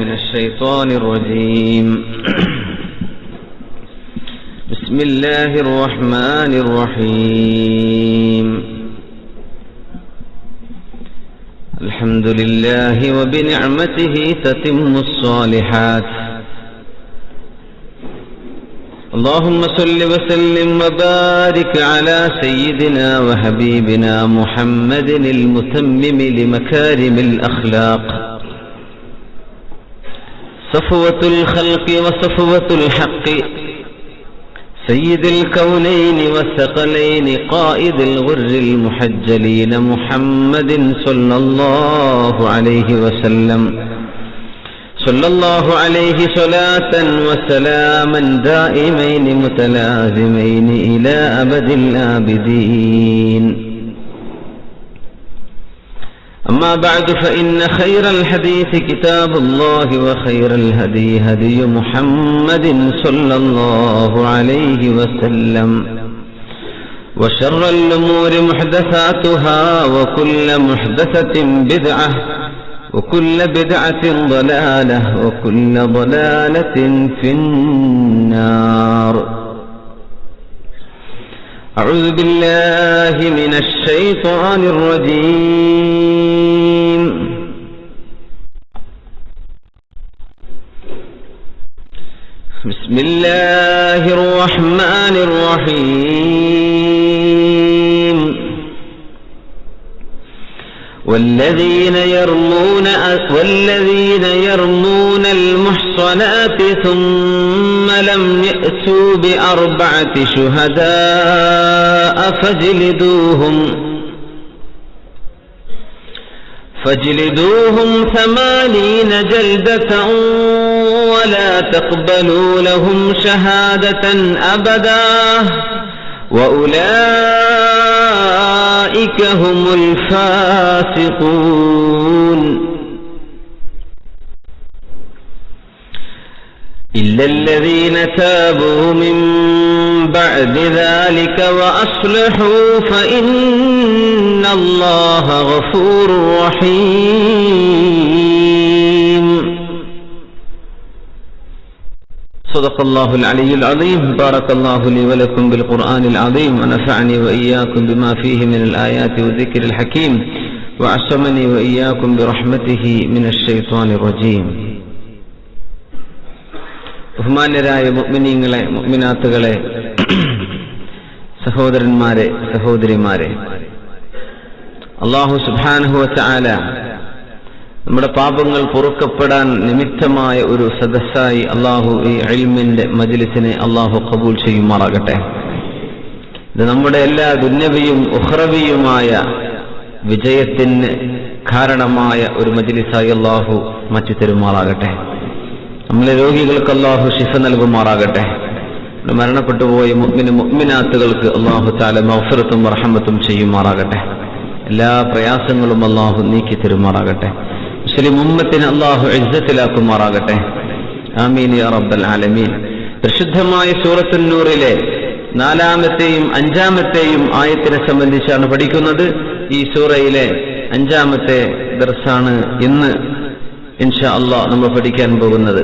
من الشيطان الرجيم. بسم الله الرحمن الرحيم. الحمد لله وبنعمته تتم الصالحات. اللهم صل وسلم وبارك على سيدنا وحبيبنا محمد المتمم لمكارم الأخلاق، صفوة الخلق وصفوة الحق، سيد الكونين والثقلين، قائد الغر المحجلين، محمد صلى الله عليه وسلم. صلى الله عليه صلاة وسلاما دائمين متلازمين إلى أبد الآبدين. أما بعد، فإن خير الحديث كتاب الله، وخير الهدي هدي محمد صلى الله عليه وسلم، وشر الأمور محدثاتها، وكل محدثة بدعة، وكل بدعة ضلالة، وكل ضلالة في النار. أعوذ بالله من الشيطان الرجيم. بسم الله الرحمن الرحيم. والذين يرمون المحصنات ثم لم يأتوا بأربعة شهداء فاجلدوهم 80 جلدة، ولا تقبلوا لهم شهادة أبدا، وأولئك هم الفاسقون. إلا الذين تابوا من بعد ذلك وأصلحوا فإن الله غفور رحيم. صدق الله العلي العظيم. بارك الله لي ولكم بالقرآن العظيم، ونفعني وإياكم بما فيه من الآيات والذكر الحكيم، وعصمني وإياكم برحمته من الشيطان الرجيم. ബഹുമാന്യരായ മുഅ്മിനീങ്ങളെ, മുഅ്മിനാത്തുകളെ, സഹോദരന്മാരെ, സഹോദരിമാരെ, അല്ലാഹു സുബ്ഹാനഹു വ തആല നമ്മുടെ പാപങ്ങൾ പൊറുക്കപ്പെടാൻ നിമിത്തമായ ഒരു സദസ്സായി അല്ലാഹു ഈ ഇൽമിന്റെ മജ്ലിസിനെ അല്ലാഹു ഖബൂൽ ചെയ്യുമാറാകട്ടെ. ഇത് നമ്മുടെ എല്ലാ ദുന്യവിയും ഉഖ്റവിയുമായ വിജയത്തിന് കാരണമായ ഒരു മജ്ലിസായി അല്ലാഹു മാറ്റി തരുമാറാകട്ടെ. നമ്മളെ രോഗികൾക്ക് അല്ലാഹു ശിഫ നൽകുമാറാകട്ടെ. മരണപ്പെട്ടു പോയ മുഅ്മിനാത്തുകൾക്ക് അല്ലാഹു തആല മഗ്ഫിറത്തും റഹ്മത്തും ചെയ്യുമാറാകട്ടെ. എല്ലാ പ്രയാസങ്ങളും അല്ലാഹു നീക്കി തരുമാറാകട്ടെ. മുസ്ലിം ഉമ്മത്തിനെ അല്ലാഹു ഇസ്സത്തിലാക്കുമാറാകട്ടെ. ആമീൻ യാ റബ്ബൽ ആലമീൻ. പരിശുദ്ധമായ സൂറത്തുൻ നൂറിലെ 4-ാമത്തെയും 5-ാമത്തെയും ആയത്തിനെ സംബന്ധിച്ചാണ് പഠിക്കുന്നത്. ഈ സൂറയിലെ 5-ാമത്തെ ദർസാണ് ഇന്ന് ഇൻഷാ അല്ലാഹ് നമ്മൾ പഠിക്കാൻ പോകുന്നത്.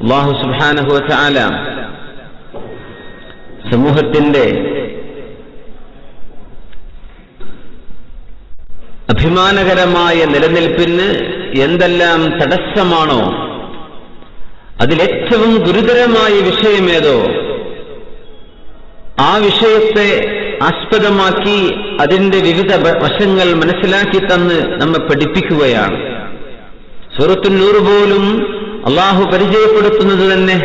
അല്ലാഹു സുബ്ഹാനഹു വ തആല സമൂഹത്തിന്റെ അഭിമാനകരമായ നിലനിൽപ്പിന് എന്തെല്ലാം തടസ്സമാണോ, അതിലേറ്റവും ഗുരുതരമായ വിഷയമേതോ ആ വിഷയത്തെ ആസ്പദമാക്കി അതിന്റെ വിവിധ വശങ്ങൾ മനസ്സിലാക്കി തന്ന് നമ്മെ പഠിപ്പിക്കുകയാണ്. സൂറത്തുൻ നൂർ പോലും അല്ലാഹു പരിചയപ്പെടുത്തുന്നത് തന്നെ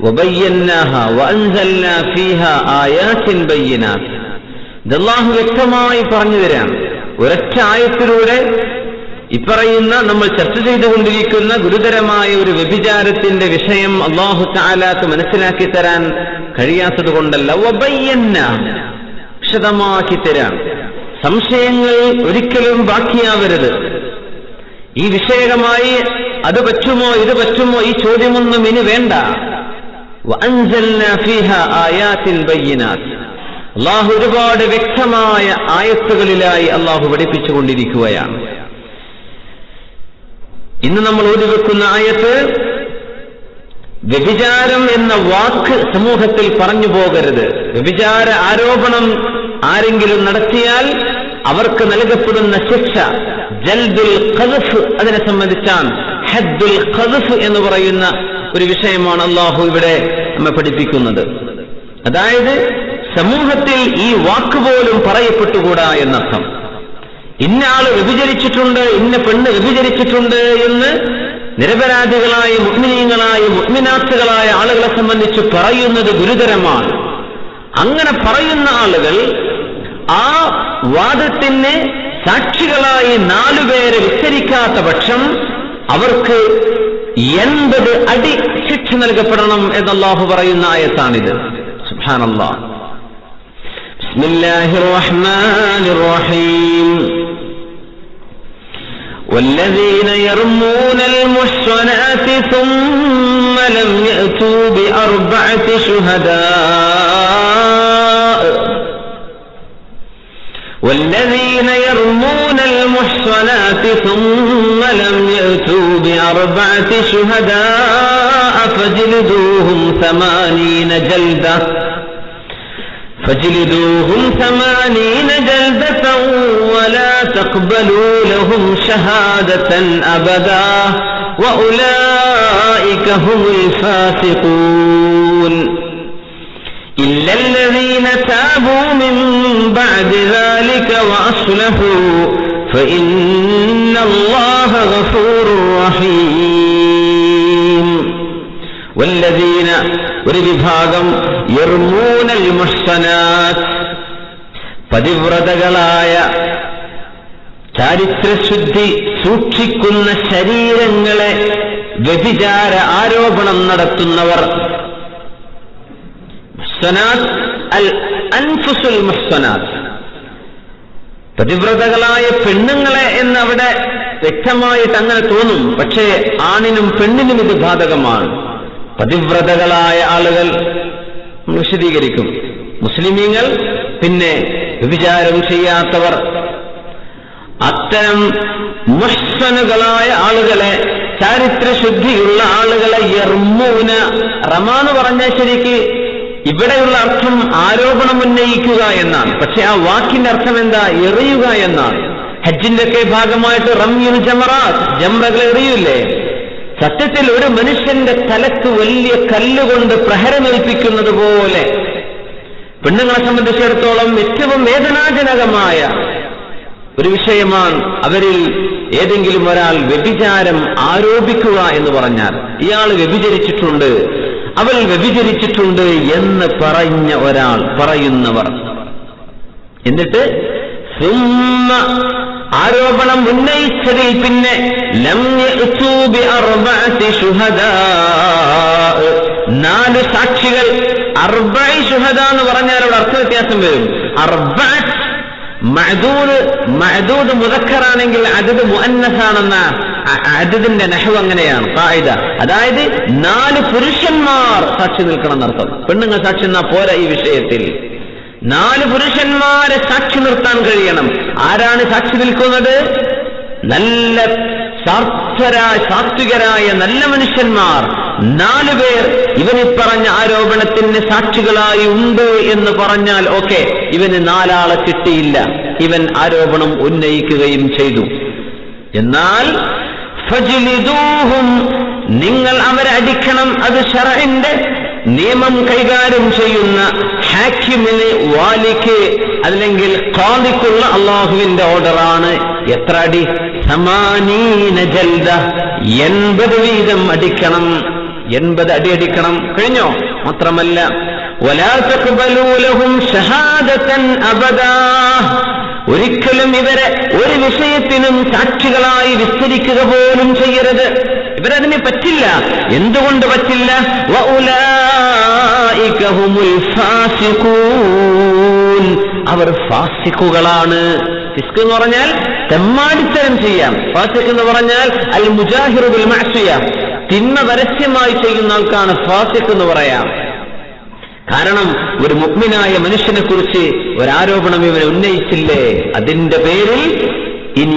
വബയ്യനാഹാ വഅൻസൽനാ ഫീഹാ ആയാത്തിൻ ബയ്യിനാത്ത്. ഇത് അല്ലാഹു വ്യക്തമായി പറഞ്ഞു തരാം. ഒരൊറ്റ ആയത്തിലൂടെ ഇപ്പറയുന്ന നമ്മൾ ചർച്ച ചെയ്തുകൊണ്ടിരിക്കുന്ന ഗുരുതരമായ ഒരു വ്യഭിചാരത്തിന്റെ വിഷയം അല്ലാഹു തആലാക്ക് മനസ്സിലാക്കി തരാൻ കഴിയാത്തത് കൊണ്ടല്ല, വബയ്യന്ന വിശദമാക്കി തരാം. സംശയങ്ങൾ ഒരിക്കലും ബാക്കിയാവരുത്. ഈ വിഷയകമായി അത് പറ്റുമോ ഇത് പറ്റുമോ ഈ ചോദ്യമൊന്നും ഇനി വേണ്ട. വഅൻസൽനാ ഫീഹാ ആയാത്തിൻ ബയ്യിനാത്ത്. അല്ലാഹു ഒരുപാട് വ്യക്തമായ ആയത്തുകളിലായി അല്ലാഹു പഠിപ്പിച്ചുകൊണ്ടിരിക്കുകയാണ്. ഇന്ന് നമ്മൾ ഓതിവെക്കുന്ന ആയത്ത്, വ്യഭിചാരം എന്ന വാക്ക് സമൂഹത്തിൽ പറഞ്ഞു പോകരുത്. വ്യഭിചാര ആരോപണം ആരെങ്കിലും നടത്തിയാൽ അവർക്ക് നൽകപ്പെടുന്ന ശിക്ഷ ജൽദുൽ ഖദ്ഫ്, അതിനെ സംബന്ധിച്ചാണ് ഹദ്ദുൽ ഖദ്ഫ് എന്ന് പറയുന്ന ഒരു വിഷയമാണ് അല്ലാഹു ഇവിടെ നമ്മെ പഠിപ്പിക്കുന്നത്. അതായത് സമൂഹത്തിൽ ഈ വാക്കുപോലും പറയപ്പെട്ടുകൂടാ എന്നർത്ഥം. ഇന്ന ആള് വ്യഭിചരിച്ചിട്ടുണ്ട്, ഇന്ന പെണ്ണ് വ്യഭിചരിച്ചിട്ടുണ്ട് എന്ന് നിരപരാധികളായ മുഅ്മിനീങ്ങളായ മുഅ്മിനാത്തുകളായ ആളുകളെ സംബന്ധിച്ച് പറയുന്നത് ഗുരുതരമാണ്. അങ്ങനെ പറയുന്ന ആളുകൾ ആ വാദത്തിന് സാക്ഷികളായി 4 പേരെ വിസ്തരിക്കാത്ത പക്ഷം അവർക്ക് 80 അടി ശിക്ഷ നൽകപ്പെടണം എന്നല്ലാഹു പറയുന്ന ആയത്താണിത്. സുബ്ഹാനല്ലാഹ്. ബിസ്മില്ലാഹിർ റഹ്മാനിർ റഹീം. والذين يرمون المحصنات ثم لم يأتوا بأربعة شهداء والذين يرمون المحصنات ثم لم يأتوا بأربعة شهداء فاجلدوهم 80 جلدة ولا تقبلوا لهم شهادة أبدا وأولئك هم الفاسقون إلا الذين تابوا من بعد ذلك وأصلحوا فإن الله غفور رحيم. والذين ഒരുവിഭാഗം യർമൂനൽ മുഹ്സനാത്ത്, പതിവ്രതകളായ ചാരിത്രശുദ്ധി സൂക്ഷിക്കുന്ന ശരീരങ്ങളെ വ്യഭിചാര ആരോപണം നടത്തുന്നവർ. മുഹ്സനാത്ത് അൽ അൻഫുസുൽ മുഹ്സനാത്ത്, പതിവ്രതകളായ പെണ്ണുങ്ങളെ എന്നവിടെ വ്യക്തമായിട്ട് അങ്ങനെ തോന്നും. പക്ഷേ ആണിനും പെണ്ണിനും ഇത് ബാധകമാണ്. പതിവ്രതകളായ ആളുകൾ വിശദീകരിക്കും. മുസ്ലിമീങ്ങൾ, പിന്നെ വ്യഭിചാരം ചെയ്യാത്തവർ. അത്തരം മുഹ്സനുകളായ ആളുകളെ, ചാരിത്രശുദ്ധിയുള്ള ആളുകളെ യർമൂന, റമാന്ന് പറഞ്ഞാൽ ശരിക്ക് ഇവിടെയുള്ള അർത്ഥം ആരോപണം ഉന്നയിക്കുക എന്നാണ്. പക്ഷെ ആ വാക്കിന്റെ അർത്ഥം എന്താ? എറിയുക എന്നാണ്. ഹജ്ജിന്റെ ഒക്കെ ഭാഗമായിട്ട് റമ്യുൽ ജമറാത്ത്, ജംറകൾ എറിയില്ലേ? സത്യത്തിൽ ഒരു മനുഷ്യന്റെ തലക്ക് വലിയ കല്ലുകൊണ്ട് പ്രഹരമേൽപ്പിക്കുന്നത് പോലെ പെണ്ണുങ്ങളെ സംബന്ധിച്ചിടത്തോളം ഏറ്റവും വേദനാജനകമായ ഒരു വിഷയമാണ് അവരിൽ ഏതെങ്കിലും ഒരാൾ വ്യഭിചാരം ആരോപിക്കുക എന്ന് പറഞ്ഞാൽ. ഇയാൾ വ്യഭിചരിച്ചിട്ടുണ്ട്, അവൾ വ്യഭിചരിച്ചിട്ടുണ്ട് എന്ന് പറഞ്ഞ ഒരാൾ, പറയുന്നവർ. എന്നിട്ട് ആരോപണം ഉന്നയിച്ചതിൽ പിന്നെ ലം യഅ്തു ബിഅർബഅതി ശുഹദാ, 4 സാക്ഷികൾ. അർബഇ ശുഹദാ എന്ന് പറഞ്ഞാൽ അവിടെ അർത്ഥ വ്യത്യാസം വരും. അർബഅത്ത് മഅദൂദ് മുദക്കറാണെങ്കിൽ അദദ് മുഅന്നസാണെന്ന അദദിന്റെ നഹ്വ് അങ്ങനെയാണ് ഖായിദ. അതായത് 4 പുരുഷന്മാർ സാക്ഷി നിൽക്കണം എന്നർത്ഥം. പെണ്ണുങ്ങൾ സാക്ഷി നിന്നാ പോരാ ഈ വിഷയത്തിൽ. 4 പുരുഷന്മാരെ സാക്ഷി നിർത്താൻ കഴിയണം. ആരാണ് സാക്ഷി നിൽക്കുന്നത്? നല്ല സാത്വികരായ നല്ല മനുഷ്യന്മാർ 4 പേർ ഇവന് പറഞ്ഞ ആരോപണത്തിന് സാക്ഷികളായി ഉണ്ട് എന്ന് പറഞ്ഞാൽ ഓക്കെ, ഇവന് 4 ആളെ കിട്ടിയില്ല, ഇവൻ ആരോപണം ഉന്നയിക്കുകയും ചെയ്തു. എന്നാൽ ഫജ്ലിദൂഹും, നിങ്ങൾ അവരെ അടിക്കണം. അത് ശർഇന്റെ നിയമം കൈകാര്യം ചെയ്യുന്ന ഹാക്കിമിന്, വാലിക്ക്, അല്ലെങ്കിൽ ഖാദിക്കുള്ള അള്ളാഹുവിന്റെ ഓർഡറാണ്. എത്ര അടി? 80 ജൽദ, 80 വീതം അടിക്കണം. 80 അടി അടിക്കണം. കഴിഞ്ഞോ? മാത്രമല്ല വലാ തഖ്ബലൂ ലഹും ഷഹാദതൻ അബദാ, ഒരിക്കലും ഇവരെ ഒരു വിഷയത്തിനും സാക്ഷികളായി വിസ്തരിക്കുക പോലും ചെയ്യരുത്. ഇവരതിന് പറ്റില്ല. എന്തുകൊണ്ട് പറ്റില്ല? വഉലൈക ഹുമുൽ ഫാസിഖൂൻ, അവർ ഫാസിഖുകളാണ്. ഫിസ്ക് എന്ന് പറഞ്ഞാൽ തെമ്മാടിത്തരം ചെയ്യാം. ഫാസിഖ് എന്ന് പറഞ്ഞാൽ അൽ മുജാഹിറു ബിൽ മഅസിയ, തിന്മ പരസ്യമായി ചെയ്യുന്ന ആൾക്കാണ് ഫാസിഖ് എന്ന് പറയാം. കാരണം ഒരു മുഅ്മിനായ മനുഷ്യനെ കുറിച്ച് ഒരാരോപണം ഇവൻ ഉന്നയിച്ചില്ലേ, അതിന്റെ പേരിൽ ഇനി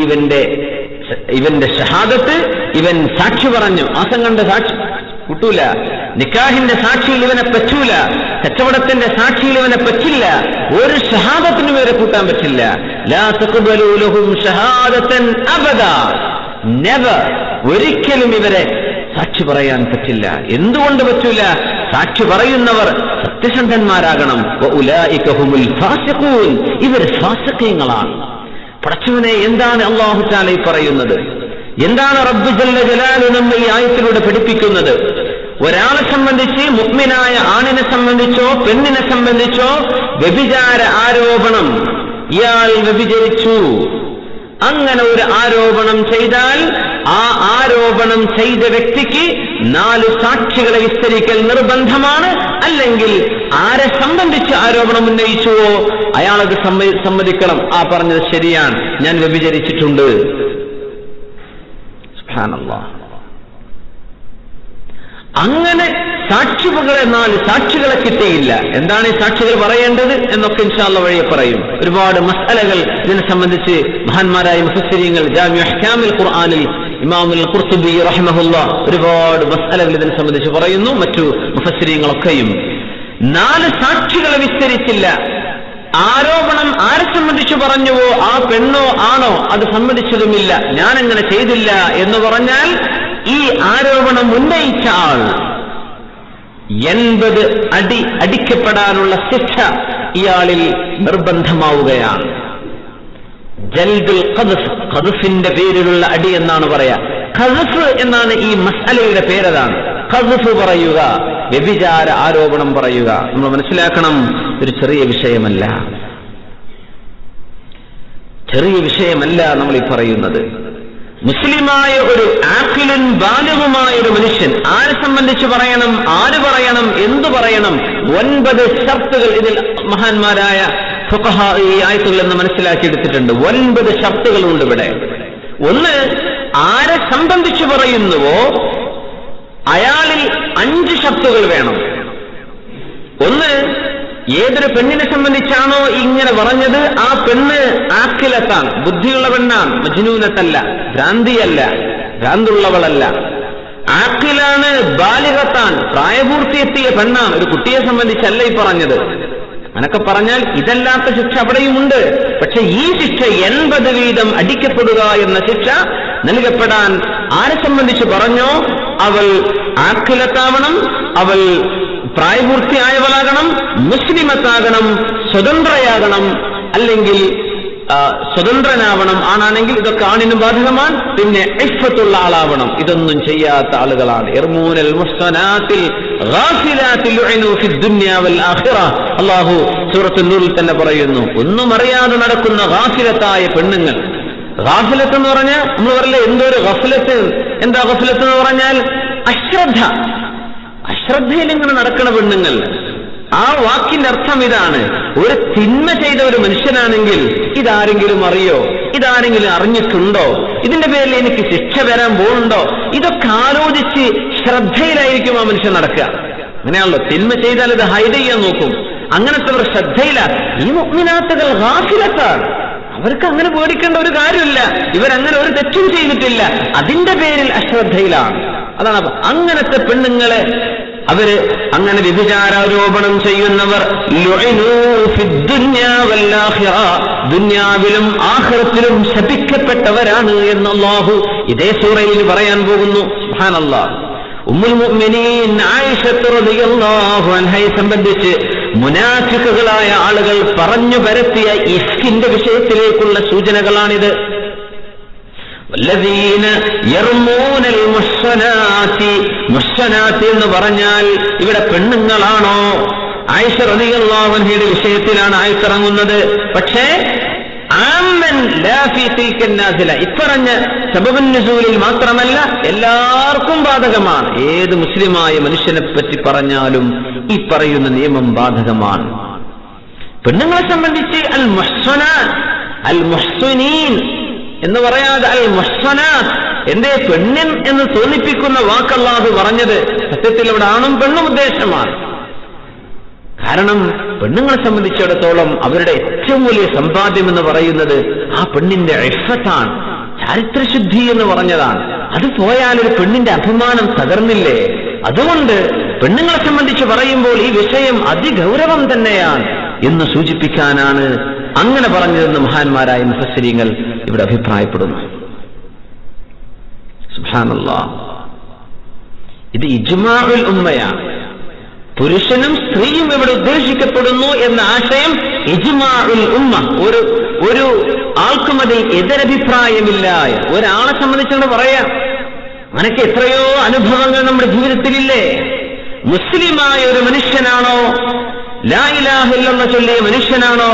ഇവന്റെ ഷഹാദത്ത്, ഇവൻ സാക്ഷി പറഞ്ഞു, മാസം കണ്ട സാക്ഷി കിട്ടൂല, നിക്കാഹിന്റെ സാക്ഷിയിൽ ഇവനെ പറ്റൂല, കച്ചവടത്തിന്റെ സാക്ഷിയിൽ ഇവനെ പറ്റില്ല, ഒരു ഷഹാദത്തിനും ഇവരെ കൂട്ടാൻ പറ്റില്ല. ലാ തഖ്ബലൂ ലഹും ഷഹാദതൻ അബദാ, നെവർ, ഒരിക്കലും ഇവരെ സാക്ഷി പറയാൻ പറ്റില്ല. എന്തുകൊണ്ട് പറ്റൂല? സാക്ഷി പറയുന്നവർ സത്യസന്ധന്മാരാകണം. വഉലൈക ഹുമുൽ ഫാസിഖൂൻ, ഇവർ ഫാസിഖീങ്ങളാണ്. പടച്ചവനെ, എന്താണ് അല്ലാഹു തആല പറയുന്നത്? എന്താണ് റബ്ബ് ജല്ല ജലാലു നമ്മെ ഈ ആയത്തിലൂടെ പഠിപ്പിക്കുന്നത്? ഒരാളെ സംബന്ധിച്ച്, മുഅ്മിനായ ആണിനെ സംബന്ധിച്ചോ പെണ്ണിനെ സംബന്ധിച്ചോ വ്യഭിചാര ആരോപണം, ഇയാൾ വ്യഭിചരിച്ചു, അങ്ങനെ ഒരു ആരോപണം ചെയ്താൽ ആ ആരോപണം ചെയ്ത വ്യക്തിക്ക് 4 സാക്ഷികളെ വിസ്തരിക്കൽ നിർബന്ധമാണ്. അല്ലെങ്കിൽ ആരെ സംബന്ധിച്ച് ആരോപണം ഉന്നയിച്ചുവോ അയാളത് സമ്മതിക്കണം, ആ പറഞ്ഞത് ശരിയാണ്, ഞാൻ വ്യഭിചരിച്ചിട്ടുണ്ട്. സുബ്ഹാനല്ലാഹ്. അങ്ങനെ സാക്ഷികളെ 4 സാക്ഷികളെ കിട്ടിയില്ല. എന്താണ് ഈ സാക്ഷികൾ പറയേണ്ടത് എന്നൊക്കെ ഇൻഷാ അല്ലാഹ് വഴിയെ പറയും. ഒരുപാട് മസ്അലകൾ ഇതിനെ സംബന്ധിച്ച് മഹാന്മാരായ മുഫസ്സിരീങ്ങൾ ജാമിഉ അഹ്കാമിൽ ഖുർആനിൽ ഇമാമുൽ ഖുർതുബി റഹിമഹുല്ലാഹ് ഒരുപാട് മസ്അലകൾ ഇതിനെ സംബന്ധിച്ച് പറയുന്നു. മറ്റു മുഫസ്സിരീങ്ങളൊക്കെയും 4 സാക്ഷികളെ വിസ്തരിച്ചില്ല. ആരോപണം ആരെ സംബന്ധിച്ച് പറഞ്ഞുവോ, ആ പെണ്ണോ ആണോ, അത് സമ്മതിച്ചതുമില്ല, ഞാനങ്ങനെ ചെയ്തില്ല എന്ന് പറഞ്ഞാൽ ഈ ആരോപണം ഉന്നയിച്ച ആൾ 80 അടി അടിക്കപ്പെടാനുള്ള ശിക്ഷ ഇയാളിൽ നിർബന്ധമാവുകയാണ്. ജൽദുൽ ഖദ്ഫ്, ഖദ്ഫിന്റെ പേരിലുള്ള അടി എന്നാണ് പറയാ. ഖദ്ഫ് എന്നാണ് ഈ മസ്അലയുടെ പേരതാണ്. ഖദ്ഫ് പറയുക, വ്യഭിചാര ആരോപണം പറയുക. നമ്മൾ മനസ്സിലാക്കണം, ഒരു ചെറിയ വിഷയമല്ല, ചെറിയ വിഷയമല്ല നമ്മൾ ഈ പറയുന്നത്. മുസ്ലിമായ ഒരു ആഖിലുൻ ബാലിഗുമായ ഒരു മനുഷ്യൻ ആരെ സംബന്ധിച്ച് പറയണം, ആര് പറയണം, എന്തു പറയണം, 9 ഷർത്തുകൾ ഇതിൽ മഹാന്മാരായ ഫുഖഹാ ഈ ആയത്തുകളിൽ നിന്ന് മനസ്സിലാക്കിയെടുത്തിട്ടുണ്ട്. 9 ഷർത്തുകളുണ്ട് ഇവിടെ. ഒന്ന്, ആരെ സംബന്ധിച്ച് പറയുന്നുവോ അയാളിൽ 5 ഷർത്തുകൾ വേണം. ഒന്ന്, ഏതൊരു പെണ്ണിനെ സംബന്ധിച്ചാണോ ഇങ്ങനെ പറഞ്ഞത് ആ പെണ്ണ് ആഖിലത്താണ്, ബുദ്ധിയുള്ള പെണ്ണാണ്, മജ്നൂനത്തല്ല, ഭ്രാന്തിയല്ല, ഭ്രാന്തുള്ളവളല്ല. ആഖിലാണ്, ബാലിഗത്താൻ, പ്രായപൂർത്തിയെത്തിയ പെണ്ണാണ്, ഒരു കുട്ടിയെ സംബന്ധിച്ചല്ല ഈ പറഞ്ഞത്. അങ്ങനൊക്കെ പറഞ്ഞാൽ ഇതല്ലാത്ത ശിക്ഷ അവിടെയുമുണ്ട്. പക്ഷെ ഈ ശിക്ഷ 80 വീതം അടിക്കപ്പെടുക എന്ന ശിക്ഷ നൽകപ്പെടാൻ ആരെ സംബന്ധിച്ച് പറഞ്ഞോ അവൾ ആഖിലത്താവണം, അവൾ പ്രായപൂർത്തിയായവളാകണം, മുസ്ലിമത്താകണം, സ്വതന്ത്രയാകണം, അല്ലെങ്കിൽ സ്വതന്ത്രനാവണം. ആണാണെങ്കിൽ ഇതൊക്കെ ആണിനും ബാധകമാണ്. പിന്നെ ഇഫ്ഫത്തുള്ള ആളാവണം. ഇതൊന്നും ചെയ്യാത്ത ആളുകളാണ്. ഇർമൂനൽ മുഹ്സനാത്തിൽ ഗാഫിലാത്തിൽ ലുഇനു ഫിദ് ദുനിയ വൽ ആഖിറ. അല്ലാഹു സൂറത്തുൻ നൂറിൽ തന്നെ പറയുന്നു, ഒന്നും അറിയാതെ നടക്കുന്ന ഗാഫിലത്തായ പെണ്ണുങ്ങൾ. ഗാഫിലത്ത് എന്ന് പറഞ്ഞാൽ നമ്മൾ പറയില്ല എന്തൊരു ഗഫലത്ത്. എന്താ ഗഫലത്ത് എന്ന് പറഞ്ഞാൽ? അശ്രദ്ധ. അശ്രദ്ധയിൽ ഇങ്ങനെ നടക്കുന്ന പെണ്ണുങ്ങൾ. ആ വാക്കിന്റെ അർത്ഥം ഇതാണ്. ഒരു തിന്മ ചെയ്ത ഒരു മനുഷ്യനാണെങ്കിൽ ഇതാരെങ്കിലും അറിയോ, ഇതാരെങ്കിലും അറിഞ്ഞിട്ടുണ്ടോ, ഇതിന്റെ പേരിൽ എനിക്ക് ശിക്ഷ വരാൻ പോകുന്നുണ്ടോ, ഇതൊക്കെ ആലോചിച്ച് ശ്രദ്ധയിലായിരിക്കും ആ മനുഷ്യൻ നടക്കുക. അങ്ങനെയാണല്ലോ, തിന്മ ചെയ്താൽ ഇത് ഹൈഡ് ചെയ്യാൻ നോക്കും. അങ്ങനത്തെ ഒരു ശ്രദ്ധയില. ഈ മുഅ്മിനാത്തുകൾ ഗാഫിലത്താണ്. അവർക്ക് അങ്ങനെ പേടിക്കേണ്ട ഒരു കാര്യമില്ല. ഇവരങ്ങനെ ഒരു തെറ്റും ചെയ്തിട്ടില്ല. അതിന്റെ പേരിൽ അശ്രദ്ധയിലാണ്. അതാണ് അങ്ങനത്തെ പെണ്ണുങ്ങളെ, അവര് അങ്ങനെ വ്യഭിചാരാരോപണം ചെയ്യുന്നവർ ദുനിയാവിലും ആഖിറത്തിലും ശപിക്കപ്പെട്ടവരാണ് എന്ന് അല്ലാഹു ഇതേ സൂറയിൽ പറയാൻ പോകുന്നു. സുബ്ഹാനല്ലാഹ്. ഉമ്മുൽ മുഅ്മിനീൻ ആയിഷ റളിയല്ലാഹു അൻഹയെ സംബന്ധിച്ച് മുനാഫിഖുകളായ ആളുകൾ പറഞ്ഞു പരത്തിയ ഇഫ്കിന്റെ വിഷയത്തിലേക്കുള്ള സൂചനകളാണിത്. വല്ലദീന യർമൂനൽ മുഹ്സനാതി, മുഹ്സനാത്ത് എന്ന് പറഞ്ഞാൽ ഇവിടെ പെണ്ണുങ്ങളാണോ? ആയിഷ റളിയല്ലാഹു അൻഹയുടെ വിഷയത്തിലാണ് ആയത്തിറങ്ങുന്നത്. പക്ഷേ ആമൻ ലാ ഫീ തിൽക നാസില. ഇപ്പറഞ്ഞ സബബുൻ നുസൂലിൽ മാത്രമല്ല, എല്ലാവർക്കും ബാധകമാണ്. ഏത് മുസ്ലിമായ മനുഷ്യനെ പറ്റി പറഞ്ഞാലും ഈ പറയുന്ന നിയമം ബാധകമാണ്. പെണ്ണുങ്ങളെ സംബന്ധിച്ച് അൽ മുഹ്സനാത്ത്, അൽ മുഹ്സിനീൻ എന്ന് പറയാതെ അൽ മുഹ്സനാത്ത്. എന്തേ പെണ്ണിൻ എന്ന് തോന്നിപ്പിക്കുന്ന വാക്കല്ലാഹു പറഞ്ഞത്? സത്യത്തിൽ അവിടെ ആണും പെണ്ണും ഉദ്ദേശമാണ്. കാരണം പെണ്ണുങ്ങളെ സംബന്ധിച്ചിടത്തോളം അവരുടെ ഏറ്റവും വലിയ സമ്പാദ്യം എന്ന് പറയുന്നത് ആ പെണ്ണിന്റെ ഇഫ്ഫത്താണ്, ചാരിത്രശുദ്ധി എന്ന് പറഞ്ഞതാണ്. അത് പോയാൽ ഒരു പെണ്ണിന്റെ അഭിമാനം തകർന്നില്ലേ? അതുകൊണ്ട് പെണ്ണുങ്ങളെ സംബന്ധിച്ച് പറയുമ്പോൾ ഈ വിഷയം അതിഗൗരവം തന്നെയാണ് എന്ന് സൂചിപ്പിക്കാനാണ് അങ്ങനെ പറഞ്ഞതെന്ന് മഹാന്മാരായ മുഫസ്സിരീങ്ങൾ ഇവിടെ അഭിപ്രായപ്പെടുന്നു. സുബ്ഹാനല്ലാഹ്, ഇത് ഇജ്മാഉൽ ഉമ്മയാണ്. പുരുഷനും സ്ത്രീയും ഇവിടെ ഉദ്ദേശിക്കപ്പെടുന്നു എന്ന ആശയം ഇജ്മാഉൽ ഉമ്മ. ഒരു ആൾക്കും അതിൽ എതിരഭിപ്രായമില്ല. ഒരാളെ സംബന്ധിച്ചാണ് പറയാം. അങ്ങനെയൊക്കെ എത്രയോ അനുഭവങ്ങൾ നമ്മുടെ ജീവിതത്തിലില്ലേ? മുസ്ലിമായ ഒരു മനുഷ്യനാണോ, ലാ ഇലാഹ ഇല്ലല്ലാഹ് ചൊല്ലിയ മനുഷ്യനാണോ,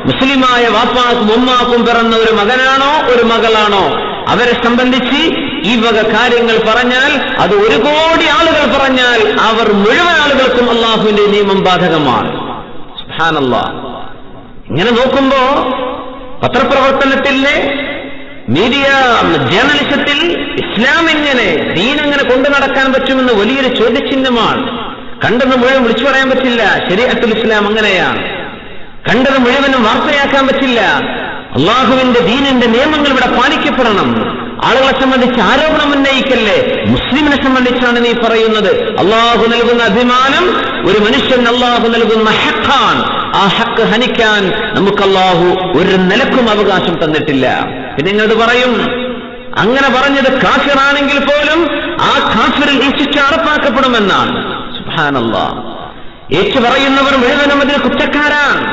മുസ്ലിമായ വാപ്പാക്കും ഉമ്മാക്കും പിറന്ന ഒരു മകനാണോ ഒരു മകളാണോ, അവരെ സംബന്ധിച്ച് ഈ വക കാര്യങ്ങൾ പറഞ്ഞാൽ, അത് 1 കോടി ആളുകൾ പറഞ്ഞാൽ അവർ മുഴുവൻ ആളുകൾക്കും അള്ളാഹുവിന്റെ നിയമം ബാധകമാണ്. സുബ്ഹാനല്ലാഹ്. ഇങ്ങനെ നോക്കുമ്പോ പത്രപ്രവർത്തനത്തിലെ മീഡിയ ജേർണലിസത്തിൽ ഇസ്ലാം എങ്ങനെ, ദീൻ എങ്ങനെ കൊണ്ടു നടക്കാൻ പറ്റുമെന്ന് വലിയൊരു ചോദ്യചിഹ്നമാണ്. കണ്ടെന്ന് മുഴുവൻ വിളിച്ചു പറയാൻ പറ്റില്ല. ശരീഅത്തുൽ ഇസ്ലാം അങ്ങനെയാണ്. കണ്ടത് മുഴുവനും വാർത്തയാക്കാൻ പറ്റില്ല. അള്ളാഹുവിന്റെ ദീനിന്റെ നിയമങ്ങൾ ഇവിടെ പാലിക്കപ്പെടണം. ആളുകളെ സംബന്ധിച്ച് ആരോപണം ഉന്നയിക്കല്ലേ. മുസ്ലിമിനെ സംബന്ധിച്ചാണ് നീ പറയുന്നത്. അള്ളാഹു നൽകുന്ന അഭിമാനം ഒരു മനുഷ്യൻ അള്ളാഹു നൽകുന്ന ഹഖാണ്. ആ ഹക്ക് ഹനിക്കാൻ നമുക്ക് അള്ളാഹു ഒരു നിലക്കും അവകാശം തന്നിട്ടില്ല. പിന്നെ നിങ്ങളത് പറയും, അങ്ങനെ പറഞ്ഞത് കാഫിറാണെങ്കിൽ പോലും ആ കാഫിറിൽ ഈ ശിക്ഷ നടപ്പാക്കപ്പെടുമെന്നാണ്. സുബ്ഹാനല്ലാഹ്. ഏറ്റു പറയുന്നവർ മുഴുവനും അതിന് കുറ്റക്കാരാണ്.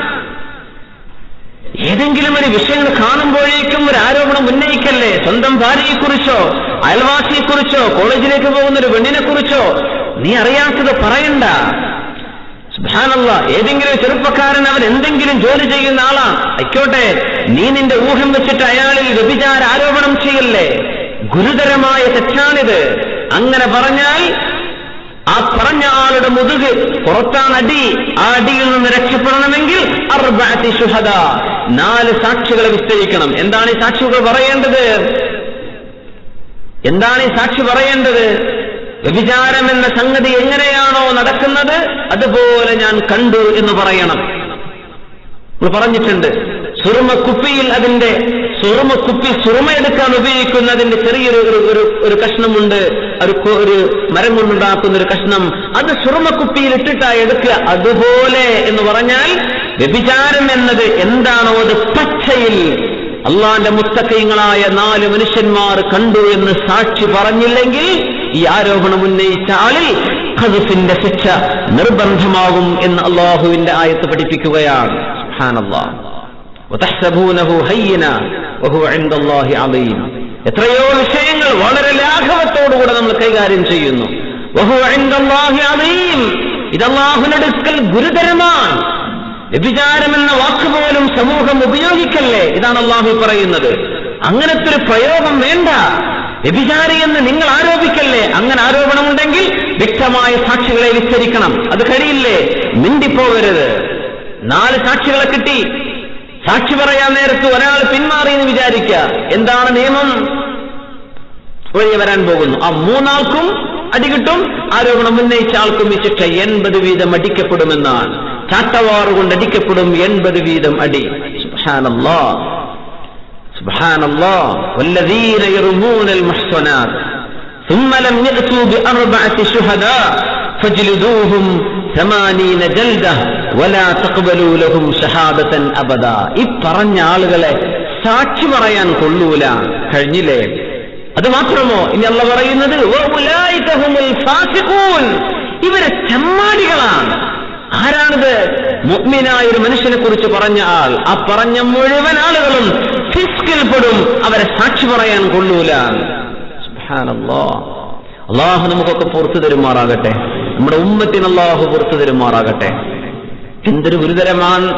ഏതെങ്കിലും ഒരു വിഷയങ്ങൾ കാണുമ്പോഴേക്കും ഒരു ആരോപണം ഉന്നയിക്കല്ലേ. സ്വന്തം ഭാര്യയെക്കുറിച്ചോ അയൽവാസിയെക്കുറിച്ചോ കോളേജിലേക്ക് പോകുന്ന ഒരു പെണ്ണിനെ കുറിച്ചോ നീ അറിയാത്തത് പറയണ്ട. സുബ്ഹാനല്ലാഹ്. ഏതെങ്കിലും ഒരു ചെറുപ്പക്കാരൻ അവൻ എന്തെങ്കിലും ജോലി ചെയ്യുന്ന ആളാണ് ആയിക്കോട്ടെ, നീ നിന്റെ ഊഹം വെച്ചിട്ട് അയാളിൽ വ്യഭിചാര ആരോപണം ചെയ്യല്ലേ. ഗുരുതരമായ തെറ്റാണിത്. അങ്ങനെ പറഞ്ഞാൽ ആ പറഞ്ഞ ആളുടെ മുതുക് പുറത്താണ് അടി. ആ അടിയിൽ നിന്ന് രക്ഷപ്പെടണമെങ്കിൽ 4 ശുഹദാ, 4 സാക്ഷികളെ വിസ്തരിക്കണം. എന്താണ് ഈ സാക്ഷികൾ പറയേണ്ടത്? എന്താണ് ഈ സാക്ഷി പറയേണ്ടത്? വ്യഭിചാരം എന്ന സംഗതി എങ്ങനെയാണോ നടക്കുന്നത് അതുപോലെ ഞാൻ കണ്ടു എന്ന് പറയണം. നമ്മൾ പറഞ്ഞിട്ടുണ്ട്, സുറുമക്കുപ്പിയിൽ അതിന്റെ സുറുമക്കുപ്പി സുറുമയെടുക്കാൻ ഉപയോഗിക്കുന്നതിന്റെ ചെറിയൊരു കഷ്ണമുണ്ട്. ഒരു മരം കൊണ്ടുണ്ടാക്കുന്ന ഒരു കഷ്ണം, അത് സുറുമക്കുപ്പിയിൽ ഇട്ടിട്ടായി എടുക്കുക. അതുപോലെ എന്ന് പറഞ്ഞാൽ വ്യഭിചാരം എന്നത് എന്താണോ അത് പച്ചയിൽ അള്ളാന്റെ മുത്തഖീങ്ങളായ 4 മനുഷ്യന്മാർ കണ്ടു എന്ന് സാക്ഷി പറഞ്ഞില്ലെങ്കിൽ ഈ ആരോപണം ഉന്നയിച്ച ആളിൽ ഖദ്ഫിന്റെ ശിക്ഷ നിർബന്ധമാകും എന്ന് അള്ളാഹുവിന്റെ ആയത്ത് പഠിപ്പിക്കുകയാണ്. സുബ്ഹാനല്ലാഹ്. വതഹ്സബൂനഹു ഹയ്യിനാ വഹുവ ഇൻദല്ലാഹി അളീം. എത്രയോ വിഷയങ്ങൾ വളരെ ലാഘവത്തോടുകൂടെ നമ്മൾ കൈകാര്യം ചെയ്യുന്നു. വഹുവ ഇൻദല്ലാഹി അളീം. ഇത് അല്ലാഹുവിന്റെ അടുക്കൽ ഗുരുതരമാണ്. വ്യഭിചാരം എന്ന വാക്ക് പോലും സമൂഹം ഉപയോഗിക്കല്ലേ. ഇതാണ് അല്ലാഹു പറയുന്നത്. അങ്ങനത്തെ ഒരു പ്രയോഗം വേണ്ട. വ്യഭിചാരി എന്ന് നിങ്ങൾ ആരോപിക്കല്ലേ. അങ്ങനെ ആരോപണമുണ്ടെങ്കിൽ വ്യക്തമായ സാക്ഷികളെ വിസ്തരിക്കണം. അത് കഴിയില്ലേ, മിണ്ടിപ്പോകരുത്. 4 സാക്ഷികളെ കിട്ടി. സാക്ഷി പറയാൻ നേരത്ത് ഒരാൾ പിന്മാറി എന്ന് വിചാരിക്കുക. എന്താണ് നിയമം? വഴി വരാൻ പോകുന്നു. ആ 3 ആൾക്കും അടി കിട്ടും. ആരോപണം ഉന്നയിച്ച ആൾക്കും ഈ ശിക്ഷ 80 വീതം അടിക്കപ്പെടുമെന്നാണ്. ചാട്ടവാറുകൊണ്ട് അടിക്കപ്പെടും 80 വീതം അടി. സുബ്ഹാനല്ലാഹ്. സുബ്ഹാനല്ലാഹ്. വല്ലദീന യർമൂനൽ മുഹ്സനാത് ثم لم يأتوا ب4 شهداء فاجلدوهم 80 جلدة ولا تقبلوا لهم شهادة أبدا. ഈ പറഞ്ഞ ആളുകളെ സാക്ഷി പറയാൻ കൊള്ളൂല. കഴിഞ്ഞില്ലേ? അത് മാത്രമോ, ഇനി അല്ലാഹു പറയുന്നത് വഉലൈക ഹുമുൽ ഫാസിഖൂൻ. ഇവരെ ചമ്മാടികളാണ്. ആരാണിത്? മുഅ്മിനായ ഒരു മനുഷ്യനെ കുറിച്ച് പറഞ്ഞ ആൾ. ആ പറഞ്ഞ മുഴുവൻ ആളുകളും ഫിസ്കിൽ പെടും. അവരെ സാക്ഷി പറയാൻ കൊള്ളൂല. സുബ്ഹാനല്ലാഹ്. അല്ലാഹു നമുക്കൊക്കെ പുറത്തു തരുമാറാകട്ടെ. നമ്മുടെ ഉമ്മത്തിന് അല്ലാഹു പുറത്തു തരുമാറാകട്ടെ. എന്തൊരു ഗുരുതരമാണ്.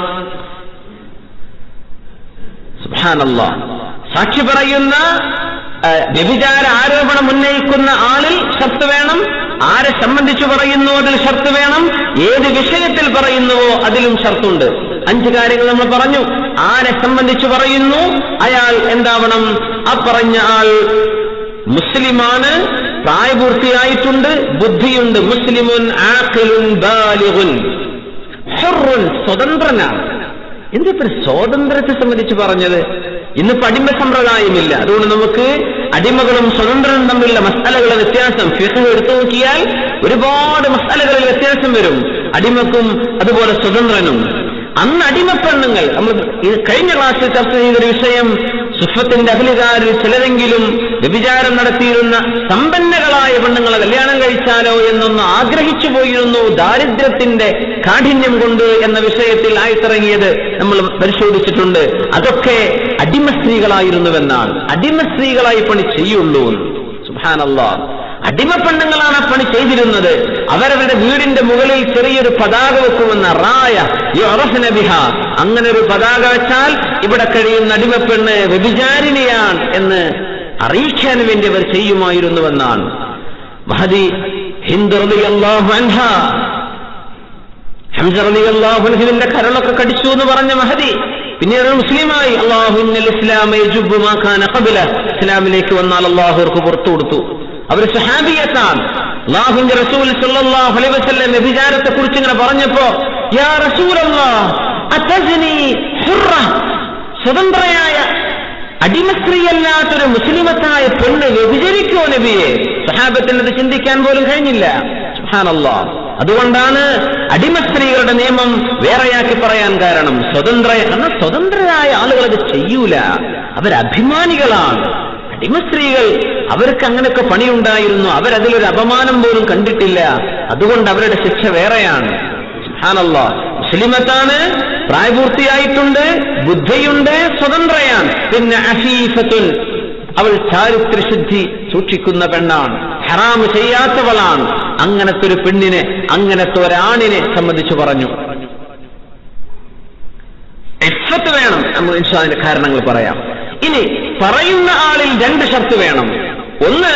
സുബ്ഹാനല്ലാഹ്. സാക്ഷി പറയുന്ന വ്യഭിചാര ആരോപണം ഉന്നയിക്കുന്ന ആളിൽ ഷർത്ത് വേണം, ആരെ സംബന്ധിച്ചു പറയുന്നു അതിൽ ഷർത്ത് വേണം, ഏത് വിഷയത്തിൽ പറയുന്നുവോ അതിലും ഷർത്തുണ്ട്. 5 കാര്യങ്ങൾ നമ്മൾ പറഞ്ഞു. ആരെ സംബന്ധിച്ചു പറയുന്നു അയാൾ എന്താവണം? ആ പറഞ്ഞ ആൾ മുസ്ലിമാണ്, പ്രായപൂർത്തിയായിട്ടുണ്ട്, ബുദ്ധിയുണ്ട്. മുസ്ലിമുൻ ആഖിലുൻ ബാലിഗുൻ ഹുർറുൻ, സ്വതന്ത്രനാണ്. എന്തിപ്പോ സ്വാതന്ത്ര്യത്തെ സംബന്ധിച്ച് പറഞ്ഞത്? ഇന്നിപ്പോ അടിമ സമ്പ്രദായമില്ല. അതുകൊണ്ട് നമുക്ക് അടിമകളും സ്വതന്ത്രനും തമ്മിലുള്ള മസ്അലകളുടെ വ്യത്യാസം ഫിഖ് എടുത്തു നോക്കിയാൽ ഒരുപാട് മസ്അലകളിൽ വ്യത്യാസം വരും, അടിമക്കും അതുപോലെ സ്വതന്ത്രനും. അന്ന് അടിമപ്പെണ്ണുങ്ങൾ, നമ്മൾ കഴിഞ്ഞ ക്ലാസ്സിൽ ചർച്ച ചെയ്തൊരു വിഷയം, സുഫത്തിന്റെ അഖിലുകാരിൽ ചിലരെങ്കിലും വ്യഭിചാരം നടത്തിയിരുന്ന സമ്പന്നകളായ പെണ്ണുങ്ങളെ കല്യാണം കഴിച്ചാലോ എന്നൊന്ന് ആഗ്രഹിച്ചു പോയിരുന്നു ദാരിദ്ര്യത്തിന്റെ കാഠിന്യം കൊണ്ട് എന്ന വിഷയത്തിൽ ആയിത്തിറങ്ങിയത് നമ്മൾ പരിശോധിച്ചിട്ടുണ്ട്. അതൊക്കെ അടിമ സ്ത്രീകളായിരുന്നുവെന്നാണ്. അടിമ സ്ത്രീകളായി പണി ചെയ്യുള്ളൂ. സുബ്ഹാനല്ലാഹ്. അടിമ പെണ്ണുങ്ങളാണ് ആ പണി ചെയ്തിരുന്നത്. അവരവരുടെ വീടിന്റെ മുകളിൽ ചെറിയൊരു പതാക വെക്കുമെന്ന റായ യുറഫ്ന ബിഹാ, അങ്ങനെ ഒരു പതാക വെച്ചാൽ ഇവിടെ കഴിയുന്ന അടിമപ്പെണ്ണ് വ്യഭിചാരിണിയാണ് എന്ന് അറിയിക്കാൻ വേണ്ടി അവർ ചെയ്യുമായിരുന്നുവെന്നാണ്. മഹദി ഹിന്ദ് റളിയല്ലാഹു അൻഹാ, ഹംസ റളിയല്ലാഹു അൻഹുവിന്റെ കരളൊക്കെ കടിച്ചു എന്ന് പറഞ്ഞ മഹദി പിന്നീട് മുസ്ലിമായി. അല്ലാഹുവിൽ ഇസ്ലാമ യജുബ്ബു മാ കാന ഖബ്ല, ഇസ്ലാമിലേക്ക് വന്നാൽ അല്ലാഹു അവർക്ക് പുറത്തു കൊടുത്തു. അവർ സഹാബിയത്താണ്. അല്ലാഹുവിന്റെ റസൂൽ സല്ലല്ലാഹു അലൈഹി വസല്ലം വ്യഭിചാരത്തെ കുറിച്ച് ഇങ്ങനെ പറഞ്ഞപ്പോ, യാ റസൂലല്ലാഹ് അതസ്നി ഹുറ, സ്വതന്ത്രയായ അടിമ സ്ത്രീയല്ലാത്തൊരു മുസ്ലിമത്തായ പെണ്ണ് വ്യഭിചരിക്കോ നബിയെ? സഹാബത്തിനത് ചിന്തിക്കാൻ പോലും കഴിഞ്ഞില്ല. സുബ്ഹാനല്ലാഹ്. അതുകൊണ്ടാണ് അടിമ സ്ത്രീകളുടെ നിയമം വേറെയാക്കി പറയാൻ കാരണം. സ്വതന്ത്രരായ ആളുകൾ അത് ചെയ്യൂല, അവരഭിമാനികളാണ്. അടിമ സ്ത്രീകൾ, അവർക്ക് അങ്ങനെയൊക്കെ പണിയുണ്ടായിരുന്നു, അവരതിലൊരു അപമാനം പോലും കണ്ടിട്ടില്ല. അതുകൊണ്ട് അവരുടെ ശിക്ഷ വേറെയാണ്. സുബ്ഹാനല്ലാഹ്. മുസ്ലിമത്താണ്, പ്രായപൂർത്തിയായിട്ടുണ്ട്, ബുദ്ധിയുണ്ട്, സ്വതന്ത്രയാണ്. പിന്നെ അഫീഫത്തുൻ, അവൾ ചാരിത്രശുദ്ധി സൂക്ഷിക്കുന്ന പെണ്ണാണ്, ഹറാം ചെയ്യാത്തവളാണ്. അങ്ങനത്തെ ഒരു പെണ്ണിനെ, അങ്ങനത്തെ ഒരാണിനെ സംബന്ധിച്ചു പറഞ്ഞു. ഇഫ്ഫത്ത് വേണം. നമ്മൾ ഇൻഷാ അല്ലാഹ് കാരണങ്ങൾ പറയാം. ഇനി പറയുന്ന ആളിൽ 2 ഷർത്ത് വേണം. ഒന്ന്,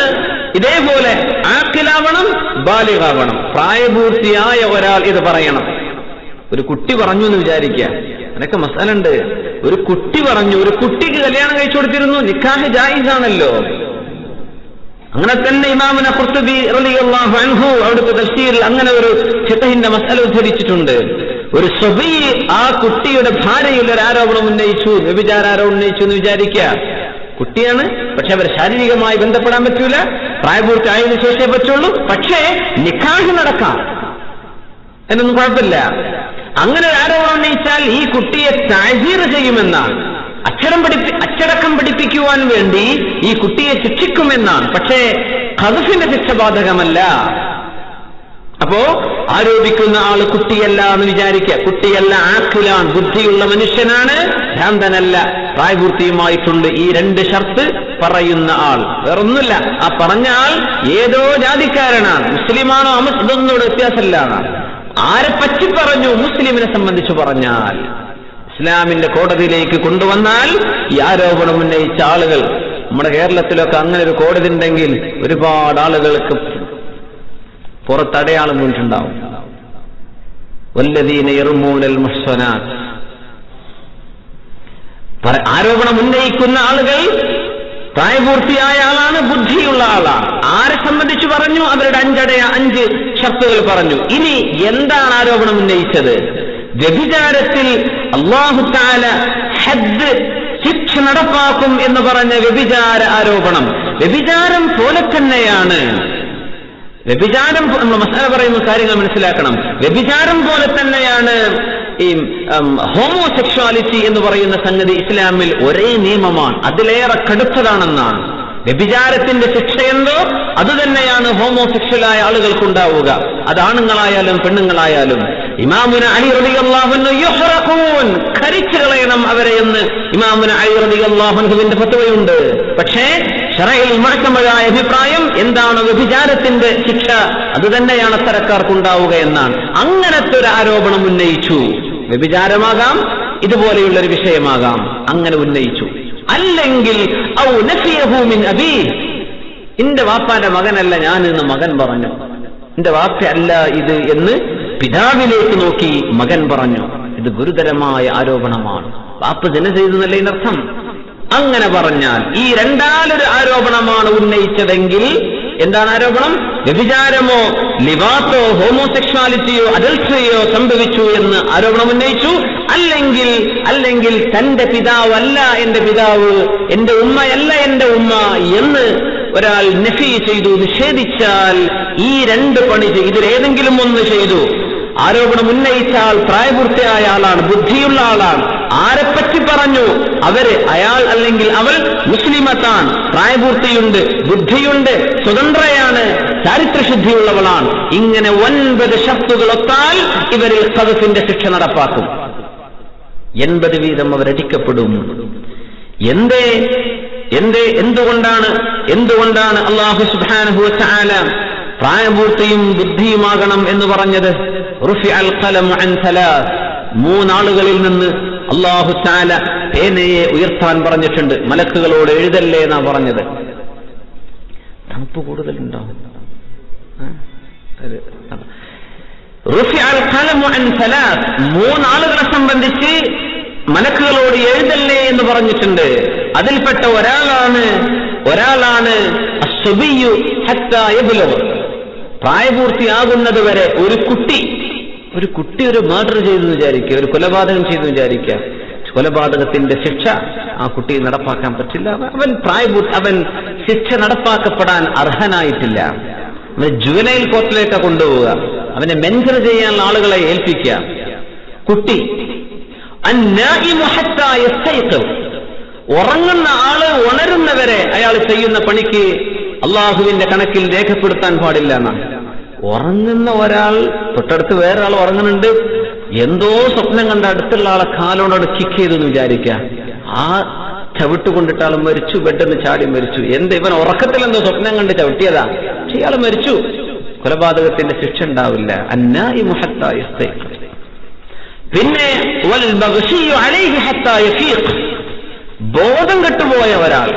ഇതേപോലെ ആഖിലാവണം, ബാലിഗാവണം. പ്രായപൂർത്തിയായ ഒരാൾ ഇത് പറയണം. ഒരു കുട്ടി പറഞ്ഞു എന്ന് വിചാരിക്കുക, അതിനൊക്കെ മസാലുണ്ട്. ഒരു കുട്ടി പറഞ്ഞു, ഒരു കുട്ടിക്ക് കല്യാണം കഴിച്ചു കൊടുത്തിരുന്നു, നിക്കാഹ് ജായിസാണല്ലോ. അങ്ങനെ തന്നെ ഇമാമുന ഖുർത്തുബി റളിയല്ലാഹു അൻഹു അവിടുത്തെ തഫ്സീറിൽ അങ്ങനെ ഒരു ഫിഖഹിന്റെ മസ്അല ഉദ്ധരിച്ചിട്ടുണ്ട്. ഒരു സ്വബി ആ കുട്ടിയുടെ ഭാര്യയിൽ ഒരു ആരോപണം ഉന്നയിച്ചു, വ്യഭിചാരാരോപണം ഉന്നയിച്ചു എന്ന് വിചാരിക്കുക. കുട്ടിയാണ്, പക്ഷെ അവർ ശാരീരികമായി ബന്ധപ്പെടാൻ പറ്റൂല, പ്രായപൂർത്തി ആയതിനു ശേഷമേ പറ്റുള്ളൂ. പക്ഷേ നിക്കാഹ് നടക്കാം, എന്നൊന്നും കുഴപ്പമില്ല. അങ്ങനെ ഒരു ആരോപണം ഉന്നയിച്ചാൽ ഈ കുട്ടിയെ തഅ്സീർ ചെയ്യുമെന്നാണ്, അച്ചടക്കം പഠിപ്പിക്കുവാൻ വേണ്ടി ഈ കുട്ടിയെ ശിക്ഷിക്കുമെന്നാണ്. പക്ഷേ ഖദ്ഫിന്റെ ശിക്ഷ ബാധകമല്ല. അപ്പോ ആരോപിക്കുന്ന ആള് കുട്ടിയല്ല എന്ന് വിചാരിക്കുക. കുട്ടിയല്ല, ആഖിലാണ്, ബുദ്ധിയുള്ള മനുഷ്യനാണ്, ഭ്രാന്തനല്ല, പ്രായപൂർത്തിയുമായിട്ടുണ്ട്. ഈ 2 ഷർത്ത് പറയുന്ന ആൾ. വേറൊന്നുമില്ല, ആ പറഞ്ഞ ആൾ ഏതോ ജാതിക്കാരനാണ്, മുസ്ലിമാണോ ഇതൊന്നും വ്യത്യാസമില്ല. ആരെ പറ്റി പറഞ്ഞു? മുസ്ലിമിനെ സംബന്ധിച്ച് പറഞ്ഞാൽ, ഇസ്ലാമിന്റെ കോടതിയിലേക്ക് കൊണ്ടുവന്നാൽ ഈ ആരോപണം ഉന്നയിച്ച ആളുകൾ, നമ്മുടെ കേരളത്തിലൊക്കെ അങ്ങനെ ഒരു കോടതി ഉണ്ടെങ്കിൽ ഒരുപാട് ആളുകൾക്ക് പുറത്തടയാളം വീണിട്ടുണ്ടാവും. വല്ലദീന യർമൂനൽ മുഹ്സനാത്ത്, ആരോപണം ഉന്നയിക്കുന്ന ആളുകൾ പ്രായപൂർത്തിയായ ആളാണ്, ബുദ്ധിയുള്ള ആളാണ്. ആരെ സംബന്ധിച്ച് പറഞ്ഞു? അവരുടെ 5 ഷർത്തുകൾ പറഞ്ഞു. ഇനി എന്താണ് ആരോപണം ഉന്നയിച്ചത്? വ്യഭിചാരത്തിൽ അല്ലാഹു തആല ഹദ്, ശിക്ഷ നടപ്പാക്കും എന്ന് പറഞ്ഞ വ്യഭിചാര ആരോപണം വ്യഭിചാരം പോലെ തന്നെയാണ്. വ്യഭിചാരം, നമ്മൾ മസാല പറയുന്ന കാര്യങ്ങൾ മനസ്സിലാക്കണം. വ്യഭിചാരം പോലെ തന്നെയാണ് ഈ ഹോമോസെക്ഷുവാലിറ്റി എന്ന് പറയുന്ന സംഗതി. ഇസ്ലാമിൽ ഒരേ നിയമമാണ്, അതിലേറെ കടുത്തതാണെന്നാണ്. വ്യഭിചാരത്തിന്റെ ശിക്ഷ എന്തോ അതുതന്നെയാണ് ഹോമോസെക്ഷലായ ആളുകൾക്കുണ്ടാവുക, അതാണുങ്ങളായാലും പെണ്ണുങ്ങളായാലും. ഇമാമുന അലി റളിയല്ലാഹു അൻഹു യുഹ്റഖൂൻ, ഖരിച്ചു കളയണം അവരെ എന്ന് ഇമാമുന അലി റളിയല്ലാഹു അൻഹുവിന്റെ ഫത്വയുണ്ട്. പക്ഷേ ശറഈൽ മുഅ്തമദായ അഭിപ്രായം എന്താണ്? വ്യഭിചാരത്തിന്റെ ശിക്ഷ അതുതന്നെയാണ് അത്തരക്കാർക്കുണ്ടാവുക എന്നാണ്. അങ്ങനത്തെ ഒരു ആരോപണം ഉന്നയിച്ചു. വ്യഭിചാരമാകാം, ഇതുപോലെയുള്ളൊരു വിഷയമാകാം, അങ്ങനെ ഉന്നയിച്ചു. അല്ലെങ്കിൽ ഔ നഫിയഹു മിൻ അബീഹ്, എന്റെ വാപ്പാന്റെ മകനല്ല ഞാൻ എന്ന് മകൻ പറഞ്ഞു, എന്റെ വാപ്പ അല്ല ഇത് എന്ന് പിതാവിലേക്ക് നോക്കി മകൻ പറഞ്ഞു. ഇത് ഗുരുതരമായ ആരോപണമാണ്. വാപ്പ ജന ചെയ്തെന്നല്ലേ ഇതിനർത്ഥം. അങ്ങനെ പറഞ്ഞാൽ ഈ രണ്ടാലൊരു ആരോപണമാണ് ഉന്നയിച്ചതെങ്കിൽ എന്താണ് ആരോപണം? വ്യഭിചാരമോ ലിവാത്തോ ഹോമോസെക്ഷുവാലിറ്റിയോ അഡൽട്ടറിയോ സംഭവിച്ചു എന്ന് ആരോപണം ഉന്നയിച്ചു. അല്ലെങ്കിൽ തന്റെ പിതാവല്ല എന്റെ പിതാവ്, എന്റെ ഉമ്മയല്ല എന്റെ ഉമ്മ എന്ന് ഒരാൾ നഫി ചെയ്തു, നിഷേധിച്ചാൽ ഈ രണ്ട് പണി ഇതിലേതെങ്കിലും ഒന്ന് ചെയ്തു. ആരോപണം ഉന്നയിച്ച ആൾ പ്രായപൂർത്തിയായ ആളാണ്, ബുദ്ധിയുള്ള ആളാണ്. ആരെപ്പറ്റി പറഞ്ഞു? അയാൾ അല്ലെങ്കിൽ അവൾ മുസ്ലിമത്താണ്, പ്രായപൂർത്തിയുണ്ട്, ബുദ്ധിയുണ്ട്, സ്വതന്ത്രയാണ്, ചാരിത്രശുദ്ധിയുള്ളവളാണ്. ഇങ്ങനെ 9 ഷർത്തുകളൊത്താൽ ഇവരിൽ ഖദ്ഫിന്റെ ശിക്ഷ നടപ്പാക്കും. 80 വീതം അവരടിക്കപ്പെടും. എന്തുകൊണ്ടാണ് അല്ലാഹു സുബ്ഹാനഹു വ തആല പ്രായപൂർത്തിയും ബുദ്ധിയുമാകണം എന്ന് പറഞ്ഞത്? റുഫിഅൽ ഖലമു അൻ സലാസ്, 3 ആളുകളിൽ നിന്ന് അല്ലാഹു തആല പേനയെ ഉയർത്താൻ പറഞ്ഞിട്ടുണ്ട്. മലക്കുകളോട് എഴുതല്ലേ എന്നാ പറഞ്ഞത്. തണുപ്പ് കൂടുതലുണ്ടോ? റുഫിഅൽ ഖലമു അൻ സലാസ്, 3 ആളുകളെ സംബന്ധിച്ച് മലക്കുകളോട് എഴുതല്ലേ എന്ന് പറഞ്ഞിട്ടുണ്ട്. അതിൽപ്പെട്ട ഒരാളാണ് അസ്സബിയ്യു ഹത്താ യബ്ലുഗ്, പ്രായപൂർത്തിയാകുന്നത് വരെ ഒരു കുട്ടി ഒരു മർഡർ ചെയ്തു വിചാരിക്കുക, ഒരു കൊലപാതകം ചെയ്തു വിചാരിക്കുക. കൊലപാതകത്തിന്റെ ശിക്ഷ ആ കുട്ടി നടപ്പാക്കാൻ പറ്റില്ല. അവൻ ശിക്ഷ നടപ്പാക്കപ്പെടാൻ അർഹനായിട്ടില്ല. അവനെ ജുവനൈൽ കോർട്ടിലേക്ക് കൊണ്ടുപോവുക, അവനെ മെൻറ്റർ ചെയ്യാൻ ആളുകളെ ഏൽപ്പിക്കുക. കുട്ടി ഉറങ്ങുന്ന ആള് ഉണരുന്നവരെ അയാൾ ചെയ്യുന്ന പണിക്ക് അള്ളാഹുവിന്റെ കണക്കിൽ രേഖപ്പെടുത്താൻ പാടില്ല എന്നാണ്. ഉറങ്ങുന്ന ഒരാൾ തൊട്ടടുത്ത് വേറൊരാൾ ഉറങ്ങുന്നുണ്ട്, എന്തോ സ്വപ്നം കണ്ട അടുത്തുള്ള ആളെ കാലോടോട് കിക്ക് ചെയ്തെന്ന് വിചാരിക്കുക. ആ ചവിട്ട് കൊണ്ടിട്ട് ആൾ മരിച്ചു, ബെഡെന്ന് ചാടി മരിച്ചു. ഇവൻ ഉറക്കത്തിൽ എന്തോ സ്വപ്നം കണ്ട് ചവിട്ടിയതാ, പക്ഷെ ഇയാൾ മരിച്ചു. കൊലപാതകത്തിന്റെ ശിക്ഷ ഉണ്ടാവില്ല. പിന്നെ ബോധം കെട്ടുപോയ ഒരാൾ,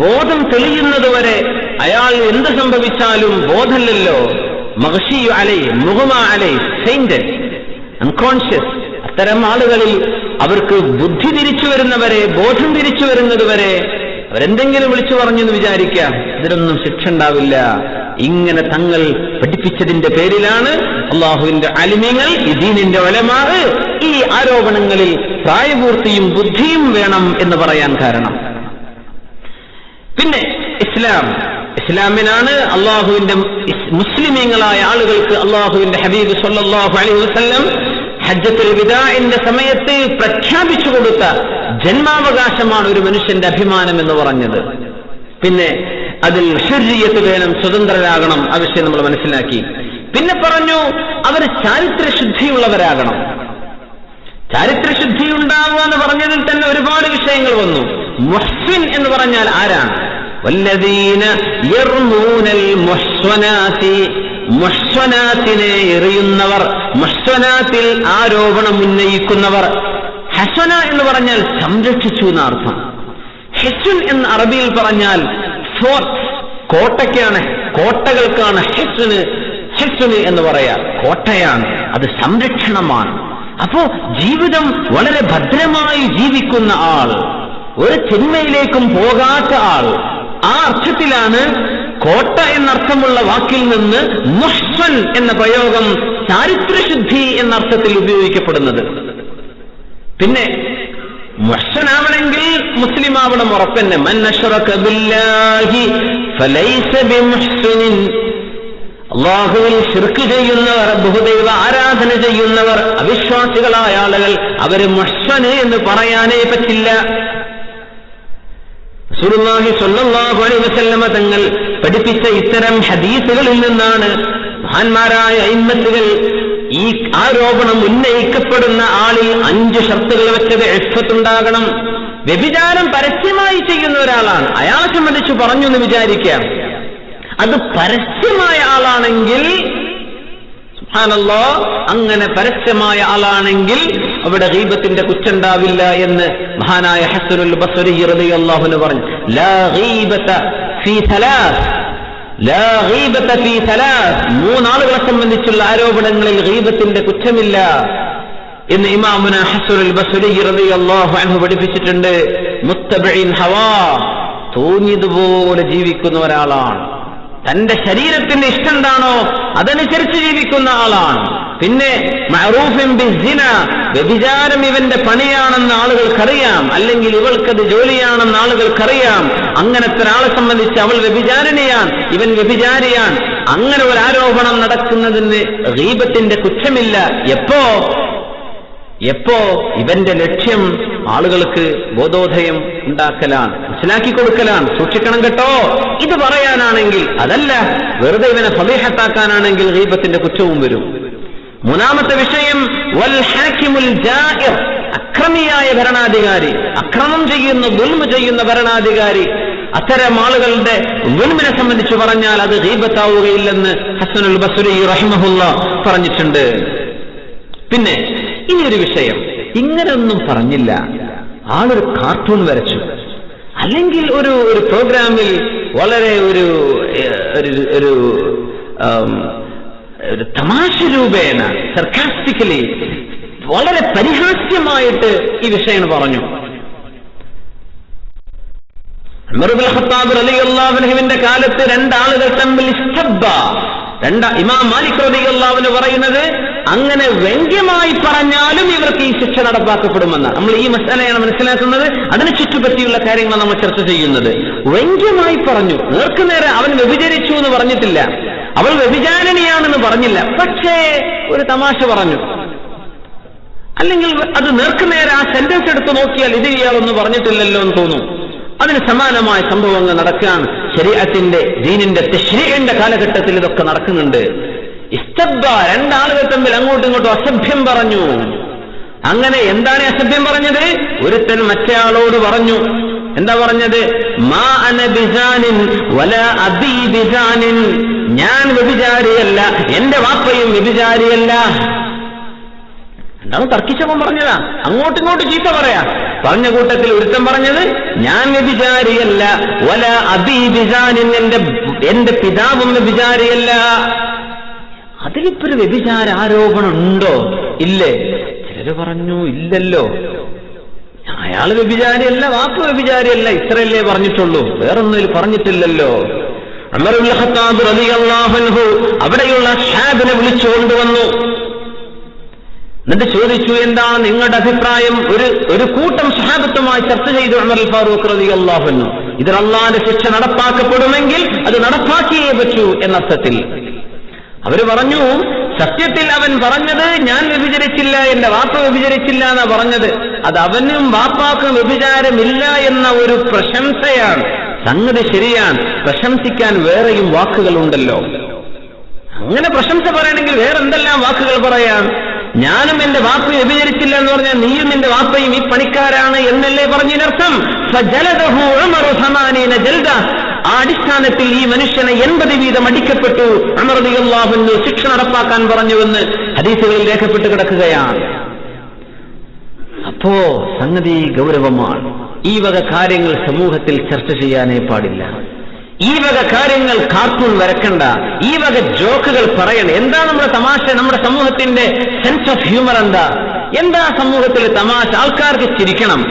ബോധം തെളിയുന്നതുവരെ അയാൾ എന്ത് സംഭവിച്ചാലും ബോധമില്ലല്ലോ. മഗ്ഷിയു അലൈഹി, മുഗ്മ അലൈഹി, ഫെയിന്റഡ്, അൺകോൺഷ്യസ്. അത്തരം ആളുകളിൽ അവർക്ക് ബുദ്ധി തിരിച്ചു വരുന്നവരെ, ബോധം തിരിച്ചു വരുന്നതുവരെ അവരെന്തെങ്കിലും വിളിച്ചു പറഞ്ഞെന്ന് വിചാരിക്കാം, ഇതിനൊന്നും ശിക്ഷ ഉണ്ടാവില്ല. ഇങ്ങനെ തങ്ങൾ പഠിപ്പിച്ചതിന്റെ പേരിലാണ് അള്ളാഹുവിന്റെ അലിമീങ്ങൾ, ഈ ദീനിന്റെ ഉലമാ ഈ ആരോപണങ്ങളിൽ പ്രായപൂർത്തിയും ബുദ്ധിയും വേണം എന്ന് പറയാൻ കാരണം. പിന്നെ ഇസ്ലാമിനാണ് അള്ളാഹുവിന്റെ മുസ്ലിമീങ്ങളായ ആളുകൾക്ക് അള്ളാഹുവിന്റെ ഹബീബ് സല്ലല്ലാഹു അലൈഹി വസല്ലം ഹജ്ജത്തുൽ വിദാഇന്റെ സമയത്ത് പ്രഖ്യാപിച്ചു കൊടുത്ത ജന്മാവകാശമാണ് ഒരു മനുഷ്യന്റെ അഭിമാനം എന്ന് പറഞ്ഞത്. പിന്നെ അതിൽ ഹുർരിയത്ത് വേണം, സ്വതന്ത്രരാകണം. ആ വിഷയം നമ്മൾ മനസ്സിലാക്കി. പിന്നെ പറഞ്ഞു അവർ ചാരിത്രശുദ്ധിയുള്ളവരാകണം. ചാരിത്രശുദ്ധി ഉണ്ടാവുക എന്ന് പറഞ്ഞതിൽ തന്നെ ഒരുപാട് വിഷയങ്ങൾ വന്നു. മുഹ്സിൻ എന്ന് പറഞ്ഞാൽ ആരാണ്? വല്ലദീന യർമൂനൽ മുഹ്സനാതി, മുഹ്സനാത്തിനെ എറിയുന്നവർ, മുഹ്സനാത്തിൽ ആരോപണം ഉന്നയിക്കുന്നവർ. ഹസന എന്ന് പറഞ്ഞാൽ സംരക്ഷിച്ചു എന്നർത്ഥം. ഹിസ്ൻ എന്ന് അറബിയിൽ പറഞ്ഞാൽ ഫോർട്ട്, കോട്ടകൾക്കാണ് ഹിസ്ന് എന്ന് പറയാ. കോട്ടയാണ്, അത് സംരക്ഷണമാണ്. അപ്പോ ജീവിതം വളരെ ഭദ്രമായി ജീവിക്കുന്ന ആൾ, ഒരു തിന്മയിലേക്കും പോകാത്ത ആൾ. ആ അർത്ഥത്തിലാണ് കോട്ട എന്നർത്ഥമുള്ള വാക്കിൽ നിന്ന് മുഹ്സൻ എന്ന പ്രയോഗം ചാരിത്രശുദ്ധി എന്നർത്ഥത്തിൽ ഉപയോഗിക്കപ്പെടുന്നത്. പിന്നെ മുഹ്സനാവണമെങ്കിൽ മുസ്ലിം ആവണം, ഉറപ്പന്നെ. മൻ അശ്റക ബില്ലാഹി ഫലൈസ ബിമുഹ്സിനിൻ, അല്ലാഹുവിൽ ശിർക്ക് ചെയ്യുന്നവർ, ബഹുദൈവ ആരാധന ചെയ്യുന്നവർ, അവിശ്വാസികളായ ആളുകൾ, അവര് മുഹ്സന് എന്ന് പറയാനേ പറ്റില്ല. റസൂലുള്ളാഹി സ്വല്ലല്ലാഹു അലൈഹി വസല്ലമ തങ്ങൾ പഠിപ്പിച്ച ഇത്തരം ഹദീസുകളിൽ നിന്നാണ് മഹാന്മാരായ അയിമ്മത്തുകൾ ഈ ആരോപണം ഉന്നയിക്കപ്പെടുന്ന ആളിൽ 5 ഷർത്തുകൾ വെച്ചത്. ഇഫ്ഫത്തുണ്ടാകണം. വ്യഭിചാരം പരസ്യമായി ചെയ്യുന്ന ഒരാളാണ്, അയാളെ സംബന്ധിച്ച് പറഞ്ഞു എന്ന് വിചാരിക്കാം. അത് പരസ്യമായ ആളാണെങ്കിൽ, സുബ്ഹാനല്ലാഹ്, അങ്ങനെ പരസ്യമായ ആളാണെങ്കിൽ അവിടെ ഗീബത്തിന്റെ കുറ്റുണ്ടാവില്ല എന്ന് മഹാനായ ഹസനുൽ ബസ്രി റളിയല്ലാഹു അൻഹു പറഞ്ഞു. ലാ ഗീബത ഫീ സലാസ്, ലാ ഗീബത ഫീ സലാസ്, മൂന്നാളുകളെ സംബന്ധിച്ചുള്ള ആരോപണങ്ങളിൽ ഗീബത്തിന്റെ കുറ്റമില്ല എന്ന് ഇമാമുന ഹസനുൽ ബസ്രി റളിയല്ലാഹു അൻഹു പഠിപ്പിച്ചിട്ടുണ്ട്. മുത്തബിഇൻ ഹവാ, തോന്നിയതുപോലെ ജീവിക്കുന്ന ഒരാളാണ്. തന്റെ ശരീരത്തിന്റെ ഇഷ്ടം എന്താണോ അതനുസരിച്ച് ജീവിക്കുന്ന ആളാണ്. പിന്നെ മഅറൂഫിൻ ബിസ്സിന, വ്യഭിചാരം ഇവന്റെ പണിയാണെന്ന് ആളുകൾക്കറിയാം, അല്ലെങ്കിൽ ഇവൾക്കത് ജോലിയാണെന്ന് ആളുകൾക്കറിയാം. അങ്ങനത്തെ ഒരാളെ സംബന്ധിച്ച് അവൾ വ്യഭിചാരിണിയാണ്, ഇവൻ വ്യഭിചാരിയാണ്, അങ്ങനെ ഒരു ആരോപണം നടക്കുന്നതിന് ഗീബത്തിന്റെ കുറ്റമില്ല. എപ്പോ ഇവന്റെ ലക്ഷ്യം ആളുകൾക്ക് ബോധോദയം ഉണ്ടാക്കലാണ്, മനസ്സിലാക്കി കൊടുക്കലാണ്. സൂക്ഷിക്കണം കേട്ടോ, ഇത് പറയാനാണെങ്കിൽ, അതല്ല വെറുതെ ഇവനെ ഫളീഹത്താക്കാനാണെങ്കിൽ ഗീബത്തിന്റെ കുറ്റവും വരും. മൂന്നാമത്തെ വിഷയം വൽ ഹാക്കിമുൽ ജാഇർ, അക്രമിയായ ഭരണാധികാരി, അക്രമം ചെയ്യുന്ന ദുൽമ ചെയ്യുന്ന ഭരണാധികാരി, അത്തരം ആളുകളുടെ ദുൽമിനെ സംബന്ധിച്ച് പറഞ്ഞാൽ അത് ഗീബത്താവുകയില്ലെന്ന് ഹസനുൽ ബസ്രി റഹിമഹുല്ലാ പറഞ്ഞിട്ടുണ്ട്. പിന്നെ ഇനിയൊരു വിഷയം, ഇങ്ങനെയൊന്നും പറഞ്ഞില്ല, ആളൊരു കാർട്ടൂൺ വരച്ചു, അല്ലെങ്കിൽ ഒരു പ്രോഗ്രാമിൽ വളരെ ഒരു തമാശ രൂപേണ സർക്കാസ്റ്റിക്കലി വളരെ പരിഹാസ്യമായിട്ട് ഈ വിഷയം പറഞ്ഞു. ഉമർ ഇബ്നുൽ ഖത്താബ് റളിയല്ലാഹു അൻഹുവിന്റെ കാലത്ത് രണ്ടാളുകൾ തമ്മിൽ ഇസ്തബ്ബ, ഇമാം മാലിക് റളിയല്ലാഹു അൻഹു പറയുന്നത് അങ്ങനെ വ്യംഗ്യമായി പറഞ്ഞാലും ഇവർക്ക് ഈ ശിക്ഷ നടപ്പാക്കപ്പെടുമെന്നാണ്. നമ്മൾ ഈ മസലയാണ് മനസ്സിലാക്കുന്നത്, അതിനെ ചുറ്റുപറ്റിയുള്ള കാര്യങ്ങൾ നമ്മൾ ചർച്ച ചെയ്യുന്നത്. വ്യംഗ്യമായി പറഞ്ഞു, നേർക്കുനേരെ അവൻ വ്യഭിചരിച്ചു എന്ന് പറഞ്ഞിട്ടില്ല, അവൾ വ്യഭിചാരിണിയാണെന്ന് പറഞ്ഞില്ല, പക്ഷേ ഒരു തമാശ പറഞ്ഞു, അല്ലെങ്കിൽ അത് നേർക്കുനേരെ ആ സെന്റൻസ് എടുത്ത് നോക്കിയാൽ ഇത് ഇയാളൊന്നും പറഞ്ഞിട്ടില്ലല്ലോ എന്ന് തോന്നും. അതിന് സമാനമായ സംഭവങ്ങൾ നടക്കാൻ ശരീഅത്തിന്റെ ദീനിന്റെ തശ്രീഇന്റെ കാലഘട്ടത്തിൽ ഇതൊക്കെ നടക്കുന്നുണ്ട്. ഇസ്തബ്ബ, രണ്ടാളുകൾ തമ്മിൽ അങ്ങോട്ടും ഇങ്ങോട്ടും അസഭ്യം പറഞ്ഞു. അങ്ങനെ എന്താണ് അസഭ്യം പറഞ്ഞത്? ഒരുത്തൻ മറ്റേയാളോട് പറഞ്ഞു, എന്താ പറഞ്ഞത്? മാ അന ബിസാനിൻ വലാ അബീ ബിസാനിൻ, ഞാൻ വ്യഭിചാരിയല്ല, എന്റെ വാപ്പയും വ്യഭിചാരിയല്ല. എന്താണ് തർക്കിച്ചപ്പം പറഞ്ഞതാ, അങ്ങോട്ടും ഇങ്ങോട്ട് ചീത്ത പറയാ. പറഞ്ഞ കൂട്ടത്തിൽ ഒരുത്തൻ പറഞ്ഞത് ഞാൻ വ്യഭിചാരിയല്ല, വലാ അബീ ബിസാനിൻ, എന്റെ പിതാവും വ്യഭിചാരിയല്ല. അതിലിപ്പൊരു വ്യഭിചാര ആരോപണം ഉണ്ടോ? ഇല്ലേ? ചിലര് പറഞ്ഞു ഇല്ലല്ലോ, അയാള് വ്യഭിചാരിയല്ല, വാപ്പ വ്യഭിചാരിയല്ല, ഇത്രയല്ലേ പറഞ്ഞിട്ടുള്ളൂ, വേറൊന്നും പറഞ്ഞിട്ടില്ലല്ലോ. ഉമർ ഇബ്നുൽ ഖത്താബ് റളിയല്ലാഹു അൻഹു അവിടെയുള്ള സ്വഹാബിനെ വിളിച്ചുകൊണ്ടുവന്നു. എന്നിട്ട് ചോദിച്ചു, എന്താ നിങ്ങളുടെ അഭിപ്രായം? ഒരു കൂട്ടം സ്വഹാബത്തുമായി ചർച്ച ചെയ്തു ഉമർ ഫാറൂഖ് റളിയല്ലാഹു അൻഹു. ഇതിൽ അല്ലാഹുവിന്റെ ശിക്ഷ നടപ്പാക്കപ്പെടുമെങ്കിൽ അത് നടപ്പാക്കിയേ പറ്റൂ എന്നർത്ഥത്തിൽ. അവര് പറഞ്ഞു, സത്യത്തിൽ അവൻ പറഞ്ഞത് ഞാൻ വ്യഭിചരിച്ചില്ല, എന്റെ വാപ്പ വ്യഭിചരിച്ചില്ല എന്നാ പറഞ്ഞത്. അത് അവനും വാപ്പാക്കും വ്യഭിചാരമില്ല എന്ന ഒരു പ്രശംസയാണ്. സംഗതി ശരിയാണ്, പ്രശംസിക്കാൻ വേറെയും വാക്കുകളുണ്ടല്ലോ. അങ്ങനെ പ്രശംസ പറയണമെങ്കിൽ വേറെന്തെല്ലാം വാക്കുകൾ പറയാം. ഞാനും എന്റെ വാപ്പ വ്യഭിചരിച്ചില്ല എന്ന് പറഞ്ഞാൽ നീയും നിന്റെ വാപ്പയും ഈ പണിക്കാരാണ് എന്നല്ലേ പറഞ്ഞതിനർത്ഥം. ഫജലദഹു ഉമറു 80 ജൽദ, ആ അടിസ്ഥാനത്തിൽ ഈ മനുഷ്യനെ 80 വീതം അടിക്കപ്പെട്ടു. ഉമർ റളിയല്ലാഹു അൻഹു ശിക്ഷ നടപ്പാക്കാൻ പറഞ്ഞുവെന്ന് ഹദീസുകളിൽ രേഖപ്പെട്ട് കിടക്കുകയാണ്. അപ്പോ സംഗതി ഗൗരവമാണ്. ഈ വക കാര്യങ്ങൾ സമൂഹത്തിൽ ചർച്ച ചെയ്യാനേ പാടില്ല. ഈ വക കാര്യങ്ങൾ കാർട്ടൂൺ വരക്കണ്ട, ഈ വക ജോക്കുകൾ പറയണം. എന്താ നമ്മുടെ തമാശ? നമ്മുടെ സമൂഹത്തിന്റെ സെൻസ് ഓഫ് ഹ്യൂമർ എന്താ സമൂഹത്തിലെ തമാശ? ആൾക്കാർക്ക് ചിരിക്കണം.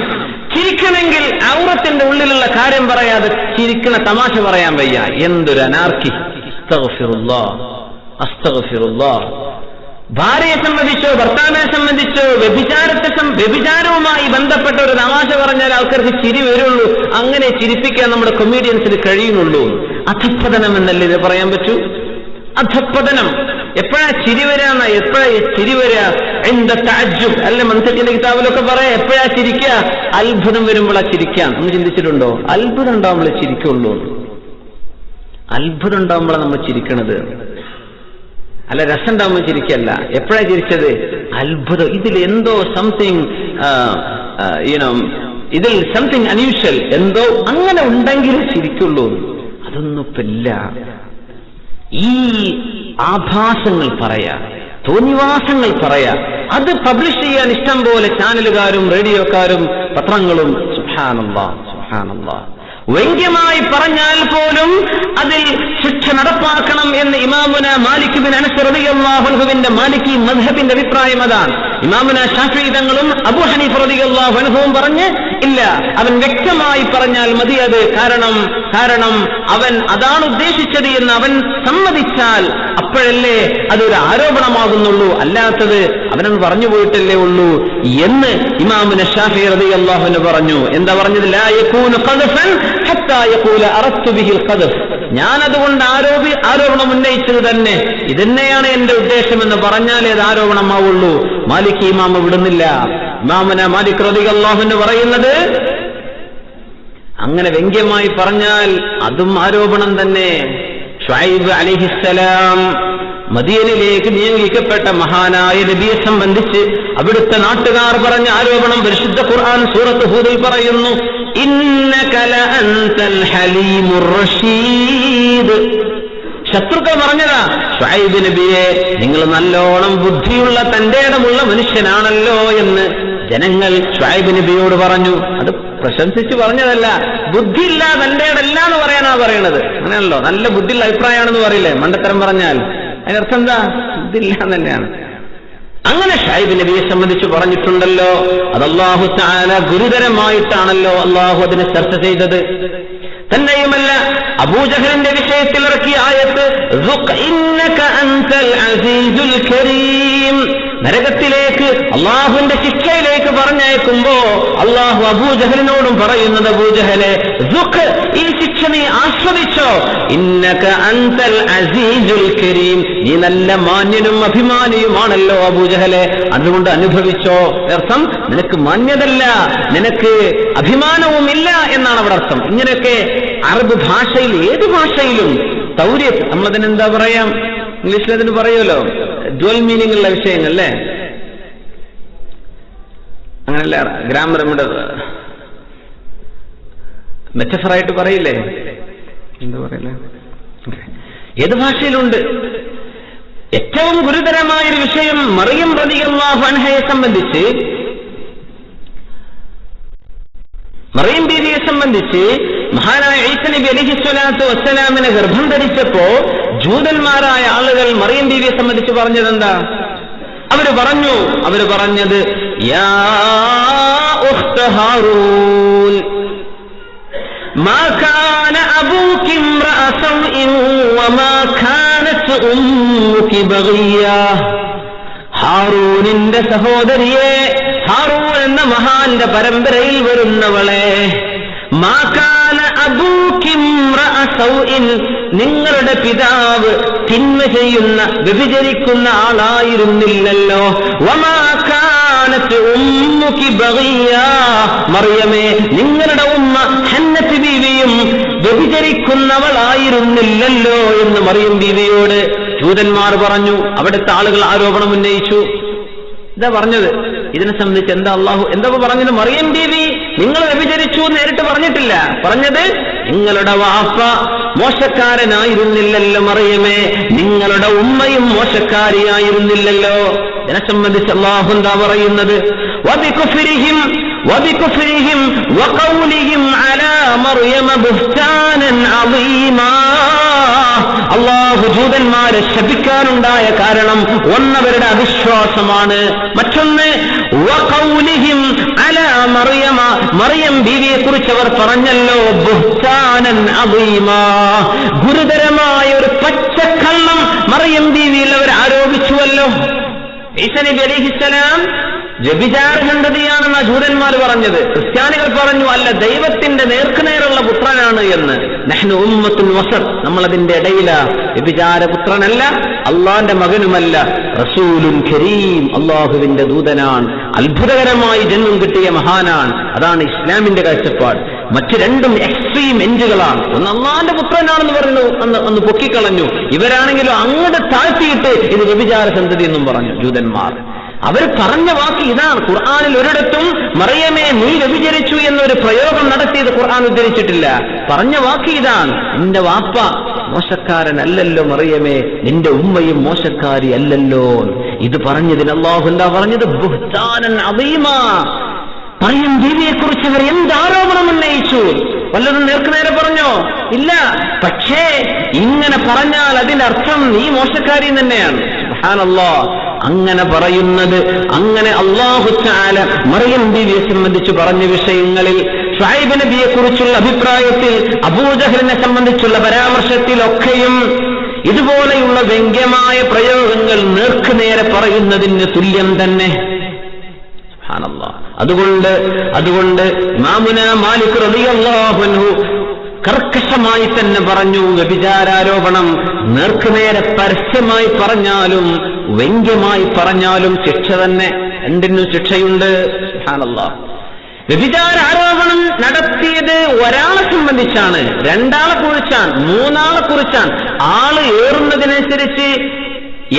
ചിരിക്കണമെങ്കിൽ ഔറത്തിന്റെ ഉള്ളിലുള്ള കാര്യം പറയാതെ ചിരിക്കണ തമാശ പറയാൻ വയ്യ. എന്തൊരു അനാർക്കി! അസ്തഗ്ഫിറുല്ലാഹ്, അസ്തഗ്ഫിറുല്ലാഹ്. ഭാര്യയെ സംബന്ധിച്ചോ ഭർത്താവിനെ സംബന്ധിച്ചോ വ്യഭിചാരവുമായി ബന്ധപ്പെട്ട ഒരു തമാശ പറഞ്ഞാൽ ആൾക്കാർക്ക് ചിരി വരുള്ളൂ. അങ്ങനെ ചിരിപ്പിക്കാൻ നമ്മുടെ കൊമീഡിയൻസിന് കഴിയുന്നുള്ളൂ. അധപ്പതനം എന്നല്ലേ ഇത് പറയാൻ പറ്റൂ? അധപ്പതനം. എപ്പോഴാ ചിരി വരാന്ന? എപ്പോഴാ ചിരി വരാ? എന്താ തഅജ്ജുബ് അല്ലെ മൻസഖിന്റെ കിതാബിലൊക്കെ പറയാം. എപ്പോഴാ ചിരിക്കുക? അത്ഭുതം വരുമ്പോഴാ ചിരിക്കാൻ. നമ്മൾ ചിന്തിച്ചിട്ടുണ്ടോ? അത്ഭുതം ഉണ്ടാവുമ്പോഴേ ചിരിക്കുള്ളൂ. അത്ഭുതം ഉണ്ടാവുമ്പോഴാണ് നമ്മൾ ചിരിക്കണത്, അല്ല രസം ഉണ്ടാവുമ്പോൾ ചിരിക്കല്ല. എപ്പോഴാ ചിരിച്ചത്? അത്ഭുതം. ഇതിൽ എന്തോ സംതിങ് ഇതിൽ സംതിങ് അൺയൂഷ്വൽ എന്തോ അങ്ങനെ ഉണ്ടെങ്കിൽ ചിരിക്കുള്ളൂ. അതൊന്നും ഇല്ല. ഈ ആഭാസങ്ങൾ പറയാ, തോന്നിവാസങ്ങൾ പറയാ, അത് പബ്ലിഷ് ചെയ്യാൻ ഇഷ്ടം പോലെ ചാനലുകാരും റേഡിയോക്കാരും പത്രങ്ങളും. സുബ്ഹാനല്ലാഹ്, സുബ്ഹാനല്ലാഹ്. വ്യംഗ്യമായി പറഞ്ഞാൽ പോലും അതിൽ ശിക്ഷ നടപ്പാക്കണം എന്ന് ഇമാമുന മാലിക് ബിൻ അനസ് റളിയല്ലാഹു അൻഹുവിന്റെ മാലിക്കി മദ്ഹബിന്റെ അഭിപ്രായം അതാണ്. ഇമാമുന ശാഫിഈ തങ്ങളും അബൂ ഹനീഫ റളിയല്ലാഹു അൻഹുവും പറഞ്ഞ് ഇല്ല, അവൻ വ്യക്തമായി പറഞ്ഞാൽ മതി അത്. കാരണം അവൻ അതാണ് ഉദ്ദേശിച്ചത് എന്ന് അവൻ സമ്മതിച്ചാൽ അപ്പോഴല്ലേ അതൊരു ആരോപണമാകുന്നുള്ളൂ, അല്ലാത്തത് അവനൊന്ന് പറഞ്ഞു പോയിട്ടല്ലേ ഉള്ളൂ എന്ന് ഇമാമുന ശാഫിഈ റളിയല്ലാഹു അൻഹു പറഞ്ഞു. എന്താ പറഞ്ഞത്? ലാ യകൂനു ഖദഫൻ ഹത്താ യഖൂല അറദ്തു ബിഹിൽ ഖദഫ്. ഞാൻ അതുകൊണ്ട് ആരോപണം ഉന്നയിച്ചത് തന്നെ ഇതന്നെയാണ് എന്റെ ഉദ്ദേശമെന്ന് പറഞ്ഞാലേ അത് ആരോപണമാവുള്ളൂ. മാലിക് ഇമാമ വിടുന്നില്ല. ഇമാമുന മാലിക് റളിയല്ലാഹു അൻഹു പറയുന്നത് അങ്ങനെ വ്യംഗ്യമായി പറഞ്ഞാൽ അതും ആരോപണം തന്നെ. ശുഐബ് അലൈഹിസ്സലാം മദീനയിലേക്ക് നിയോഗിക്കപ്പെട്ട മഹാനായ നബിയെ സംബന്ധിച്ച് അവിടുത്തെ നാട്ടുകാർ പറഞ്ഞ ആരോപണം പരിശുദ്ധ ഖുർആൻ സൂറത്ത് ഹൂദിൽ പറയുന്നു, ഇന്നക ലഅൻതൽ ഹലീമുർ റഷീദ്. ശത്രുക്കൾ പറഞ്ഞതാ, ശുഐബ് നബിയെ നിങ്ങൾ നല്ലോണം ബുദ്ധിയുള്ള തന്റെ ഇടമുള്ള മനുഷ്യനാണല്ലോ എന്ന് ജനങ്ങൾ ശുഐബ് നബിയോട് പറഞ്ഞു. അത് പ്രശംസിച്ച് പറഞ്ഞതല്ല, ബുദ്ധിയില്ല തന്റെ ഇടല്ല എന്ന് പറയാനാ പറയണത്. അങ്ങനെയാണല്ലോ, നല്ല ബുദ്ധിയുള്ള അഭിപ്രായമാണെന്ന് പറയില്ലേ മണ്ടത്തരം പറഞ്ഞാൽ. അതിനർത്ഥം എന്താ? ബുദ്ധിയില്ല തന്നെയാണ്. അങ്ങനെ ശുഐബ് നബിയെ സംബന്ധിച്ച് പറഞ്ഞിട്ടുണ്ടല്ലോ. അത് അല്ലാഹു തആല ഗുരുതരമായിട്ടാണല്ലോ അല്ലാഹു അതിനെ ചർച്ച ചെയ്തത്. തന്നെയുമല്ല, അബൂജഹലിന്റെ വിഷയത്തിൽ ഇറക്കിയ ആയത്ത് ഇന്നക അൻതൽ അസീസുൽ കരീം, നരകത്തിലേക്ക് അള്ളാഹുവിന്റെ ശിക്ഷയിലേക്ക് പറഞ്ഞയക്കുമ്പോ അള്ളാഹു അബൂജഹലിനോടും പറയുന്നത്, അബൂജഹലെ ഈ ശിക്ഷ നീ ആസ്വദിച്ചോ, ഇന്നക അൻതൽ അസീസുൽ കരീം, നീ നല്ല മാന്യനും അഭിമാനിയുമാണല്ലോ അബൂജഹലെ, അതുകൊണ്ട് അനുഭവിച്ചോ. അർത്ഥം നിനക്ക് മാന്യതല്ല, നിനക്ക് അഭിമാനവുമില്ല എന്നാണ് അവിടെ അർത്ഥം. ഇങ്ങനെയൊക്കെ അറബ് ഭാഷയിൽ ഏത് ഭാഷയിലും തൗരീത്ത്, നമ്മളതിനെന്താ പറയാം, ഇംഗ്ലീഷിൽ അതിന് പറയുമല്ലോ ഡ്വൽ മീനിങ് ഉള്ള വിഷയങ്ങൾ അല്ലേ, അങ്ങനല്ല ഗ്രാമർ നമ്മുടെ മെറ്റഫറായിട്ട് പറയില്ലേ, എന്താ പറയില്ലേ, ഏത് ഭാഷയിലുണ്ട്. ഏറ്റവും ഗുരുതരമായൊരു വിഷയം മറിയം റളിയല്ലാഹു അൻഹയെ സംബന്ധിച്ച്, മറിയം ബീവിയെ സംബന്ധിച്ച് മഹാനായ ഈസ നബി അലൈഹിസ്സലാത്തു വസ്സലാമിനെ ഗർഭം ധരിച്ചപ്പോ ജൂതന്മാരായ ആളുകൾ മറിയം ബീവിയെ സംബന്ധിച്ച് പറഞ്ഞത് എന്താ? അവര് പറഞ്ഞത് യാ ഉഖ്ത ഹാറൂൻ മാ കാന അബൂകി ഇംറഅ സൗഇൻ വമാ കാനത് ഉമ്മുകി ബഗിയ. ഹാറൂനിന്റെ സഹോദരിയെ, ഹാറൂൻ എന്ന മഹാന്റെ പരമ്പരയിൽ വരുന്നവളെ, മാ കാന അബൂകി ഇംറഅ സൗഇൻ, നിങ്ങളുടെ പിതാവ് തിന്മ ചെയ്യുന്ന വ്യഭിചരിക്കുന്ന ആളായിരുന്നില്ലല്ലോ. വമാ കാനത് ഉമ്മുകി ബഗിയ, മറിയമേ നിങ്ങളുടെ ഉമ്മ ഹന്നത്ത് ബീവിയും വ്യഭിചരിക്കുന്നവളായിരുന്നില്ലല്ലോ എന്ന് മറിയം ബീവിയോട് ജൂതന്മാർ പറഞ്ഞു. അവിടുത്തെ ആളുകൾ ആരോപണം ഉന്നയിച്ചു. ഇതാ പറഞ്ഞത്. ഇതിനെ സംബന്ധിച്ച് എന്താ അള്ളാഹു എന്താ പറഞ്ഞത്? മറിയം ബീവി നിങ്ങൾ വ്യഭിചരിച്ചു നേരിട്ട് പറഞ്ഞിട്ടില്ല. പറഞ്ഞത് നിങ്ങളുടെ വാപ്പ മോശക്കാരനായിരുന്നില്ലല്ലോ മറിയമേ, നിങ്ങളുടെ ഉമ്മയും മോശക്കാരിയായിരുന്നില്ലല്ലോ. ഇതിനെ സംബന്ധിച്ച് അള്ളാഹു എന്താ പറയുന്നത്? وبكفرهم وقولهم على مريم بهتانا عظيما. അള്ളാഹു ജൂതന്മാരെ ശപിക്കാനുണ്ടായ കാരണം ഒന്നവരുടെ അവിശ്വാസമാണ്, മറ്റൊന്ന് വഖൗലിഹിം അലാ മറിയമ, മറിയം ബീവിയെ കുറിച്ച് അവർ പറഞ്ഞല്ലോ ബുഹ്താനൻ അദീമാ, ഗുരുതരമായ ഒരു പച്ചക്കള്ളം മറിയം ബീവിയിൽ അവർ ആരോപിച്ചുവല്ലോ. ഈസ നബി അലൈഹിസ്സലാം വ്യഭിചാരസന്തതിയാണെന്ന ജൂതന്മാർ പറഞ്ഞത്. ക്രിസ്ത്യാനികൾ പറഞ്ഞു അല്ല, ദൈവത്തിന്റെ നേർക്കുനേറുള്ള പുത്രനാണ് എന്ന്. നഹ്നു ഉമ്മത്തുൽ വസത്ത്, നമ്മളതിന്റെ ഇടയില. വ്യഭിചാരപുത്രനല്ല, അള്ളാന്റെ മകനുമല്ല, റസൂലുൻ കരീം, അള്ളാഹുവിന്റെ ദൂതനാണ്, അത്ഭുതകരമായി ജന്മം കിട്ടിയ മഹാനാണ്. അതാണ് ഇസ്ലാമിന്റെ കാഴ്ചപ്പാട്. മറ്റു രണ്ടും എക്സ്ട്രീം എൻഡുകളാണ്. ഒന്ന് അള്ളാന്റെ പുത്രനാണെന്ന് പറഞ്ഞു, ഒന്ന് പൊക്കിക്കളഞ്ഞു. ഇവരാണെങ്കിലും അങ്ങോട്ട് താഴ്ത്തിയിട്ട് ഇത് വ്യഭിചാരസന്തതി എന്നും പറഞ്ഞു ജൂതന്മാർ. അവർ പറഞ്ഞ വാക്ക് ഇതാണ്. ഖുർആനിൽ ഒരിടത്തും മറിയമേ നീ വ്യഭിചരിച്ചു എന്നൊരു പ്രയോഗം നടത്തിയത് ഖുർആൻ ഉദ്ധരിച്ചിട്ടില്ല. പറഞ്ഞ വാക്ക് ഇതാണ്, നിന്റെ വാപ്പ മോശക്കാരനല്ലല്ലോ മറിയമേ, നിന്റെ ഉമ്മയും മോശക്കാരി അല്ലല്ലോ. ഇത് പറഞ്ഞതിന് അല്ലാഹു എന്താ പറഞ്ഞത്? ബുഹ്താനൻ അദീമാ. മറിയം ബീവിയെക്കുറിച്ച് അവർ എന്ത് ആരോപണം ഉന്നയിച്ചു? വല്ലതും നേർക്കുനേരെ പറഞ്ഞോ? ഇല്ല. പക്ഷേ ഇങ്ങനെ പറഞ്ഞാൽ അതിന്റെ അർത്ഥം നീ മോശക്കാരി തന്നെയാണ്. സുബ്ഹാനല്ലാഹ്. അങ്ങനെ പറയുന്നത്, അങ്ങനെ അല്ലാഹു തആല മറിയം ബീവിയെ സംബന്ധിച്ച് പറഞ്ഞ വിഷയങ്ങളിൽ, ശുഐബ് നബിയെ കുറിച്ചുള്ള അഭിപ്രായത്തിൽ, അബൂജഹലിനെ സംബന്ധിച്ചുള്ള പരാമർശത്തിലൊക്കെയും ഇതുപോലെയുള്ള വ്യംഗ്യമായ പ്രയോഗങ്ങൾ നേർക്കുനേരെ പറയുന്നതിന് തുല്യം തന്നെ. സുബ്ഹാനല്ലാഹ്. അതുകൊണ്ട് ഇമാമുനാ മാലിക് റളിയല്ലാഹു അൻഹു കർക്കശമായി തന്നെ പറഞ്ഞു, വ്യഭിചാരാരോപണം നേർക്കുനേരെ പരസ്യമായി പറഞ്ഞാലും വ്യംഗ്യമായി പറഞ്ഞാലും ശിക്ഷ തന്നെ, രണ്ടിനും ശിക്ഷയുണ്ട്. സുബ്ഹാനല്ലാഹ്. വ്യഭിചാരാരോപണം നടത്തിയത് ഒരാളെ സംബന്ധിച്ചാണ്, രണ്ടാളെ കുറിച്ചാണ്, മൂന്നാളെ കുറിച്ചാണ്. ആള് ഏറുന്നതിനനുസരിച്ച്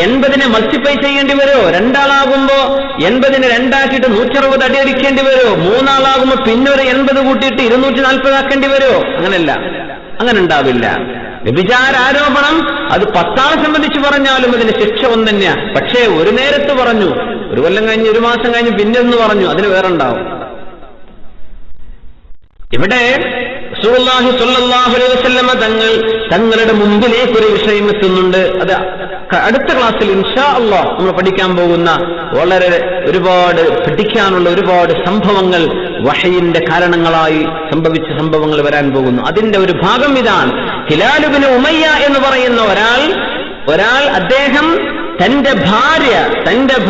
80 മൾട്ടിപ്ലൈ ചെയ്യേണ്ടി വരുമോ? രണ്ടാളാകുമ്പോ 80 2ആക്കിയിട്ട് 160 അടി അടിക്കേണ്ടി വരുമോ? മൂന്നാളാകുമ്പോ പിന്നെ ഒരു 80 കൂട്ടിയിട്ട് 240 ആക്കേണ്ടി വരുമോ? അങ്ങനെയല്ല, അങ്ങനെ ഉണ്ടാവില്ല. വ്യഭിചാരാരോപണം അത് 10 ആളെ സംബന്ധിച്ച് പറഞ്ഞാലും അതിന് ശിക്ഷ ഒന്ന് തന്നെയാണ്. പക്ഷേ ഒരു നേരത്ത് പറഞ്ഞു, ഒരു കൊല്ലം കഴിഞ്ഞ്, ഒരു മാസം കഴിഞ്ഞ് പിന്നെ ഒന്ന് പറഞ്ഞു, അതിന് വേറെ ഉണ്ടാവും. ഇവിടെ റസൂലുള്ളാഹി സ്വല്ലല്ലാഹു അലൈഹി വസല്ലമ തങ്ങളുടെ മുമ്പിലേക്ക് ഒരു വിഷയം എത്തുന്നുണ്ട്. അത് അടുത്ത ക്ലാസ്സിൽ ഇൻഷാ അല്ലാഹ് നമ്മൾ പഠിക്കാൻ പോകുന്ന വളരെ ഒരുപാട് പഠിക്കാനുള്ള ഒരുപാട് സംഭവങ്ങൾ, വഹയിന്റെ കാരണങ്ങളായി സംഭവിച്ച സംഭവങ്ങൾ വരാൻ പോകുന്നു. അതിന്റെ ഒരു ഭാഗം ഇതാണ്. ഹിലാൽ ഇബ്നു ഉമയ്യ എന്ന് പറയുന്ന ഒരാൾ അദ്ദേഹം തന്റെ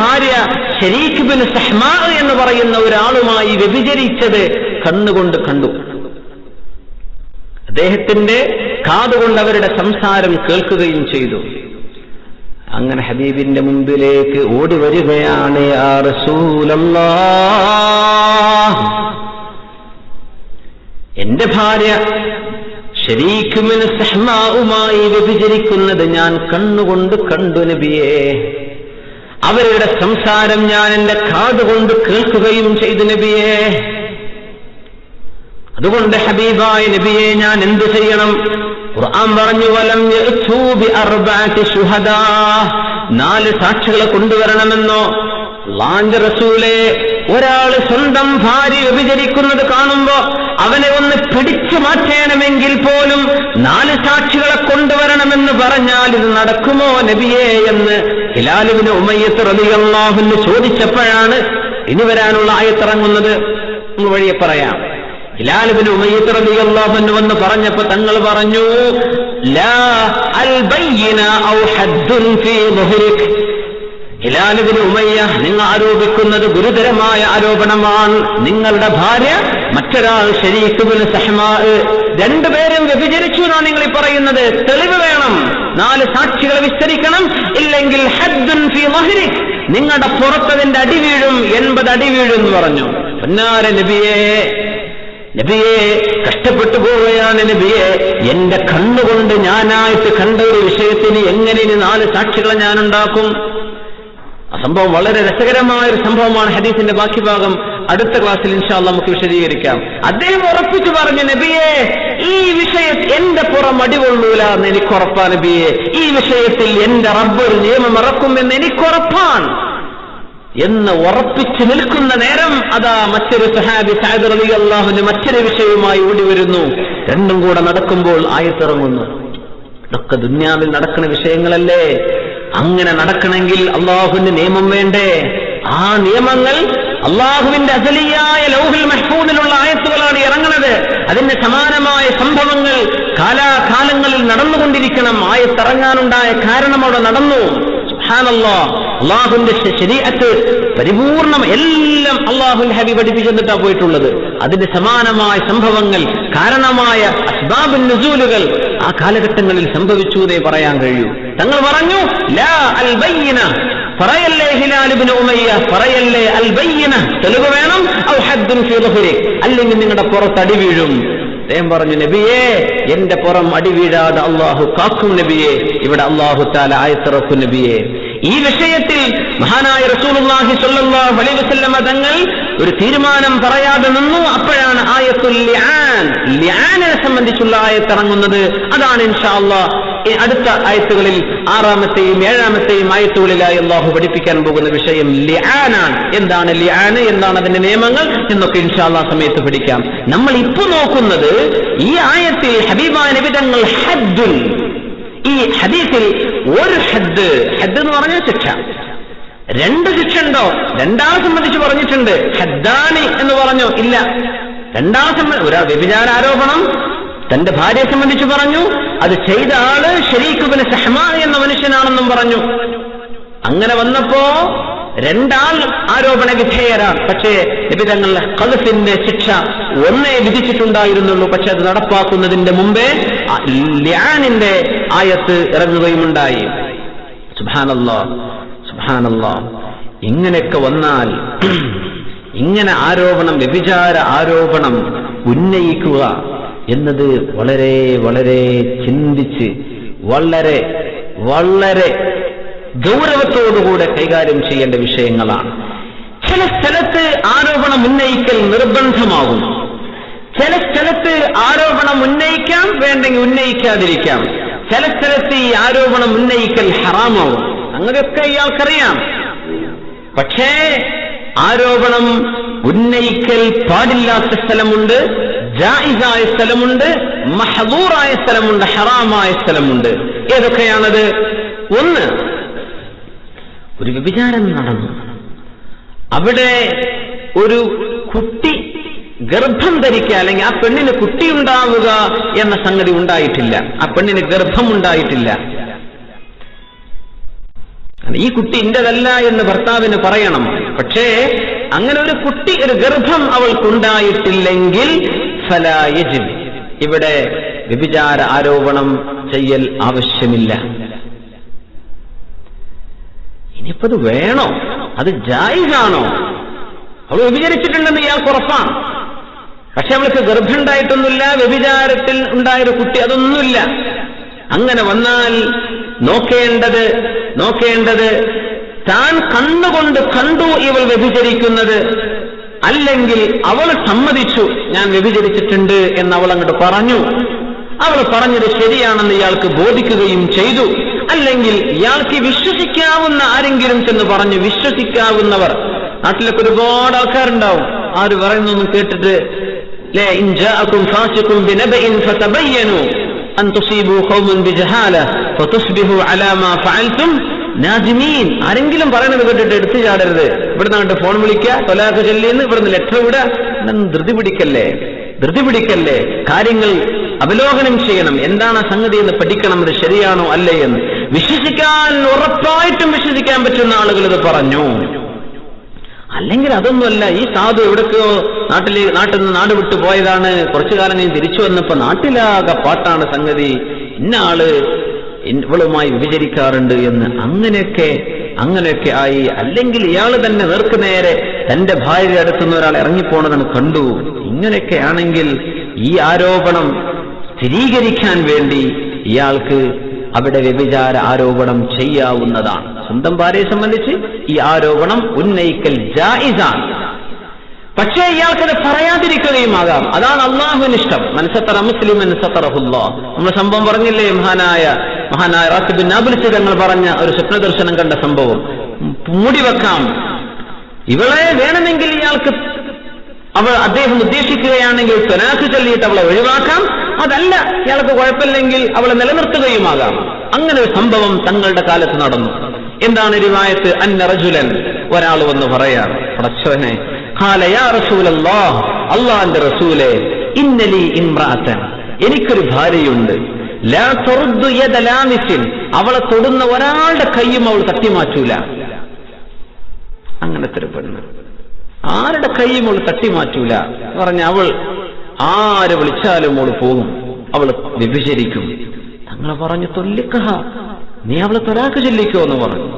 ഭാര്യ ശരീഖ് ബിൻ സഹ്മാ എന്ന് പറയുന്ന ഒരാളുമായി വ്യഭിചരിച്ചത് കണ്ണുകൊണ്ട് കണ്ടു. അദ്ദേഹത്തിന്റെ കാതുകൊണ്ട് അവരുടെ സംസാരം കേൾക്കുകയും ചെയ്തു. അങ്ങനെ ഹബീബിന്റെ മുമ്പിലേക്ക് ഓടി വരികയാണ്, യാ റസൂലല്ലാഹ്, എന്റെ ഭാര്യ ശരീഖ് ബിൻ സഹ്മാവുമായി വ്യഭിചരിക്കുന്നത് ഞാൻ കണ്ണുകൊണ്ട് കണ്ടു നബിയേ. അവരുടെ സംസാരം ഞാൻ എന്റെ കാതുകൊണ്ട് കേൾക്കുകയും ചെയ്തു നബിയേ. അതുകൊണ്ട് ഹബീബായ നബിയെ ഞാൻ എന്തു ചെയ്യണം? ഖുർആൻ പറഞ്ഞു, വലം യഅ്തു ബിഅർബഅതി ശുഹദാ, 4 സാക്ഷികളെ കൊണ്ടുവരണമെന്നോ? അല്ലാഹുവിന്റെ റസൂലേ, ഒരാൾ സ്വന്തം ഭാര്യ വ്യഭിചരിക്കുന്നത് കാണുമ്പോ അവനെ ഒന്ന് പിടിച്ചു മാറ്റണമെങ്കിൽ പോലും 4 സാക്ഷികളെ കൊണ്ടുവരണമെന്ന് പറഞ്ഞാൽ ഇത് നടക്കുമോ നബിയേ എന്ന് ഹിലാൽ ഇബ്നു ഉമയ്യ റളിയല്ലാഹു അൻഹു ചോദിച്ചപ്പോഴാണ് ഇനി വരാനുള്ള ആയത്തിറങ്ങുന്നത്. വഴിയെ പറയാം. ഹിലാൽ ഇബ്നു ഉമയ്യ റളിയല്ലാഹു അൻഹു വന്ന് പറഞ്ഞപ്പോൾ തങ്ങൾ പറഞ്ഞു, ലാ അൽ ബയ്യിന ഔ ഹദ്ദുൻ ഫീ ദുഹ്രിക്. ഹിലാൽ ഇബ്നു ഉമയ്യ, നിങ്ങൾ ആരോപിക്കുന്നത് ഗുരുതരമായ ആരോപണമാണ്. നിങ്ങളുടെ ഭാര്യ മറ്റൊരാൾ ശരീഖ് ബിൻ സഹ്മാ, രണ്ടുപേരും വ്യഭിചരിച്ചു എന്നാണ് നിങ്ങൾ ഈ പറയുന്നത്. തെളിവ് വേണം, 4 സാക്ഷികളെ വിസ്തരിക്കണം. ഇല്ലെങ്കിൽ ഹദ്ദുൻ ഫീ ദുഹ്രിക്, നിങ്ങളുടെ പുറത്തതിന്റെ അടി വീഴും, 80 അടി വീഴും എന്ന് പറഞ്ഞു. പൊന്നാര നബിയെ കഷ്ടപ്പെട്ടു പോവുകയാണ് നബിയെ. എന്റെ കണ്ണുകൊണ്ട് ഞാനായിട്ട് കണ്ട ഒരു വിഷയത്തിന് എങ്ങനെ 4 സാക്ഷികളെ ഞാൻ ഉണ്ടാക്കും? ആ സംഭവം വളരെ രസകരമായ ഒരു സംഭവമാണ്. ഹദീസിന്റെ ബാക്കി ഭാഗം അടുത്ത ക്ലാസ്സിൽ ഇൻഷാ അല്ലാഹ് നമുക്ക് വിശദീകരിക്കാം. അദ്ദേഹം ഉറപ്പിച്ചു പറഞ്ഞു, നബിയെ ഈ വിഷയത്തിൽ എന്റെ പുറം അടികൊള്ളൂല എന്ന് എനിക്കുറപ്പാ നബിയെ. ഈ വിഷയത്തിൽ എന്റെ റബ്ബ് ഒരു നിയമം ഇറക്കുമെന്ന് എനിക്കുറപ്പാണ് എന്ന് ഉറപ്പിച്ചു നിൽക്കുന്ന നേരം അതാ മറ്റൊരു സഹാബി സഅദ് റളിയല്ലാഹു അൻഹു മറ്റൊരു വിഷയവുമായി ഓടി വരുന്നു. രണ്ടും കൂടെ നടക്കുമ്പോൾ ആയത്തിറങ്ങുന്നു. ഇതൊക്കെ ദുനിയാവിൽ നടക്കുന്ന വിഷയങ്ങളല്ലേ? അങ്ങനെ നടക്കണമെങ്കിൽ അള്ളാഹുവിന്റെ നിയമം വേണ്ടേ? ആ നിയമങ്ങൾ അള്ളാഹുവിന്റെ അസലിയായ ലൗഹുൽ മഹ്ഫൂദിലുള്ള ആയത്തുകളാണ് ഇറങ്ങുന്നത്. അതിന്റെ സമാനമായ സംഭവങ്ങൾ കാലാകാലങ്ങളിൽ നടന്നുകൊണ്ടിരിക്കണം. ആയത്തിറങ്ങാനുണ്ടായ കാരണം അവിടെ നടന്നു. സുബ്ഹാനല്ലാഹ്. അള്ളാഹുവിന്റെ ശരീഅത്ത് പരിപൂർണം എല്ലാം അള്ളാഹുൽ ഹബീബ് പഠിപ്പിച്ചെന്നിട്ടാ പോയിട്ടുള്ളത്. അതിന്റെ സമാനമായ സംഭവങ്ങൾ, കാരണമായ അസ്ബാബുൻ നുസൂലുകൾ ആ കാലഘട്ടങ്ങളിൽ സംഭവിച്ചു എന്നേ പറയാൻ കഴിയൂ. തങ്ങൾ പറഞ്ഞു, ലാ അൽ ബയ്യിന, പറയല്ലേ ഹിലാൽ ഇബ്നു ഉമയ്യ, പറയല്ലേ അൽ ബയ്യിന, തെളിവ് വേണം. ഔ ഹദ്ദുൻ ഫീ ദുഹ്രിക്, അല്ലെങ്കിൽ നിങ്ങളുടെ പുറത്ത് അടി വീഴും. അദ്ദേഹം പറഞ്ഞു, നബിയേ എന്റെ പുറം അടി വീഴാതെ അള്ളാഹു കാക്കും നബിയെ. ഇവിടെ അള്ളാഹു തആല ആയത്തിറക്കും നബിയെ. ഈ വിഷയത്തിൽ മഹാനായ റസൂലുള്ളാഹി സ്വല്ലല്ലാഹു അലൈഹി വസല്ലമ തങ്ങൾ ഒരു തീരുമാനം പറയാതെ നിന്നു. അപ്പോഴാണ് ആയത്തുൽ ലിആൻ, ലിആനെ സംബന്ധിച്ചുള്ള ആയത്തിറങ്ങുന്നത്. അതാണ് ഇൻഷാ അല്ലാഹ് അടുത്ത ആയത്തുകളിൽ 6-ാമത്തെയും 7-ാമത്തെയും ആയത്തുകളിലായി അള്ളാഹു പഠിപ്പിക്കാൻ പോകുന്ന വിഷയം ലിആനാണ്. എന്താണ് ലിആന്, എന്താണ് അതിന്റെ നിയമങ്ങൾ എന്നൊക്കെ ഇൻഷാ അല്ലാഹ് സമയത്ത് പഠിക്കാം. നമ്മൾ ഇപ്പോൾ നോക്കുന്നത് ഈ ആയത്തിൽ ഹബീബായ നബി തങ്ങൾ ഹദ്ദുൻ, ഈ ഹദീസിൽ ഒരു ഹദ് എന്ന് പറഞ്ഞ ശിക്ഷ, 2 ശിക്ഷ ഉണ്ടോ? രണ്ടാളെ സംബന്ധിച്ച് പറഞ്ഞിട്ടുണ്ട്. ഹദ്ദാനി എന്ന് പറഞ്ഞോ? ഇല്ല. ഒരാൾ വ്യഭിചാര ആരോപണം തന്റെ ഭാര്യയെ സംബന്ധിച്ച് പറഞ്ഞു, അത് ചെയ്ത ആള് ശരീഖ് ഇബ്നു സഹ്മാൻ എന്ന മനുഷ്യനാണെന്നും പറഞ്ഞു. അങ്ങനെ വന്നപ്പോ 2 ആൾ ആരോപണ വിധേയരാണ്. പക്ഷേ നബി തങ്ങൾ ഖദ്ഫിന്റെ ശിക്ഷ 1 വിധിച്ചിട്ടുണ്ടായിരുന്നുള്ളൂ. പക്ഷെ അത് നടപ്പാക്കുന്നതിന്റെ മുമ്പേ ലിആനിന്റെ ആയത്ത് ഇറങ്ങുകയുമുണ്ടായി. സുബ്ഹാനല്ലാഹ്, സുബ്ഹാനല്ലാഹ്. ഇങ്ങനെയൊക്കെ വന്നാൽ, ഇങ്ങനെ ആരോപണം, വ്യഭിചാര ആരോപണം ഉന്നയിക്കുക എന്നത് വളരെ വളരെ ചിന്തിച്ച് വളരെ വളരെ ഗൗരവത്തോടുകൂടെ കൈകാര്യം ചെയ്യേണ്ട വിഷയങ്ങളാണ്. ചില സ്ഥലത്ത് ആരോപണം ഉന്നയിക്കൽ നിർബന്ധമാകും, ചില സ്ഥലത്ത് ആരോപണം ഉന്നയിക്കാം, വേണ്ടെങ്കിൽ ഉന്നയിക്കാതിരിക്കാം. ചില സ്ഥലത്ത് ഈ ആരോപണം ഉന്നയിക്കൽ ഹറാമാവും. അങ്ങനെയൊക്കെ ഇയാൾക്കറിയാം. പക്ഷേ ആരോപണം ഉന്നയിക്കൽ പാടില്ലാത്ത സ്ഥലമുണ്ട്, ജായിസായ സ്ഥലമുണ്ട്, മഹ്ദൂറായ സ്ഥലമുണ്ട്, ഹറാമായ സ്ഥലമുണ്ട്. ഏതൊക്കെയാണത്? 1, ഒരു വ്യഭിചാരം നടന്നു, അവിടെ ഒരു കുട്ടി ഗർഭം ധരിക്കുക, അല്ലെങ്കിൽ ആ പെണ്ണിന് കുട്ടി ഉണ്ടാവുക എന്ന സംഗതി ഉണ്ടായിട്ടില്ല, ആ പെണ്ണിന് ഗർഭം ഉണ്ടായിട്ടില്ല. ഈ കുട്ടി ഇന്റേതല്ല എന്ന് ഭർത്താവിന് പറയണം. പക്ഷേ അങ്ങനെ ഒരു കുട്ടി, ഒരു ഗർഭം അവൾക്കുണ്ടായിട്ടില്ലെങ്കിൽ ഫലാ യജിബ്, ഇവിടെ വ്യഭിചാര ആരോപണം ചെയ്യൽ ആവശ്യമില്ല. ഇനിയിപ്പോ അത് വേണോ? അത് ജായിസാണോ? അവൾ വ്യഭിചരിച്ചിട്ടുണ്ടെന്ന് ഇയാൾക്ക് ഉറപ്പാണ്. പക്ഷെ അവൾക്ക് ഗർഭം ഉണ്ടായിട്ടൊന്നുമില്ല, വ്യഭിചാരത്തിൽ ഉണ്ടായൊരു കുട്ടി അതൊന്നുമില്ല. അങ്ങനെ വന്നാൽ നോക്കേണ്ടത് താൻ കണ്ണുകൊണ്ട് കണ്ടു ഇവൾ വ്യഭിചരിക്കുന്നത്, അല്ലെങ്കിൽ അവൾ സമ്മതിച്ചു ഞാൻ വ്യഭിചരിച്ചിട്ടുണ്ട് എന്ന് അവൾ അങ്ങോട്ട് പറഞ്ഞു, അവൾ പറഞ്ഞത് ശരിയാണെന്ന് ഇയാൾക്ക് ബോധിക്കുകയും ചെയ്തു. അല്ലെങ്കിൽ ഇയാൾക്ക് വിശ്വസിക്കാവുന്ന ആരെങ്കിലും ചെന്ന് പറഞ്ഞു, വിശ്വസിക്കാവുന്നവർ, നാട്ടിലൊക്കെ ഒരുപാട് ആൾക്കാരുണ്ടാവും, ആര് പറയുന്നൊന്നും കേട്ടിട്ട് ഇൻ ജാഅകും ഫാസിഖുൻ ബിനബഇൻ ഫതബയ്യനു അൻ തുസീബു ഖൗമൻ ബിജഹാല ഫതുസ്ബിഹു അലാ മാ ഫഅൽതും നാദിമീൻ. ആരെങ്കിലും പറയുന്നത് കേട്ടിട്ട് എടുത്തു ചാടരുത്. ഇവിടുന്ന് അങ്ങോട്ട് ഫോൺ വിളിക്കുക, തൊലാഖ് ചൊല്ലിന്ന് ഇവിടുന്ന് ലെറ്റർ വിടുക. ധൃതി പിടിക്കല്ലേ. കാര്യങ്ങൾ അവലോകനം ചെയ്യണം, എന്താണ് സംഗതി എന്ന് പഠിക്കണം, ഇത് ശരിയാണോ അല്ലേ എന്ന്. ഉറപ്പായിട്ടും വിശ്വസിക്കാൻ പറ്റുന്ന ആളുകൾ ഇത് പറഞ്ഞു. അല്ലെങ്കിൽ അതൊന്നുമല്ല, ഈ സാധു എവിടേക്കോ നാട്ടിൽ നിന്ന് നാട് വിട്ടു പോയതാണ്, കുറച്ചു കാലം കഴിഞ്ഞ് തിരിച്ചു വന്നപ്പോ നാട്ടിലാകെ പാട്ടാണ് സംഗതി, ഇന്ന ആള് ഇവളുമായി വിഭജിക്കാറുണ്ട് എന്ന് അങ്ങനെയൊക്കെ ആയി. അല്ലെങ്കിൽ ഇയാൾ തന്നെ നേർക്കുനേരെ തന്റെ ഭാര്യ അടുത്തുനിന്ന് ഒരാൾ ഇറങ്ങിപ്പോണതാണ് കണ്ടു. ഇങ്ങനെയൊക്കെ ആണെങ്കിൽ ഈ ആരോപണം സ്ഥിരീകരിക്കാൻ വേണ്ടി ഇയാൾക്ക് അവിടെ വ്യഭിചാര ആരോപണം ചെയ്യാവുന്നതാണ്. സ്വന്തം ഭാര്യയെ സംബന്ധിച്ച് ഈ ആരോപണം ഉന്നയിക്കൽ ജായിസാണ്. പക്ഷേ ഇയാൾക്കത് പറയാതിരിക്കുകയുമാകാം. അതാണ് അള്ളാഹുവിന് ഇഷ്ടം. മനസ്സത്തറ മുസ്ലിമൻ സത്തറഹുല്ലാഹ്. നമ്മൾ സംഭവം പറഞ്ഞില്ലേ, മഹാനായ റാസിബ് ബിൻ നാബിൽസി തങ്ങൾ പറഞ്ഞ ഒരു സ്വപ്നദർശനം കണ്ട സംഭവം. മൂടിവെക്കാം, ഇവളെ വേണമെങ്കിൽ ഇയാൾക്ക് അദ്ദേഹം ഉദ്ദേശിക്കുകയാണെങ്കിൽ ത്വലാഖ് ചൊല്ലിയിട്ട് അവളെ ഒഴിവാക്കാം. അതല്ല, ഇയാൾക്ക് കുഴപ്പമില്ലെങ്കിൽ അവളെ നിലനിർത്തുകയുമാകാം. അങ്ങനെ ഒരു സംഭവം തങ്ങളുടെ കാലത്ത് നടന്നു. എന്താണ് റിവായത്ത്? അന്ന റജുലൻ, ഒരാൾ വന്ന് പറയാണ്, പടച്ചോനെ, ഖാല യാ റസൂലല്ലാഹ്, അല്ലാഹുവിന്റെ റസൂലേ, ഇന്നലി ഇംറഅതൻ, എനിക്കൊരു ഭാര്യയുണ്ട്, ലാ തറുദ്ദു യദ ലാമിസിൻ, അവളെ തൊടുന്ന ഒരാളുടെ കൈയും അവൾ തട്ടിമാറ്റൂല. അങ്ങനത്തെ ഒരു പെണ്ണ്, ആരുടെ കൈയും അവൾ തട്ടിമാറ്റൂല. പറഞ്ഞ അവൾ ആര് വിളിച്ചാലും അവൾ പോകും, അവൾ വ്യഭിചരിക്കും. തങ്ങളെ പറഞ്ഞു, തൊല്ലിക്കഹ, നീ അവളെ ത്വലാഖ് ചൊല്ലിക്കോ എന്ന് പറഞ്ഞു.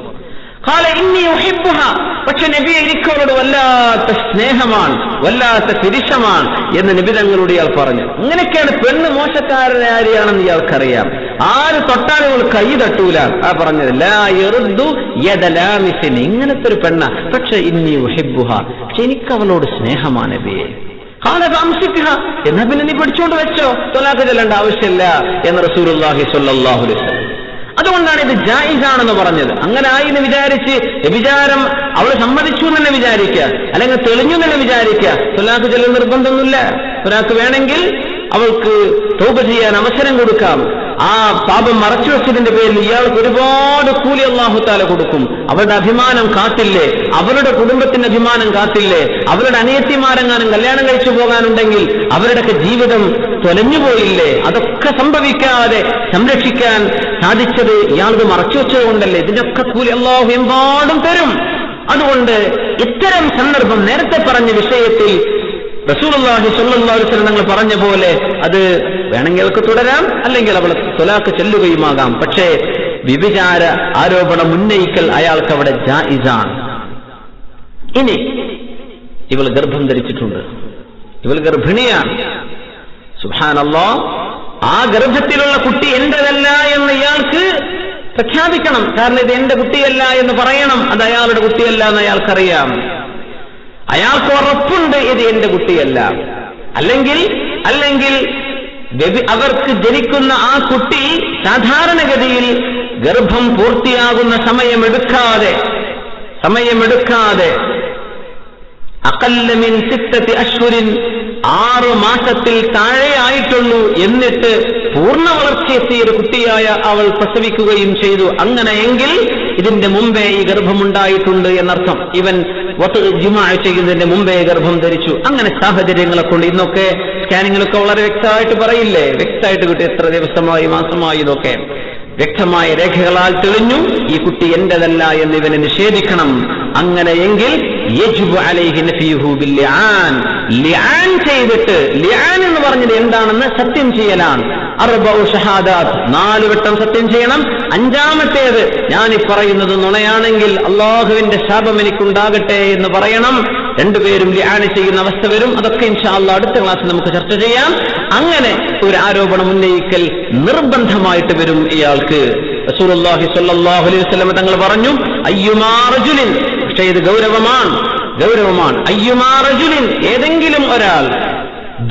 ഖാല ഇന്നി ഉഹിബ്ബുഹ, പക്ഷെ നബി എനിക്ക് അവളോട് വല്ലാത്ത സ്നേഹമാണ്, വല്ലാത്ത തിരിശമാണ് എന്ന് നബി തങ്ങളോട് ഇയാൾ പറഞ്ഞു. അങ്ങനെയൊക്കെയാണ്. പെണ്ണ് മോശക്കാരനാരെയാണെന്ന് ഇയാൾക്കറിയാം. ആര് തൊട്ടാലും അവൾ കൈ തട്ടൂല. ആ പറഞ്ഞത് ലാ യറുദ്ദു യദ ലാമിസിൻ, ഇങ്ങനത്തെ ഒരു പെണ്ണ. പക്ഷെ ഇന്നി ഉഹിബ്ബുഹ, പക്ഷെ എനിക്ക് അവളോട് സ്നേഹമാണ് നബിയെ. എന്നാ പിന്നെ നീ പിടിച്ചോണ്ട് വെച്ചോ, ത്വലാഖ് ചൊല്ലേണ്ട ആവശ്യമില്ല എന്ന് റസൂലുള്ളാഹി സ്വല്ലല്ലാഹു അലൈഹി വസല്ലം. അതുകൊണ്ടാണ് ഇത് ജായിസാണെന്ന് പറഞ്ഞത്. അങ്ങനെ ആയി എന്ന് വിചാരിച്ച് വ്യഭിചാരം അവൾ സമ്മതിച്ചു എന്ന് തന്നെ വിചാരിക്കുക, അല്ലെങ്കിൽ തെളിഞ്ഞു എന്ന് തന്നെ വിചാരിക്കുക. ത്വലാഖ് ചൊല്ലൽ നിർബന്ധമൊന്നുമില്ല. ഒരാൾക്ക് വേണമെങ്കിൽ അവൾക്ക് തൗബ ചെയ്യാൻ അവസരം കൊടുക്കാം. ആ പാപം മറച്ചു വെച്ചതിന്റെ പേരിൽ ഇയാൾക്ക് ഒരുപാട് കൂലി അല്ലാഹു തആല കൊടുക്കും. അവരുടെ അഭിമാനം കാത്തില്ലേ, അവരുടെ കുടുംബത്തിന്റെ അഭിമാനം കാത്തില്ലേ, അവരുടെ അനിയത്തിമാരെങ്ങാനും കല്യാണം കഴിച്ചു പോകാനുണ്ടെങ്കിൽ അവരുടെയൊക്കെ ജീവിതം തൊലഞ്ഞുപോയില്ലേ, അതൊക്കെ സംഭവിക്കാതെ സംരക്ഷിക്കാൻ സാധിച്ചത് ഇയാൾക്ക് മറച്ചു വെച്ചതുകൊണ്ടല്ലേ. ഇതിനൊക്കെ കൂലി അല്ലാഹു എമ്പാടും തരും. അതുകൊണ്ട് ഇത്തരം സന്ദർഭം നേരത്തെ പറഞ്ഞ വിഷയത്തിൽ റസൂലുള്ളാഹി സ്വല്ലല്ലാഹു അലൈഹി വസല്ലം തങ്ങൾ പറഞ്ഞ പോലെ അത് വേണമെങ്കിൽ അവൾക്ക് തുടരാം, അല്ലെങ്കിൽ അവൾ ത്വലാഖ് ചെല്ലുകയുമാകാം. പക്ഷേ വ്യഭിചാര ആരോപണം ഉന്നയിക്കൽ അയാൾക്ക് അവിടെ ജായിസാണ്. ഇനി ഇവൾ ഗർഭം ധരിച്ചിട്ടുണ്ട്, ഇവൾ ഗർഭിണിയാണ്. സുബ്ഹാനല്ലാഹ്, ആ ഗർഭത്തിലുള്ള കുട്ടി എന്റേതല്ല എന്ന് ഇയാൾക്ക് പ്രഖ്യാപിക്കണം. കാരണം ഇത് എന്റെ കുട്ടിയല്ല എന്ന് പറയണം. അത് അയാളുടെ കുട്ടിയല്ല എന്ന് അയാൾക്കറിയാം. അയാൾക്ക് ഉറപ്പുണ്ട് ഇത് എന്റെ കുട്ടിയല്ല. അല്ലെങ്കിൽ അവർക്ക് ജനിക്കുന്ന ആ കുട്ടി സാധാരണഗതിയിൽ ഗർഭം പൂർത്തിയാകുന്ന സമയമെടുക്കാതെ അഖല്ല മിൻ 6 അശ്ഹുരിൻ 6 മാസത്തിൽ താഴെയായിട്ടുള്ളൂ, എന്നിട്ട് പൂർണ്ണ വളർച്ചയെത്തിയ ഒരു കുട്ടിയായ അവൾ പ്രസവിക്കുകയും ചെയ്തു. അങ്ങനെയെങ്കിൽ ഇതിന്റെ മുമ്പേ ഈ ഗർഭമുണ്ടായിട്ടുണ്ട് എന്നർത്ഥം. ഇവൻ ജിമാഅ് ചെയ്യുന്നതിന്റെ മുമ്പേ ഗർഭം ധരിച്ചു. അങ്ങനെ സാഹചര്യങ്ങളെ കൊണ്ട് ഇന്നൊക്കെ സ്കാനിങ്ങിലൊക്കെ വളരെ വ്യക്തമായിട്ട് പറയില്ലേ, വ്യക്തമായിട്ട് കിട്ടി എത്ര ദിവസമായി മാസമായി ഇതൊക്കെ വ്യക്തമായ രേഖകളാൽ തെളിഞ്ഞു ഈ കുട്ടി എന്റേതല്ല എന്ന് ഇവനെ നിഷേധിക്കണം. അങ്ങനെയെങ്കിൽ യജിബു അലൈഹി നഫീഹു ബിൽലിആൻ, ലിആൻ ചെയ്തിട്ട്, ലിആൻ എന്ന് പറഞ്ഞത് എന്താണെന്ന് സത്യം ചെയ്യലാണ്. 4 ഷഹാദാത്ത്, 4 വട്ടം സത്യം ചെയ്യണം. 5ാമത്തേത് ഞാൻ ഈ പറയുന്നത് നുണയാണെങ്കിൽ അള്ളാഹുവിന്റെ ശാപം എനിക്കുണ്ടാകട്ടെ എന്ന് പറയണം. രണ്ടുപേരും ലിആൻ ചെയ്യുന്ന അവസ്ഥ വരും. അതൊക്കെ ഇൻഷാ അല്ലാഹ് അടുത്ത ക്ലാസ്സിൽ നമുക്ക് ചർച്ച ചെയ്യാം. അങ്ങനെ ഒരു ആരോപണം ഉന്നയിക്കൽ നിർബന്ധമായിട്ട് വരും ഇയാൾക്ക്. റസൂലുള്ളാഹി സ്വല്ലല്ലാഹു അലൈഹി വസല്ലം തങ്ങൾ പറഞ്ഞു, അയ്യുമാ റജുലിൻ, പക്ഷേ ഇത് ഗൗരവമാണ്. അയ്യുമാ റജുലിൻ, ഏതെങ്കിലും ഒരാൾ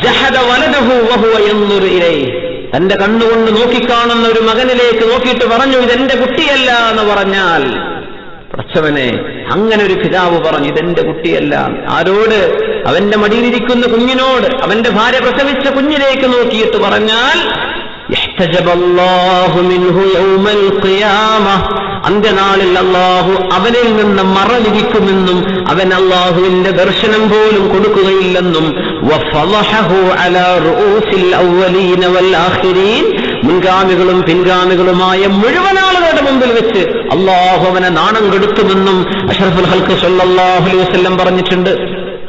ജഹദ വലദഹു വഹുവ യൻദുറു ഇലൈഹി, തന്റെ കണ്ണുകൊണ്ട് നോക്കിക്കാണുന്ന ഒരു മകനിലേക്ക് നോക്കിയിട്ട് പറഞ്ഞു ഇതെന്റെ കുട്ടിയല്ല എന്ന് പറഞ്ഞാൽ, പ്രസവനെ അങ്ങനെ ഒരു പിതാവ് പറഞ്ഞു ഇതെന്റെ കുട്ടിയല്ല. ആരോട്? അവന്റെ മടിയിലിരിക്കുന്ന കുഞ്ഞിനോട്, അവന്റെ ഭാര്യ പ്രസവിച്ച കുഞ്ഞിലേക്ക് നോക്കിയിട്ട് പറഞ്ഞാൽ, അന്ത്യനാളിൽ അല്ലാഹു അവനിൽ നിന്ന് മറലിരിക്കുമെന്നും അവൻ അല്ലാഹുവിന്റെ ദർശനം പോലും കൊടുക്കുകയില്ലെന്നും, മുൻഗാമികളും പിൻഗാമികളുമായ മുഴുവൻ ആളുകളുടെ മുമ്പിൽ വെച്ച് അല്ലാഹു അവനെ നാണം കെടുത്തുമെന്നും അഷ്റഫുൽ ഖൽഖ് സ്വല്ലല്ലാഹു അലൈഹി വസല്ലം പറഞ്ഞിട്ടുണ്ട്.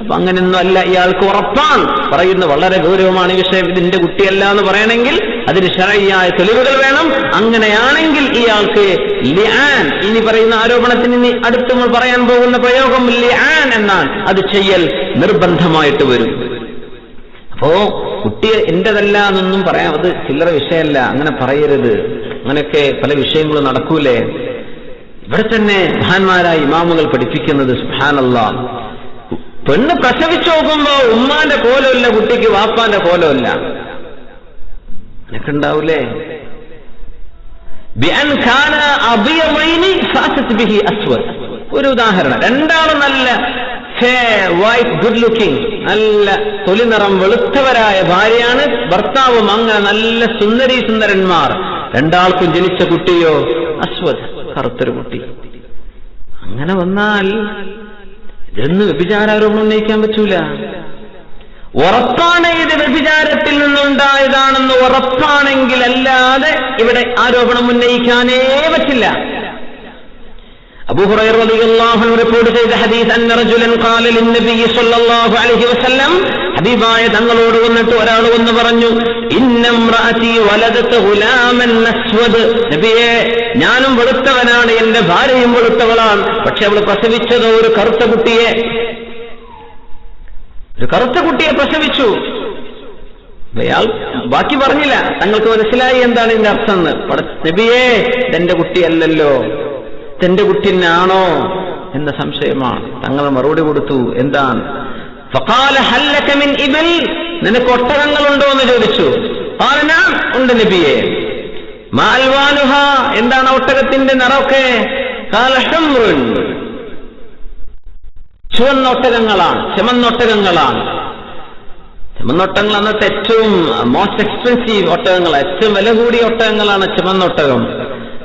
അപ്പൊ അങ്ങനെയൊന്നും അല്ല, ഇയാൾക്ക് ഉറപ്പാണ്. പറയുന്ന വളരെ ഗൗരവമാണ് ഈ വിഷയം. ഇതിന്റെ കുട്ടിയല്ല എന്ന് പറയണമെങ്കിൽ അതിന് ശരഈയായ തെളിവുകൾ വേണം. അങ്ങനെയാണെങ്കിൽ ഇയാൾക്ക് ലിആൻ, ഇനി പറയുന്ന ആരോപണത്തിന് ഇനി അടുത്ത് നമ്മൾ പറയാൻ പോകുന്ന പ്രയോഗം ലിആൻ എന്നാണ്. അത് ചെയ്യൽ നിർബന്ധമായിട്ട് വരും. അപ്പോ കുട്ടി എന്റേതല്ല എന്നൊന്നും പറയാം, അത് ചില്ലറ വിഷയമല്ല, അങ്ങനെ പറയരുത്. അങ്ങനെയൊക്കെ പല വിഷയങ്ങളും നടക്കൂലേ. ഇവിടെ തന്നെ മഹാന്മാരായ ഇമാമുകൾ പഠിപ്പിക്കുന്നത്, സുബ്ഹാനല്ലാഹ്, പെണ്ണ് പ്രസവിച്ചു നോക്കുമ്പോ ഉമ്മാന്റെ കോലമില്ല കുട്ടിക്ക്, വാപ്പാന്റെ കോലമില്ല. അങ്ങനെയൊക്കെ ഉണ്ടാവൂലേ. ഒരു ഉദാഹരണം, രണ്ടാളും നല്ല വൈറ്റ് ഗുഡ് ലുക്കിംഗ്, നല്ല തൊലി നിറം വെളുത്തവരായ ഭാര്യയാണ്, ഭർത്താവും അങ്ങനെ നല്ല സുന്ദരന്മാർ. രണ്ടാൾക്കും ജനിച്ച കുട്ടിയോ അസ്വദ്, കറുത്തൊരു കുട്ടി. അങ്ങനെ വന്നാൽ ഇതൊന്നും വ്യഭിചാരോപണം ഉന്നയിക്കാൻ പറ്റൂല. ഉറപ്പാണ് ഇത് വ്യഭിചാരത്തിൽ നിന്നുണ്ടായതാണെന്ന് ഉറപ്പാണെങ്കിൽ അല്ലാതെ ഇവിടെ ആരോപണം ഉന്നയിക്കാനേ പറ്റില്ല. അബൂ ഹുറൈറ റളിയല്ലാഹു അൻഹു റിപ്പോർട്ട് ചെയ്ത ഹദീസ്, അന്ന റജുലൻ ഖാല ലിന്നബി സ്വല്ലല്ലാഹു അലൈഹി വസല്ലം, ഹബീബായ തങ്ങളോട് വന്നിട്ട് ഒരാൾ വന്ന് പറഞ്ഞു, ഇന്നംറഅതി വലദത ഗുലാമൻ അസ്വദ്, നബിയേ ഞാനും വെളുത്തവനാണ്, എന്റെ ഭാര്യയും വെളുത്തവളാണ്, പക്ഷെ അവൾ പ്രസവിച്ചതോ ഒരു കറുത്ത കുട്ടിയെ പ്രസവിച്ചു. അയാൾ ബാക്കി പറഞ്ഞില്ല, തങ്ങൾക്ക് മനസ്സിലായി എന്താണ് ഇതിന്റെ അർത്ഥം എന്ന്. നബിയേ ഇതെന്റെ കുട്ടിയല്ലല്ലോ, ഇതെന്റെ കുട്ടിനാണോ എന്ന സംശയമാണ്. തങ്ങൾ മറുപടി കൊടുത്തു, എന്താണ്? ഫഖാല ഹൽ ലക മിൻ ഇബിൽ, നിനക്ക് ഒട്ടകങ്ങളുണ്ടോ എന്ന് ചോദിച്ചു. ഖാല നഅം, ഉണ്ട് നബിയേ. മാ അൽവാനുഹാ, എന്താണ് ഒട്ടകത്തിന്റെ നിറമൊക്കെ? ഖാല ഹംറുൻ, ചുവന്നൊട്ടകങ്ങളാണ്, ചെമന്നൊട്ടകങ്ങളാണ്. ചെമന്നൊട്ടകങ്ങൾ അന്നത്തെ ഏറ്റവും മോസ്റ്റ് എക്സ്പെൻസീവ് ഒട്ടകങ്ങൾ, ഏറ്റവും വില കൂടിയ ഒട്ടകങ്ങളാണ് ചെമന്നൊട്ടകം.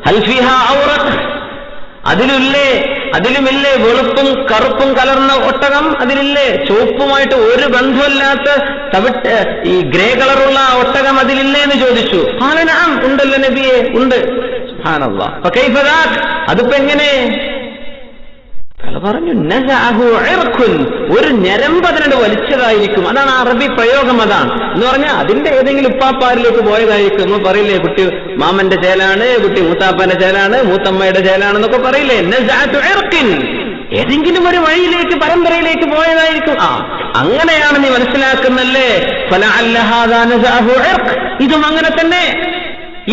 ഹൽ ഫീഹാ ഔറഖ്, അതിലുമില്ലേ വെളുപ്പും കറുപ്പും കലർന്ന ഒട്ടകം? അതിലില്ലേ ചുവപ്പുമായിട്ട് ഒരു ബന്ധമില്ലാത്ത ഈ ഗ്രേ കളറുള്ള ഒട്ടകം അതിലില്ലേ എന്ന് ചോദിച്ചു. ഖാല നഅം, ഉണ്ടല്ലോ നബിയെ, ഉണ്ട്. സുബ്ഹാനല്ലാഹ്. ഫകൈഫ ദാക്, അതിപ്പോ എങ്ങനെ? പറഞ്ഞു നസഅഹു ഇർഖുൻ, ഒരു ഞരമ്പ് അതിനോട് വലിച്ചതായിരിക്കും. അതാണ് അറബി പ്രയോഗം. അതാണ് എന്ന് പറഞ്ഞാൽ അതിന്റെ ഏതെങ്കിലും ഉപ്പാപ്പാരിലേക്ക് പോയതായിരിക്കും. നമ്മൾ പറയില്ലേ, കുട്ടി മാമന്റെ ചേലാണ്, കുട്ടി മൂത്താപ്പന്റെ ചേലാണ്, മൂത്തമ്മയുടെ ചേലാണെന്നൊക്കെ പറയില്ലേ. നസഅതു ഇർഖിൻ, ഏതെങ്കിലും ഒരു വഴിയിലേക്ക് പരമ്പരയിലേക്ക് പോയതായിരിക്കും. അങ്ങനെയാണ് നീ മനസ്സിലാക്കുന്നല്ലേ. ഫലഅല്ല ഹാദാ നസഅഹു ഇർഖ്, ഇതും അങ്ങനെ തന്നെ,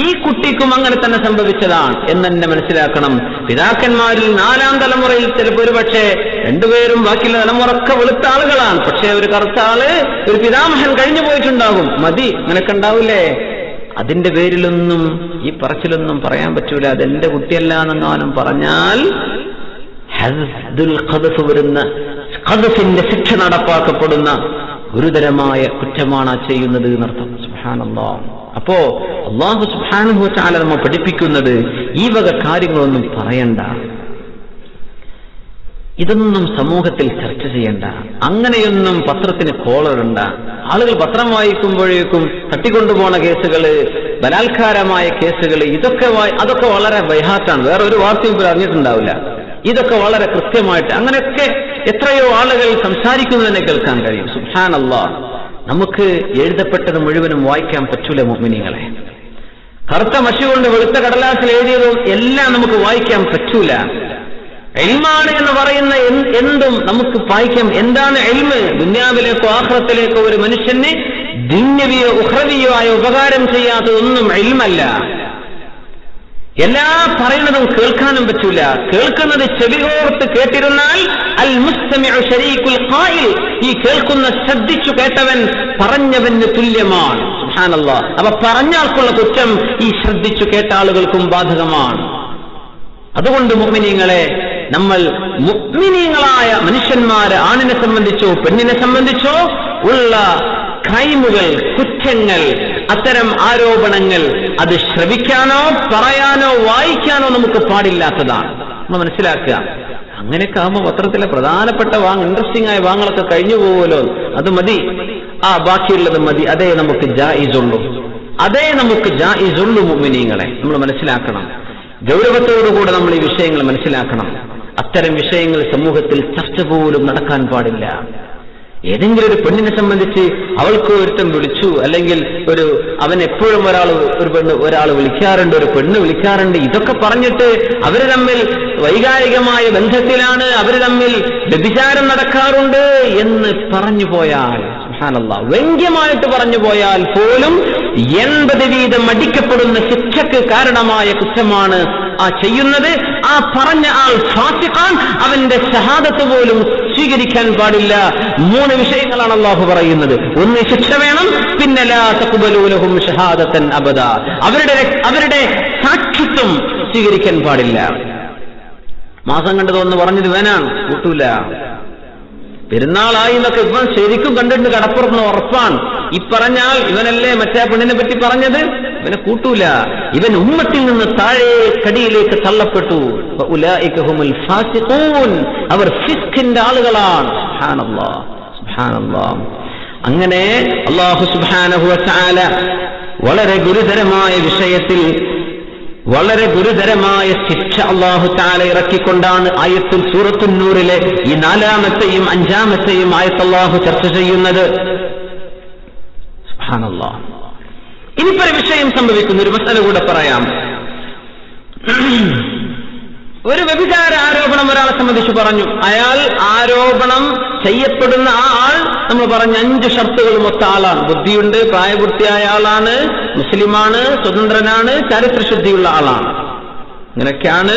ഈ കുട്ടിക്കും അങ്ങനെ തന്നെ സംഭവിച്ചതാണ് എന്നെ മനസ്സിലാക്കണം. പിതാക്കന്മാരിൽ 4ാം തലമുറയിൽ ചിലപ്പോൾ ഒരു പക്ഷേ രണ്ടുപേരും ബാക്കിയുള്ള തലമുറക്കെ വെളുത്ത ആളുകളാണ്. പക്ഷെ ഒരു കറുത്ത ആള്, ഒരു പിതാമഹൻ കഴിഞ്ഞു പോയിട്ടുണ്ടാകും. മതി, നിനക്ക് ഉണ്ടാവില്ലേ? അതിന്റെ പേരിലൊന്നും ഈ പറച്ചിലൊന്നും പറയാൻ പറ്റൂല. അതെന്റെ കുട്ടിയല്ല എന്നെങ്ങാനും പറഞ്ഞാൽ വരുന്ന ഖദ്ഫിന്റെ ശിക്ഷ നടപ്പാക്കപ്പെടുന്ന ഗുരുതരമായ കുറ്റമാണ് ചെയ്യുന്നത് എന്നർത്ഥം. സുബ്ഹാനല്ലാഹ്. അപ്പോ അല്ലാഹു സുബ്ഹാനഹു വ തആല നമ്മെ പഠിപ്പിക്കുന്നത് ഈ വക കാര്യങ്ങളൊന്നും പറയണ്ട, ഇതൊന്നും സമൂഹത്തിൽ ചർച്ച ചെയ്യണ്ട, അങ്ങനെയൊന്നും പത്രത്തിന് കോളറിടണ്ട. ആളുകൾ പത്രം വായിക്കുമ്പോഴേക്കും തട്ടിക്കൊണ്ടുപോണ കേസുകള്, ബലാത്കാരമായ കേസുകള്, അതൊക്കെ വളരെ ബൈഹാത്താണ്. വേറെ ഒരു വാർത്തയും ഇപ്പോൾ അറിഞ്ഞിട്ടുണ്ടാവില്ല. ഇതൊക്കെ വളരെ കൃത്യമായിട്ട് അങ്ങനെയൊക്കെ എത്രയോ ആളുകൾ സംസാരിക്കുന്നതിനെ കേൾക്കാൻ കഴിയും. സുബ്ഹാനല്ലാഹ്. നമുക്ക് എഴുതപ്പെട്ടത് മുഴുവനും വായിക്കാൻ പറ്റൂല മുഅ്മിനീങ്ങളെ. കറുത്ത മഷി കൊണ്ട് വെളുത്ത കടലാസിൽ എഴുതിയതും എല്ലാം നമുക്ക് വായിക്കാൻ പറ്റൂല. ഇൽമാണ് എന്ന് പറയുന്ന എന്തും നമുക്ക് വായിക്കാം. എന്താണ് ഇൽമ്? ദുനിയാവിലേക്കോ ആഖിറത്തിലേക്കോ ഒരു മനുഷ്യന് ദുന്യവിയോ ഉഖ്റവിയോ ആയ ഉപകാരം ചെയ്യാത്തതൊന്നും ഇൽമല്ല. എല്ലാ പറയുന്നതും കേൾക്കാനും പറ്റൂല. കേൾക്കുന്നത് ചെവികോർത്ത് കേട്ടിരുന്നാൽ അൽ മുസ്തമിഉ ശരീകുൽ ഖായിൽ, ഈ കേൾക്കുന്ന ശ്രദ്ധിച്ചു കേട്ടവൻ പറഞ്ഞവന് തുല്യമാണ്. സുബ്ഹാനല്ലാഹ്. അപ്പൊ പറഞ്ഞാൾക്കുള്ള കുറ്റം ഈ ശ്രദ്ധിച്ചു കേട്ട ആളുകൾക്കും ബാധകമാണ്. അതുകൊണ്ട് മുഅ്മിനീങ്ങളെ, നമ്മൾ മുഅ്മിനീങ്ങളായ മനുഷ്യന്മാരെ, ആണിനെ സംബന്ധിച്ചോ പെണ്ണിനെ സംബന്ധിച്ചോ ഉള്ള ക്രൈമുകൾ, കുറ്റങ്ങൾ, അത്തരം ആരോപണങ്ങൾ അത് ശ്രവിക്കാനോ പറയാനോ വായിക്കാനോ നമുക്ക് പാടില്ലാത്തതാണ്. നമ്മൾ മനസ്സിലാക്കുക. അങ്ങനെയൊക്കെ ആകുമ്പോൾ പത്രത്തിലെ പ്രധാനപ്പെട്ട ഇൻട്രസ്റ്റിംഗ് ആയ വാങ്ങലൊക്കെ കഴിഞ്ഞു പോകുമല്ലോ, അത് മതി. ബാക്കിയുള്ളത് മതി. അതേ നമുക്ക് ജായിസുള്ളൂ. മുഅ്മിനീങ്ങളെ, നമ്മൾ മനസ്സിലാക്കണം. ഗൗരവത്തോടുകൂടെ നമ്മൾ ഈ വിഷയങ്ങൾ മനസ്സിലാക്കണം. അത്തരം വിഷയങ്ങൾ സമൂഹത്തിൽ ചർച്ച പോലും നടക്കാൻ പാടില്ല. ഏതെങ്കിലും ഒരു പെണ്ണിനെ സംബന്ധിച്ച് അവൾക്ക് ഒരുത്തം വിളിച്ചു, അല്ലെങ്കിൽ അവൻ എപ്പോഴും ഒരാൾ വിളിക്കാറുണ്ട്, ഒരു പെണ്ണ് വിളിക്കാറുണ്ട്, ഇതൊക്കെ പറഞ്ഞിട്ട് അവര് തമ്മിൽ വൈകാരികമായ ബന്ധത്തിലാണ്, അവര് തമ്മിൽ വ്യഭിചാരം നടക്കാറുണ്ട് എന്ന് പറഞ്ഞു പോയാൽ, സുബ്ഹാനല്ലാഹ്, വ്യംഗ്യമായിട്ട് പറഞ്ഞു പോയാൽ പോലും 80 വീതം അടിക്കപ്പെടുന്ന ശിക്ഷയ്ക്ക് കാരണമായ കുറ്റമാണ് ആ ചെയ്യുന്നത്. ആ പറഞ്ഞ ആൾ ഫാസിഖാൻ, അവന്റെ ഷഹാദത്ത് പോലും സ്വീകരിക്കാൻ പാടില്ല. 3 വിഷയങ്ങളാണ് അല്ലാഹു പറയുന്നത്. ഒന്ന്, ശിക്ഷ വേണം. പിന്നെ ലാ തഖ്ബലൂ ലഹും ഷഹാദതൻ അബദ, അവരുടെ സാക്ഷിത്വം സ്വീകരിക്കാൻ പാടില്ല. മാസം കണ്ടതൊന്ന് പറഞ്ഞത് വേനാണ്, കൂട്ടൂല. പെരുന്നാളായി എന്നൊക്കെ ഇവൻ ശരിക്കും കണ്ടിട്ട് കടപ്പുറന്ന് ഉറപ്പാണ്. ഈ പറഞ്ഞാൽ ഇവനല്ലേ മറ്റേ പെണ്ണിനെ പറ്റി പറഞ്ഞത്, ഇവനെ കൂട്ടൂല. ഇവൻ ഉമ്മത്തിൽ നിന്ന് താഴെ കടിയിലേക്ക് തള്ളപ്പെട്ടു. ഉലൈക ഹുമുൽ ഫാസിഖൂൻ, അവർ ഫിസ്ഖിന്റെ ആളുകളാണ്. സുബ്ഹാനല്ലാഹ്, സുബ്ഹാനല്ലാഹ്. അങ്ങനെ അല്ലാഹു സുബ്ഹാനഹു വ തആല വളരെ ഗുരുതരമായ വിഷയത്തിൽ വളരെ ഗുരുതരമായ ശിക്ഷ അല്ലാഹു തആല ഇറക്കിക്കൊണ്ടാണ് ആയത്തുൽ സൂറത്തുൻ നൂറിലെ ഈ 4-ാമത്തെയും 5-ാമത്തെയും ആയത്ത് അല്ലാഹു ചർച്ച ചെയ്യുന്നത്. സുബ്ഹാനല്ലാഹ്. ഇനിയൊരു വിഷയം സംഭവിക്കുന്ന ഒരു മസല കൂടെ പറയാം. ഒരു വ്യഭിചാര ആരോപണം ഒരാളെ സംബന്ധിച്ച് പറഞ്ഞു. അയാൾ ആരോപണം ചെയ്യപ്പെടുന്ന ആ ആൾ നമ്മൾ പറഞ്ഞ 5 ഷർത്തുകൾ മൊത്ത ആളാണ്. ബുദ്ധിയുണ്ട്, പ്രായപൂർത്തിയായ ആളാണ്, മുസ്ലിമാണ്, സ്വതന്ത്രനാണ്, ചരിത്രശുദ്ധിയുള്ള ആളാണ്. ഇങ്ങനെയൊക്കെയാണ്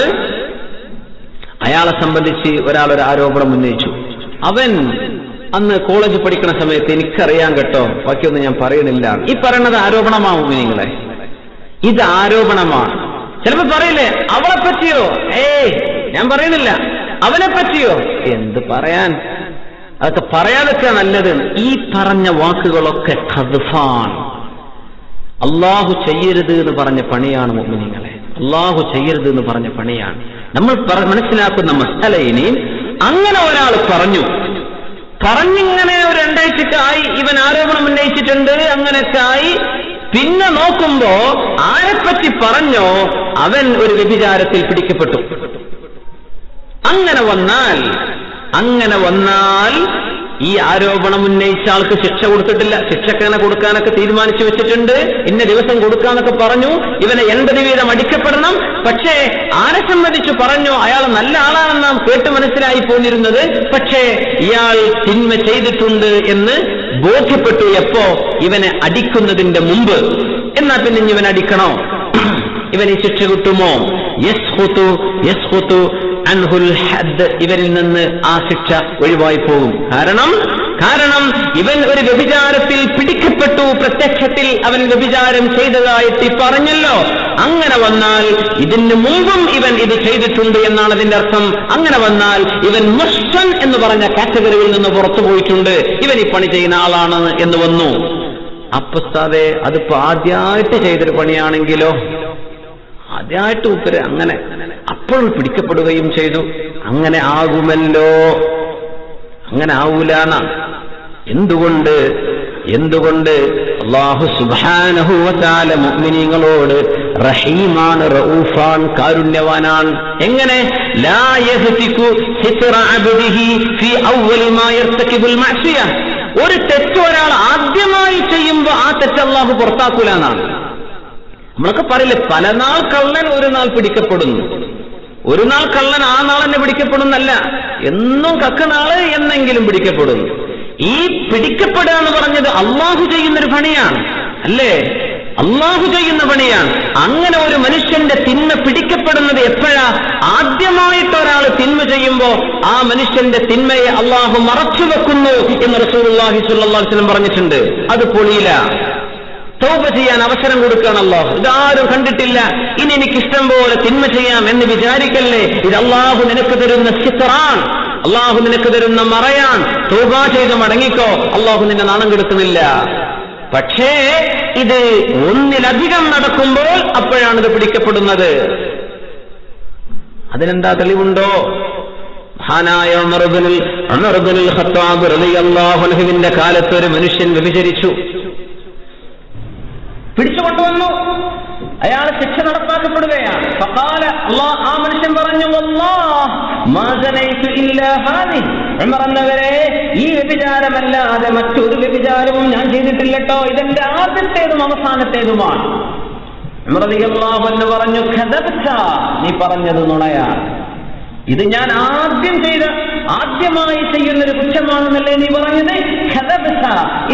അയാളെ സംബന്ധിച്ച് ഒരാളൊരു ആരോപണം ഉന്നയിച്ചു. അവൻ അന്ന് കോളേജ് പഠിക്കുന്ന സമയത്ത് എനിക്കറിയാൻ കേട്ടോ, ബാക്കിയൊന്നും ഞാൻ പറയണില്ല. ഈ പറയുന്നത് ആരോപണമാവും നിങ്ങളെ, ഇത് ആരോപണമാണ്. ചിലപ്പോ പറയില്ലേ അവളെ പറ്റിയോ, ഞാൻ പറയുന്നില്ല. അവനെ പറ്റിയോ, എന്ത് പറയാൻ, അതൊക്കെ പറയാതൊക്കെ നല്ലത്. ഈ പറഞ്ഞ വാക്കുകളൊക്കെ ഖദ്ഫാൻ, അള്ളാഹു ചെയ്യരുത് എന്ന് പറഞ്ഞ പണിയാണ് മുഅ്മിനീങ്ങളെ. അള്ളാഹു ചെയ്യരുത് എന്ന് പറഞ്ഞ പണിയാണ്. നമ്മൾ മനസ്സിലാക്കുന്ന മസലയിനി അങ്ങനെ ഒരാൾ പറഞ്ഞിങ്ങനെ ഒരു രണ്ടാഴ്ചക്കായി ഇവൻ ആരോപണം ഉന്നയിച്ചിട്ടുണ്ട്, അങ്ങനെയൊക്കെ ആയി. പിന്നെ നോക്കുമ്പോ ആരെപ്പറ്റി പറഞ്ഞോ അവൻ ഒരു വ്യഭിചാരത്തിൽ പിടിക്കപ്പെട്ടു. അങ്ങനെ വന്നാൽ ഈ ആരോപണം ഉന്നയിച്ച ആൾക്ക് ശിക്ഷ കൊടുത്തിട്ടില്ല. ശിക്ഷക്കങ്ങനെ കൊടുക്കാനൊക്കെ തീരുമാനിച്ചു വെച്ചിട്ടുണ്ട്. ഇന്ന ദിവസം കൊടുക്കാന്നൊക്കെ പറഞ്ഞു. ഇവനെ 80 വീതം അടിക്കപ്പെടണം. പക്ഷേ ആരെ സംബന്ധിച്ചു പറഞ്ഞു, അയാൾ നല്ല ആളാണെന്ന് നാം കേട്ട് മനസ്സിലായി പോന്നിരുന്നത്. പക്ഷേ ഇയാൾ തിന്മ ചെയ്തിട്ടുണ്ട് എന്ന് ബോധ്യപ്പെട്ടു എപ്പോ, ഇവനെ അടിക്കുന്നതിന്റെ മുമ്പ്. എന്നാ പിന്നെ ഇവൻ അടിക്കണോ, ഇവന് ശിക്ഷ കിട്ടുമോ? യസ്ഖുതു അൻഹുൽ ഹദ്ദ്, ഇവരിൽ നിന്ന് ആ ശിക്ഷ ഒഴിവായി പോകും. കാരണം ഇവൻ ഒരു വ്യഭിചാരത്തിൽ പിടിക്കപ്പെട്ടു, പ്രത്യക്ഷത്തിൽ അവൻ വ്യഭിചാരം ചെയ്തതായിട്ട് പറഞ്ഞല്ലോ. അങ്ങനെ വന്നാൽ ഇതിന് മുമ്പും ഇവൻ ഇത് ചെയ്തിട്ടുണ്ട് എന്നാണ് അതിന്റെ അർത്ഥം. അങ്ങനെ വന്നാൽ ഇവൻ മുഹ്സൻ എന്ന് പറഞ്ഞ കാറ്റഗറിയിൽ നിന്ന് പുറത്തു പോയിട്ടുണ്ട്, ഇവൻ ഈ പണി ചെയ്യുന്ന ആളാണ് എന്ന് വന്നു. അപ്പസ്താതെ അതിപ്പോ ആദ്യമായിട്ട് ചെയ്തൊരു പണിയാണെങ്കിലോ, ആദ്യമായിട്ട് ഉത്തര അങ്ങനെ അപ്പോൾ പിടിക്കപ്പെടുകയും ചെയ്തു. അങ്ങനെ ആകുമല്ലോ, അങ്ങനെ ആവൂലാന. എന്തുകൊണ്ട് അല്ലാഹു സുബ്ഹാനഹു വ തആല മുഅ്മിനീങ്ങളോട് റഹീമാണ്, റഊഫാൻ, കാരുണ്യവാനാണ്. എങ്ങനെ? ലാ യഹ്തികു സിത്ര അബ്ദിഹി ഫീ അവ്വലി മാ യർതകിബുൽ മഅസിയ. ഒരു തെറ്റ് ഒരാൾ ആദ്യമായി ചെയ്യുമ്പോൾ ആ തെറ്റ് അല്ലാഹു പുറത്താക്കൂലാന്നാണ്. നമ്മളൊക്കെ പറയില്ലേ, പല നാൾ കള്ളൻ ഒരു നാൾ പിടിക്കപ്പെടുന്നു. ഒരു നാൾ കള്ളൻ ആ നാൾ തന്നെ പിടിക്കപ്പെടുന്നല്ല, എന്നും കക്കനാള് എന്നെങ്കിലും പിടിക്കപ്പെടുന്നു. ഈ പിടിക്കപ്പെടുക എന്ന് പറഞ്ഞത് അള്ളാഹു ചെയ്യുന്നൊരു പണിയാണ്, അല്ലേ? അള്ളാഹു ചെയ്യുന്ന പണിയാണ്. അങ്ങനെ ഒരു മനുഷ്യന്റെ തിന്മ പിടിക്കപ്പെടുന്നത് എപ്പോഴാ? ആദ്യമായിട്ട് ഒരാൾ തിന്മ ചെയ്യുമ്പോ ആ മനുഷ്യന്റെ തിന്മയെ അള്ളാഹു മറച്ചു വെക്കുന്നു എന്ന് റസൂലുള്ളാഹി സ്വല്ലല്ലാഹു അലൈഹി വസല്ലം പറഞ്ഞിട്ടുണ്ട്. അത് പൊളിയില്ല. തൗബ ചെയ്യാൻ അവസരം കൊടുക്കുകയാണ് അല്ലാഹു. ഇതാരും കണ്ടിട്ടില്ല, ഇനി എനിക്കിഷ്ടം പോലെ തിന്മ ചെയ്യാം എന്ന് വിചാരിക്കല്ലേ. ഇത് അള്ളാഹു നിനക്ക് തരുന്ന സിത്റാൻ, അള്ളാഹു നിനക്ക് തരുന്ന മറയാൻ. തൗബ ചെയ്ത് മടങ്ങിക്കോ, അള്ളാഹു നിന്നെ നാണം കെടുക്കുന്നില്ല. പക്ഷേ ഇത് ഒന്നിലധികം നടക്കുമ്പോൾ അപ്പോഴാണ് ഇത് പിടിക്കപ്പെടുന്നത്. അതിനെന്താ തെളിവുണ്ടോ? മഹാനായ ഉമർ ഇബ്നുൽ ഖത്താബ് റളിയല്ലാഹു അൻഹുവിന്റെ കാലത്ത് ഒരു മനുഷ്യൻ വ്യഭിചരിച്ചു, പിടിച്ചുകൊണ്ടുവന്നു. അയാൾ ശിക്ഷ നടപ്പാക്കപ്പെടുകയാണ്. ഫഖാല, ആ മനുഷ്യൻ പറഞ്ഞു, വല്ലാഹ് മാ സനൈതു ഇല്ലാ ഹാദിഹി. ഉമർ എന്നവരെ, ഈ വ്യഭിചാരമല്ലാതെ മറ്റൊരു വ്യഭിചാരവും ഞാൻ ചെയ്തിട്ടില്ലട്ടോ, ഇതെന്റെ ആദ്യത്തേതും അവസാനത്തേതുമാണ്. ഉമർ റളിയല്ലാഹു അൻഹു പറഞ്ഞു, ഖദബ്ത, നീ പറഞ്ഞത് നുണയാണ്. ഇത് ഞാൻ ആദ്യമായി ചെയ്യുന്നൊരു കുറ്റമാണെന്നല്ലേ നീ പറഞ്ഞത്? ഖദബ്ത,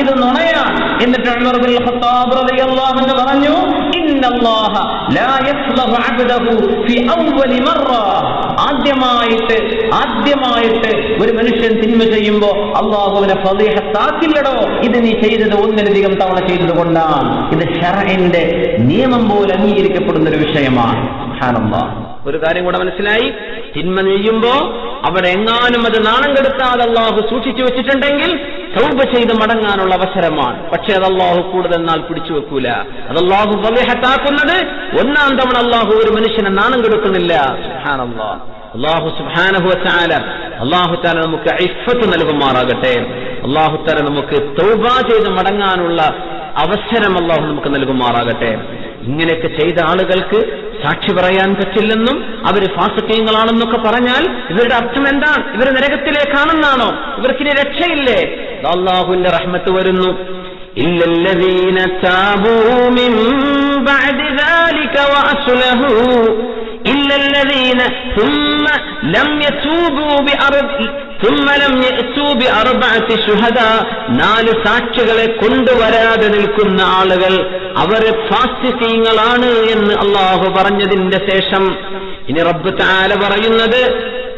ഇത് നുണയാണ്. എന്നിട്ട് ഉമർ ഇബ്നുൽ ഖത്താബ് റളിയല്ലാഹു അൻഹു പറഞ്ഞു, ഇന്നല്ലാഹ ലാ യസ്ലഹു അബ്ദഹു ഫി അവ്വലി മറ. ആദ്യമായിട്ട് ഒരു മനുഷ്യൻ തിന്മ ചെയ്യുമ്പോ അല്ലാഹുവിനെ ഫളീഹത്താക്കില്ലടോ, ഇത് നീ ചെയ്തത് ഒന്നിലധികം തവണ ചെയ്തത് കൊണ്ടാണ്. ഇത് ശർഇന്റെ നിയമം പോലെ അംഗീകരിക്കപ്പെടുന്ന ഒരു വിഷയമാണ്. സുബ്ഹാനല്ലാഹ്. ഒരു കാര്യം കൂടെ മനസ്സിലായി, തിന്മ ചെയ്യുമ്പോ അവിടെ എങ്ങാനും അത് നാണം കെടുത്താതെ അല്ലാഹു സൂക്ഷിച്ചു വെച്ചിട്ടുണ്ടെങ്കിൽ തൗബ ചെയ്ത് മടങ്ങാനുള്ള അവസരമാണ്. പക്ഷെ അത് അല്ലാഹു കൂടുതൽ നാൾ പിടിച്ചു വെക്കൂല. അത് അല്ലാഹു ഫളീഹത്താക്കുന്നത് ഒന്നാം തവണ അല്ലാഹു ഒരു മനുഷ്യനെ നാണം കെടുക്കുന്നില്ല. സുബ്ഹാനല്ലാഹ്. അല്ലാഹു സുബ്ഹാനഹു വ തആല നമുക്ക് ഇഫ്ഫത്ത് നൽകുമാറാകട്ടെ. അല്ലാഹു തആല നമുക്ക് തൗബ ചെയ്ത് മടങ്ങാനുള്ള അവസരം അല്ലാഹു നമുക്ക് നൽകുമാറാകട്ടെ. ഇങ്ങനെയൊക്കെ ചെയ്ത ആളുകൾക്ക് സാക്ഷി പറയാൻ പറ്റില്ലെന്നും അവര് ഫാസിഖീങ്ങളാണെന്നൊക്കെ പറഞ്ഞാൽ ഇവരുടെ അർത്ഥം എന്താണ്? ഇവർ നരകത്തിലേക്കാണെന്നാണോ? ഇവർക്കിനി രക്ഷയില്ലേ? അല്ലാഹുവിന്റെ റഹ്മത്ത് വരുന്നു. ഇല്ലല്ലദീന താബൂ മിൻ ബഅദി ദാലിക വഅസ്ലഹൂ ഇല്ലല്ലദീന ثم لم يتوبوا بأربعة شهداء. 4 സാക്ഷികളെ കൊണ്ടുവരാതെ നിൽക്കുന്ന ആളുകൾ അവര് ഫാസിഖീങ്ങളാണ് എന്ന് അല്ലാഹു പറഞ്ഞതിന്റെ ശേഷം ഇനി റബ്ബ് തആല പറയുന്നത്,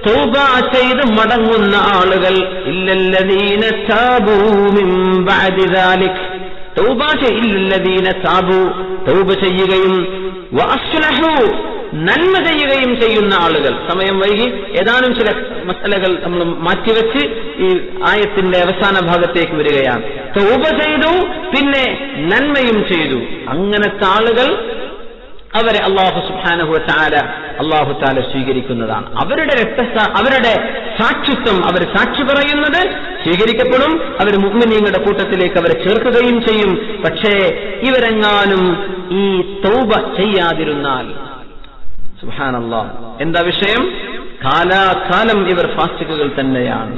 തൗബ ചെയ്ത് മടങ്ങുന്ന ആളുകൾ ഇല്ലല്ലദീന താബൂ മിൻ ബഅദി ദാലിക് തൗബ ഇല്ലല്ലദീന താബൂ തൗബ ചെയ്യുകയും വഅസ്ലഹു നന്മ ചെയ്യുകയും ചെയ്യുന്ന ആളുകൾ. സമയം വൈകി ഏതാനും ചില മസലകൾ നമ്മൾ മാറ്റിവെച്ച് ഈ ആയത്തിന്റെ അവസാന ഭാഗത്തേക്ക് വരികയാണ്. തൗബ ചെയ്തു, പിന്നെ നന്മയും ചെയ്തു. അങ്ങനത്തെ ആളുകൾ അവരെ അല്ലാഹു സുബ്ഹാനഹു വ തആല അല്ലാഹു തആല സ്വീകരിക്കുന്നതാണ്. അവരുടെ സാക്ഷിത്വം, അവർ സാക്ഷി പറയുന്നത് സ്വീകരിക്കപ്പെടും. അവർ മുഅ്മിനീങ്ങളുടെ കൂട്ടത്തിലേക്ക് അവരെ ചേർക്കുകയും ചെയ്യും. പക്ഷേ ഇവരെങ്ങാനും ഈ തൗബ ചെയ്യാതിരുന്നാൽ, സുബ്ഹാനല്ലാഹ്, എന്താ വിഷയം? കാലാകാലം ഇവർ ഫാസിഖുകൾ തന്നെയാണ്.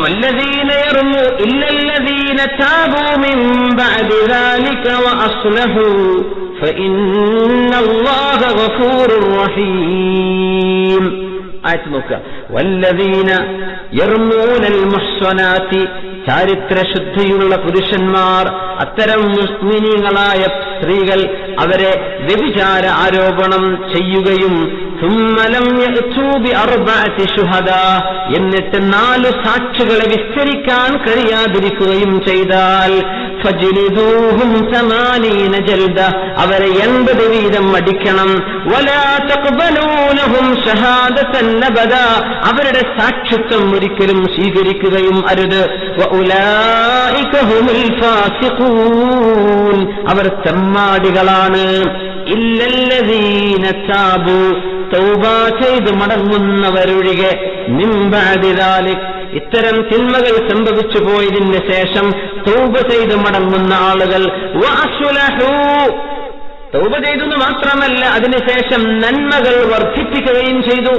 والذين يرمون إلا الذين تابوا من بعد ذلك وأصلحوا فإن الله غفور رحيم. ആയത്ത് നോക്കുക. والذين يرمون المحصنات, ചാരിത്രശുദ്ധിയുള്ള പുരുഷന്മാർ, അത്തരം മുസ്ലിമീങ്ങളായ സ്ത്രീകൾ അവരെ വ്യഭിചാര ആരോപണം ചെയ്യുകയും ثم لم يأتوا بأربعة شهداء, എന്നിട്ട് 4 സാക്ഷികളെ വിസ്തരിക്കാൻ കഴിയാതിരിക്കുകയും ചെയ്താൽ فجلدوهم 80 جلدة, അവരെ 80 വീതം അടിക്കണം. ولا تقبلوا لهم شهادة أبدا, അവരുടെ സാക്ഷിത്വം ഒരിക്കലും സ്വീകരിക്കുകയും അരുത്. وأولئك هم الفاسقون, അവർ തെമ്മാടികളാണ്. إلا الذين تابوا, തൗബ ചെയ്ത് മടങ്ങുന്നവരൊഴികെ, മിൻ ബഅദി ദാലിക്, ഇത്തരം തിന്മകൾ സംഭവിച്ചു പോയതിന് ശേഷം തൗബ ചെയ്ത് മടങ്ങുന്ന ആളുകൾ, വഅസ്ലഹു, തൗബ ചെയ്തെന്ന് മാത്രമല്ല അതിനുശേഷം നന്മകൾ വർദ്ധിപ്പിക്കുകയും ചെയ്തു.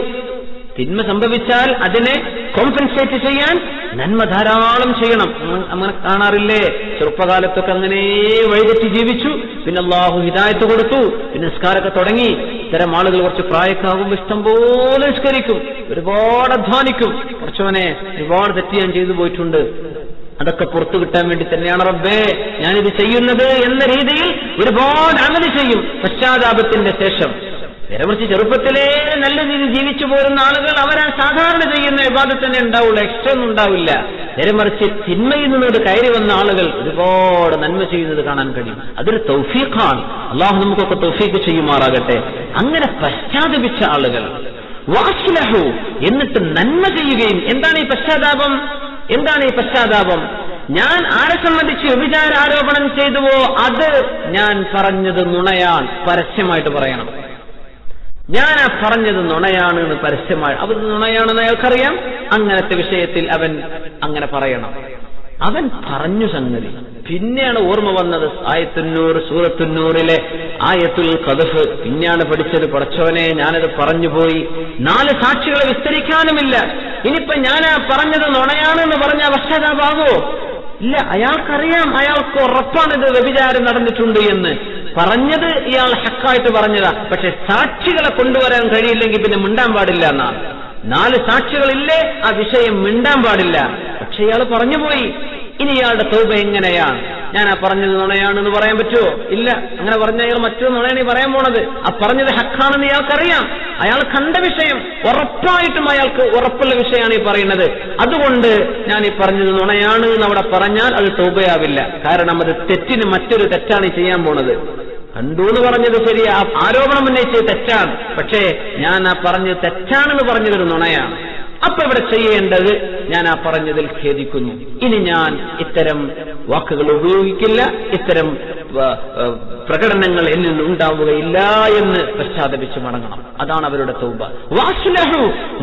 തിന്മ സംഭവിച്ചാൽ അതിനെ കോമ്പൻസേറ്റ് ചെയ്യാൻ നന്മ ധാരാളം ചെയ്യണം. അങ്ങനെ കാണാറില്ലേ? ചെറുപ്പകാലത്തൊക്കെ അങ്ങനെ വഴിതെറ്റി ജീവിച്ചു, പിന്നെ അല്ലാഹു ഹിദായത്ത് കൊടുത്തു, പിന്നെ നിസ്കാരമൊക്കെ തുടങ്ങി. ഇത്തരം ആളുകൾ കുറച്ച് പ്രായക്കാകുമ്പോൾ ഇഷ്ടം പോലെ നിസ്കരിക്കും, ഒരുപാട് അധ്വാനിക്കും. കുറച്ചവനെ ഒരുപാട് തെറ്റ് ഞാൻ ചെയ്തു പോയിട്ടുണ്ട്, അതൊക്കെ പുറത്തു കിട്ടാൻ വേണ്ടി തന്നെയാണ് റബ്ബേ ഞാനിത് ചെയ്യുന്നത് എന്ന രീതിയിൽ ഒരുപാട് അമല് ചെയ്യും പശ്ചാത്താപത്തിന്റെ ശേഷം. നേരെമറിച്ച് ചെറുപ്പത്തിലേ നല്ല രീതിയിൽ ജീവിച്ചു പോരുന്ന ആളുകൾ അവരാ സാധാരണ ചെയ്യുന്ന ഇബാദത്ത് തന്നെ ഉണ്ടാവുള്ളൂ, എക്സ്ട്രാ ഒന്നും ഉണ്ടാവില്ല. നേരെമറിച്ച് തിന്മയിൽ നിന്നോട് കയറി വന്ന ആളുകൾ ഒരുപാട് നന്മ ചെയ്യുന്നത് കാണാൻ കഴിയും. അതൊരു തൗഫീഖാണ്. അള്ളാഹു നമുക്കൊക്കെ തൗഫീഖ് ചെയ്യുമാറാകട്ടെ. അങ്ങനെ പശ്ചാത്തപിച്ച ആളുകൾ വഅസ്ലഹു, എന്നിട്ട് നന്മ ചെയ്യുകയും. എന്താണ് ഈ പശ്ചാത്താപം? എന്താണ് ഈ പശ്ചാത്താപം? ഞാൻ ആരെ സംബന്ധിച്ച് വ്യഭിചാര ആരോപണം ചെയ്തുവോ അത് ഞാൻ പറഞ്ഞത് നുണയാണ്, പരസ്യമായിട്ട് പറയണം. ഞാൻ പറഞ്ഞത് നുണയാണ് എന്ന് പരസ്യമായി, അവർ നുണയാണെന്ന് അയാൾക്കറിയാം. അങ്ങനത്തെ വിഷയത്തിൽ അവൻ അങ്ങനെ പറയണം. അവൻ പറഞ്ഞു സംഗതി, പിന്നെയാണ് ഓർമ്മ വന്നത് ആയത്തുന്നൂർ, സൂറത്തുന്നൂറിലെ ആയത്തുൽ ഖദഫ്. പിന്നെയാണ് പഠിച്ചത്, പടച്ചോനെ ഞാനത് പറഞ്ഞുപോയി, 4 സാക്ഷികളെ വിസ്തരിക്കാനുമില്ല. ഇനിയിപ്പൊ ഞാൻ പറഞ്ഞത് നുണയാണെന്ന് പറഞ്ഞ പശ്ചാത്താപാകോ? ഇല്ല, അയാൾക്കറിയാം, അയാൾക്ക് ഉറപ്പാണിത് വ്യഭിചാരം നടന്നിട്ടുണ്ട് എന്ന്. പറഞ്ഞത് ഇയാൾ ഹക്കായിട്ട് പറഞ്ഞതാ, പക്ഷെ സാക്ഷികളെ കൊണ്ടുവരാൻ കഴിയില്ലെങ്കിൽ പിന്നെ മിണ്ടാൻ പാടില്ല എന്നാണ്. 4 സാക്ഷികളില്ലേ, ആ വിഷയം മിണ്ടാൻ പാടില്ല. പക്ഷെ ഇയാൾ പറഞ്ഞുപോയി. ഇനി ഇയാളുടെ തൗബ എങ്ങനെയാണ്? ഞാൻ ആ പറഞ്ഞത് നുണയാണെന്ന് പറയാൻ പറ്റുമോ? ഇല്ല. അങ്ങനെ പറഞ്ഞ അയാൾ മറ്റൊരു നുണയാണ് ഈ പറയാൻ പോണത്. ആ പറഞ്ഞത് ഹക്കാണെന്ന് ഇയാൾക്കറിയാം, അയാൾ കണ്ട വിഷയം, ഉറപ്പായിട്ടും അയാൾക്ക് ഉറപ്പുള്ള വിഷയമാണ് ഈ പറയുന്നത്. അതുകൊണ്ട് ഞാൻ ഈ പറഞ്ഞത് നുണയാണ് എന്ന് അവിടെ പറഞ്ഞാൽ അത് തൗബയാവില്ല. കാരണം അത് തെറ്റിന് മറ്റൊരു തെറ്റാണ് ഈ ചെയ്യാൻ പോണത്. കണ്ടു എന്ന് പറഞ്ഞത് ശരിയാ, ആരോപണം ഉന്നയിച്ചത് തെറ്റാണ്, പക്ഷേ ഞാൻ ആ പറഞ്ഞത് തെറ്റാണെന്ന് പറഞ്ഞതൊരു നുണയാണ്. അപ്പൊ ഇവിടെ ചെയ്യേണ്ടത്, ഞാൻ ആ പറഞ്ഞതിൽ ഖേദിക്കുന്നു, ഇനി ഞാൻ ഇത്തരം വാക്കുകൾ ഉപയോഗിക്കില്ല, ഇത്തരം പ്രകടനങ്ങൾ എന്നിൽ നിന്ന് ഉണ്ടാവുകയില്ല എന്ന് പശ്ചാത്തപിച്ച് മടങ്ങണം. അതാണ് അവരുടെ തൗബ. വഅസ്ലഹു,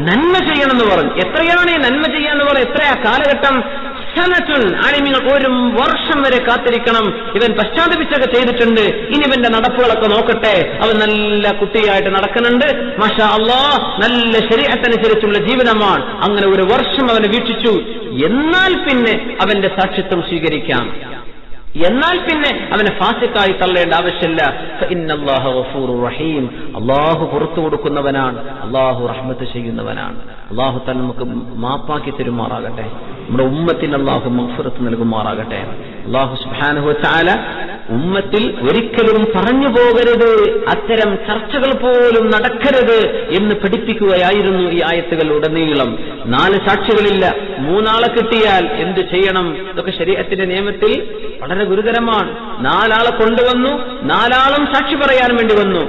നന്മ ചെയ്യണമെന്ന് പറഞ്ഞു. എത്രയാണ് ഈ നന്മ ചെയ്യാന്ന് പറഞ്ഞ? എത്രയാ കാലഘട്ടം? സനത്തുൻ, ആലിമീങ്ങൾ 1 വർഷം വരെ കാത്തിരിക്കണം. ഇവൻ പശ്ചാത്തപിച്ചൊക്കെ ചെയ്തിട്ടുണ്ട്, ഇനി ഇവന്റെ നടപ്പുകളൊക്കെ നോക്കട്ടെ. അവൻ നല്ല കുട്ടിയായിട്ട് നടക്കുന്നുണ്ട്, മാഷാ അല്ലാഹ്, നല്ല ശരീഅത്തനുസരിച്ചുള്ള ജീവിതമാണ്. അങ്ങനെ 1 വർഷം അവനെ വീക്ഷിച്ചു. എന്നാൽ പിന്നെ അവന്റെ സാക്ഷിത്വം സ്വീകരിക്കാം. എന്നാൽ പിന്നെ അവനെ ഫാസിക്കായി തള്ളേണ്ട ആവശ്യമില്ല. ഫഇന്നല്ലാഹ ഗഫൂറുർ റഹീം, അല്ലാഹു പുറത്തു കൊടുക്കുന്നവനാണ്, അല്ലാഹു റഹ്മത്ത് ചെയ്യുന്നവനാണ്. അല്ലാഹു തആല നമുക്ക് മാപ്പാക്കി തരുമാറാകട്ടെ. നമ്മുടെ ഉമ്മത്തിന് അല്ലാഹു മഗ്ഫിറത്ത് നൽകുമാറാകട്ടെ. അല്ലാഹു സുബ്ഹാനഹു വ തആല ഉമ്മത്തിൽ ഒരിക്കലും പറഞ്ഞു പോകരുത്, അത്തരം ചർച്ചകൾ പോലും നടക്കരുത് എന്ന് പഠിപ്പിക്കുകയായിരുന്നു ഈ ആയത്തുകൾ ഉടനീളം. 4 സാക്ഷികളില്ല, 3 ആളെ കിട്ടിയാൽ എന്ത് ചെയ്യണം? ഇതൊക്കെ ശരീഅത്തിന്റെ നിയമത്തിൽ വളരെ ഗുരുതരമാണ്. 4 ആളെ കൊണ്ടുവന്നു, 4 ആളും സാക്ഷി പറയാൻ വേണ്ടി വന്നു.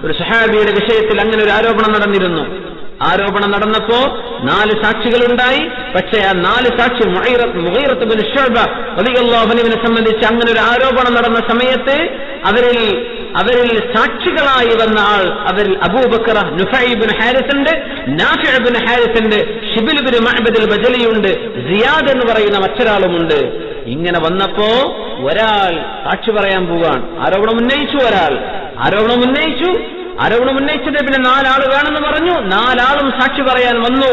ഒരു സഹാബിയുടെ വിഷയത്തിൽ അങ്ങനെ ഒരു ആരോപണം നടന്നിരുന്നു. ആരോപണം നടന്നപ്പോ 4 സാക്ഷികളുണ്ടായി. പക്ഷേ ആ 4 സാക്ഷി മുഗീറത്ത് ബിൻ ശുഅബ റളിയല്ലാഹു അൻഹുവിനെ സംബന്ധിച്ച് അങ്ങനെ ഒരു ആരോപണം നടന്ന സമയത്ത് അവരിൽ സാക്ഷികളായി വന്ന ആൾ, അവരിൽ അബൂബക്കർ, നുഫൈ ബിൻ ഹാരിസുണ്ട്, നാഫിഅ ബിൻ ഹാരിസുണ്ട്, ഷിബിൽ ബിൻ മഅബദ് അൽ-ബജലിയുണ്ട്, സിയാദ് എന്ന് പറയുന്ന മറ്റൊരാളുമുണ്ട്. ഇങ്ങനെ വന്നപ്പോ ഒരാൾ സാക്ഷി പറയാൻ പോവാൻ ആരോപണം ഉന്നയിച്ചു. ആരോപണം ഉന്നയിച്ചിട്ട് പിന്നെ 4 ആൾ വേണമെന്ന് പറഞ്ഞു. 4 ആളും സാക്ഷി പറയാൻ വന്നു.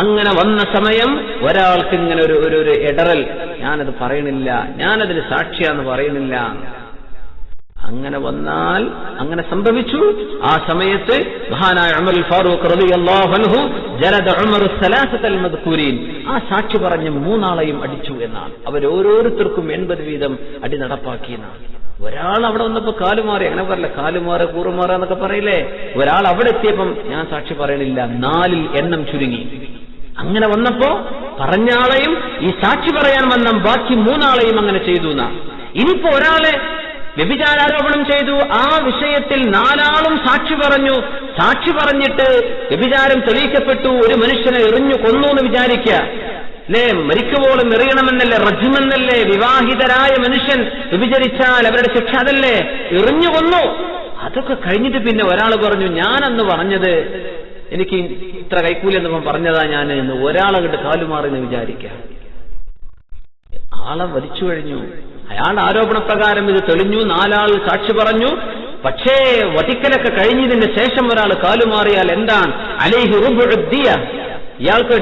അങ്ങനെ വന്ന സമയം ഒരാൾക്ക് ഇങ്ങനെ ഒരു ഇടറൽ, ഞാനത് പറയണില്ല, ഞാനതിന് സാക്ഷിയാന്ന് പറയണില്ല. അങ്ങനെ വന്നാൽ അങ്ങനെ സംഭവിച്ചു. ആ സമയത്ത് മഹാനായ ഉമർ ഫാറൂഖ് റളിയല്ലാഹു അൻഹു ജലദ ഉമർ സലാസത്തൽ മദ്കൂരീൻ, ആ സാക്ഷി പറഞ്ഞ 3 ആളെയും അടിച്ചു എന്നാണ്. അവരോരോരുത്തർക്കും 80 വീതം അടി നടപ്പാക്കിയെന്നാണ്. ഒരാൾ അവിടെ വന്നപ്പോ കാലുമാറി, അങ്ങനെ പറയില്ല, കാലുമാറ കൂറുമാറ എന്നൊക്കെ പറയില്ലേ. ഒരാൾ അവിടെ എത്തിയപ്പം ഞാൻ സാക്ഷി പറയണില്ല, 4 എണ്ണം ചുരുങ്ങി. അങ്ങനെ വന്നപ്പോ പറഞ്ഞ ആളെയും ഈ സാക്ഷി പറയാൻ വന്ന ബാക്കി 3 ആളെയും അങ്ങനെ ചെയ്തു എന്നാ. ഇനിയിപ്പോ ഒരാളെ വ്യഭിചാരാരോപണം ചെയ്തു, ആ വിഷയത്തിൽ 4 ആളും സാക്ഷി പറഞ്ഞു. സാക്ഷി പറഞ്ഞിട്ട് വ്യഭിചാരം തെളിയിക്കപ്പെട്ടു, ഒരു മനുഷ്യനെ എറിഞ്ഞു കൊന്നു എന്ന് വിചാരിക്കുക അല്ലേ? മരിക്കുവോളം എറിയണമെന്നല്ലേ, റജ്മെന്നല്ലേ? വിവാഹിതരായ മനുഷ്യൻ വ്യഭിചരിച്ചാൽ അവരുടെ ശിക്ഷ അതല്ലേ? എറിഞ്ഞു കൊന്നു. അതൊക്കെ കഴിഞ്ഞിട്ട് പിന്നെ ഒരാൾ പറഞ്ഞു, ഞാനന്ന് പറഞ്ഞത് എനിക്ക് ഇത്ര കൈക്കൂലി എന്നപ്പം പറഞ്ഞതാ ഞാൻ എന്ന് ഒരാളെ കണ്ട് കാലുമാറിന്ന് വിചാരിക്കുക. ആളെ വലിച്ചു കഴിഞ്ഞു. അയാളുടെ ആരോപണപ്രകാരം ഇത് തെളിഞ്ഞു, 4 ആൾ സാക്ഷി പറഞ്ഞു. പക്ഷേ വധിക്കലൊക്കെ കഴിഞ്ഞതിന് ശേഷം ഒരാൾ കാലുമാറിയാൽ എന്താണ്? അലൈഹി റുബുഉ ദിയ, ഇയാൾക്ക്